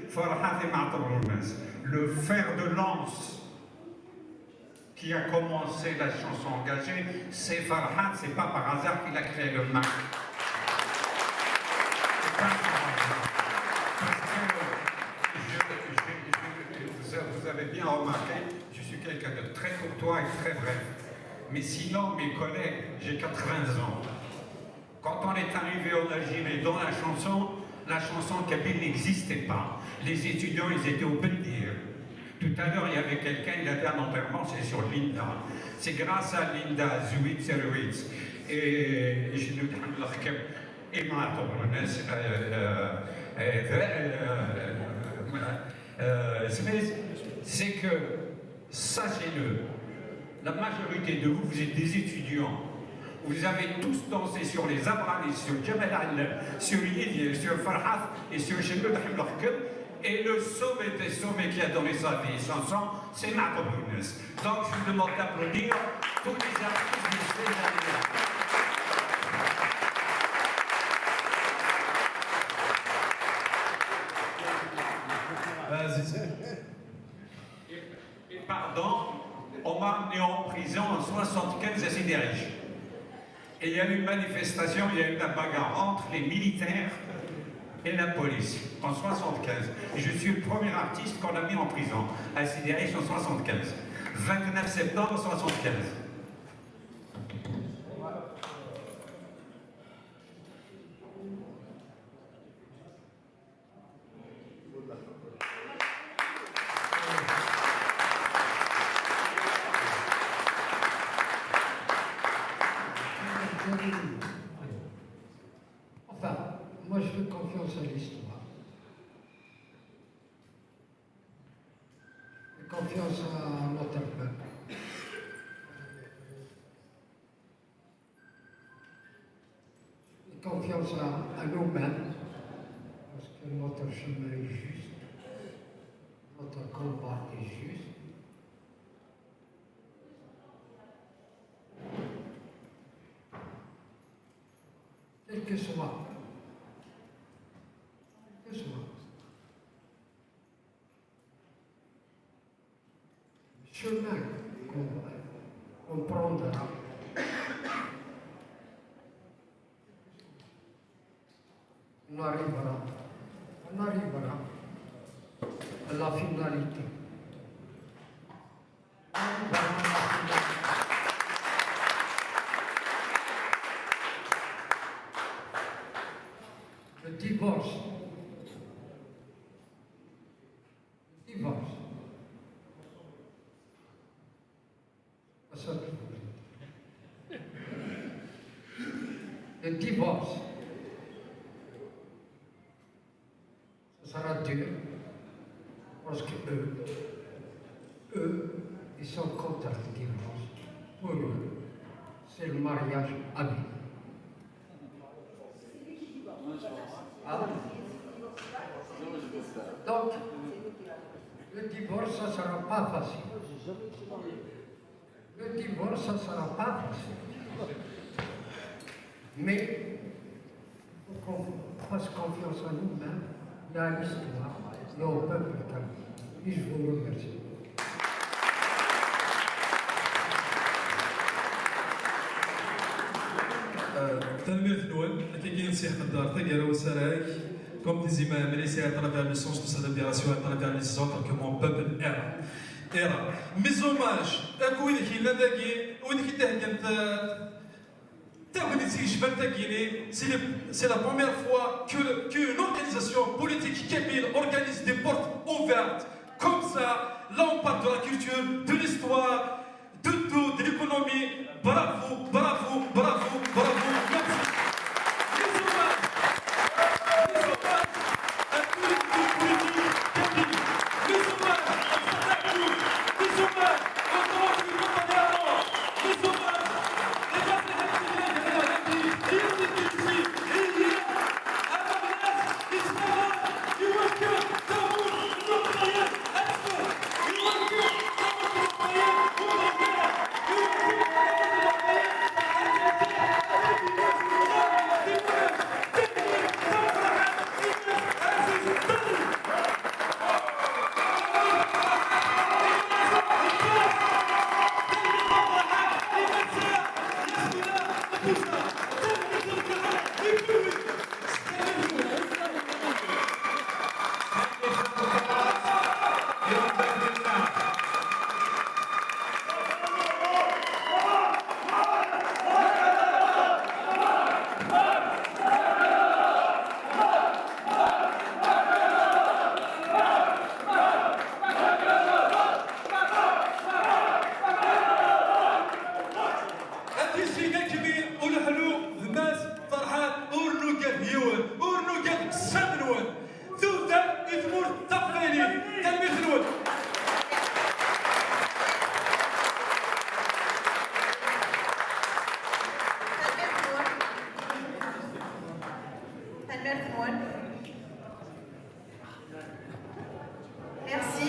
Speaker 8: Farhat et Ma'tabrounas. Le fer de lance qui a commencé la chanson engagée, c'est Farhat, c'est pas par hasard qu'il a créé le MAC. C'est pas par hasard. Parce que vous avez bien remarqué, je suis quelqu'un de très courtois et très bref. Mais sinon, mes collègues, j'ai 80 ans. Quand on est arrivé en Algérie dans la chanson kabyle n'existait pas. Les étudiants, ils étaient au Bendir. Tout à l'heure, il y avait quelqu'un, il avait un enterrement, c'est sur Linda. C'est grâce à Linda, Zouid Serwitz, et je ne dis pas, et c'est que, sachez-le, la majorité de vous, vous êtes des étudiants. Vous avez tous dansé sur les Abrani, sur Jamal Al, sur Yidi, sur Farhat et sur Shemud Hamlarkem. Et le sommet des sommets qui a donné sa vie et son sang, c'est Ma'tabrounes. Donc je vous demande d'applaudir tous les artistes de ces années-là. Et pardon, on m'a amené en prison en 75 à Sidi-Riche. Et il y a eu une manifestation, il y a eu la bagarre entre les militaires et la police en 75. Et je suis le premier artiste qu'on a mis en prison à Sidi-Riche en 75. 29 septembre 75.
Speaker 10: Enfin, moi je fais confiance à l'histoire. Et confiance à notre peuple. Et confiance à nous-mêmes. Parce que notre chemin est juste. Notre combat est juste. Quel que soit, le chemin qu'on prendra, on arrivera à la finalité. divorce. Divorce. Le divorce, ça sera dur, parce que eux, ils sont contre le divorce. Pour eux, c'est le mariage à vie. Donc, le divorce, ça ne sera pas facile. Le divorce, ça ne sera pas facile. Mais, il faut qu'on fasse confiance en nous-mêmes, et à l'histoire, et au peuple kabyle. Et je vous remercie.
Speaker 6: تنمية الدول كاين سي قدار تاكرا وسراك comme disait ma mère, c'est à travers le sens de sa libération, à travers les autres que mon peuple era. Mes hommages, à quoi il a d'agir, où il c'est la première fois qu'une organisation politique kabyle organise des portes ouvertes. Comme ça, là on parle de la culture, de l'histoire, de tout, de l'économie. Bravo, bravo, bravo, bravo. Merci.
Speaker 1: Merci.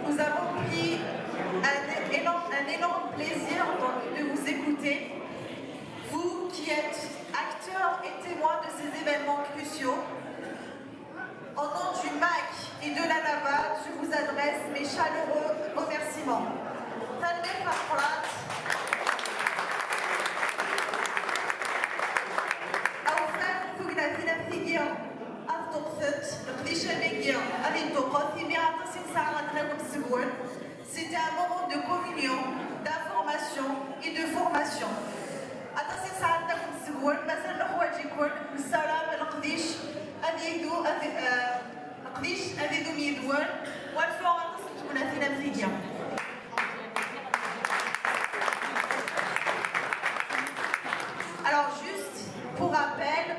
Speaker 1: Nous avons pris un énorme plaisir de vous écouter. Vous qui êtes acteurs et témoins de ces événements cruciaux, en nom du MAC et de la NAVA, je vous adresse mes chaleureux remerciements. Tanmir Farhat, أوفاق فوقنا فينا c'était un moment de communion, d'information et de formation. أتصل سعادتكم السجون مثلا الأخوة يكون السلام القديش أبيدو قديش أبيدو ميدوان والفوق أتصل تكون فينا مفيديا. Alors juste pour rappel,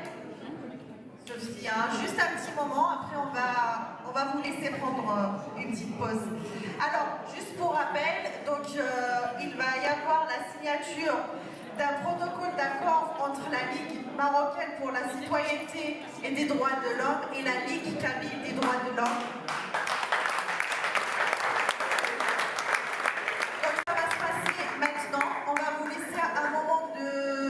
Speaker 1: Sophie, juste un petit moment, après on va vous laisser prendre une petite pause. Alors juste pour rappel, donc il va y avoir la signature d'un protocole d'accord entre la Ligue marocaine pour la citoyenneté et des droits de l'homme et la Ligue kabyle des droits de l'homme.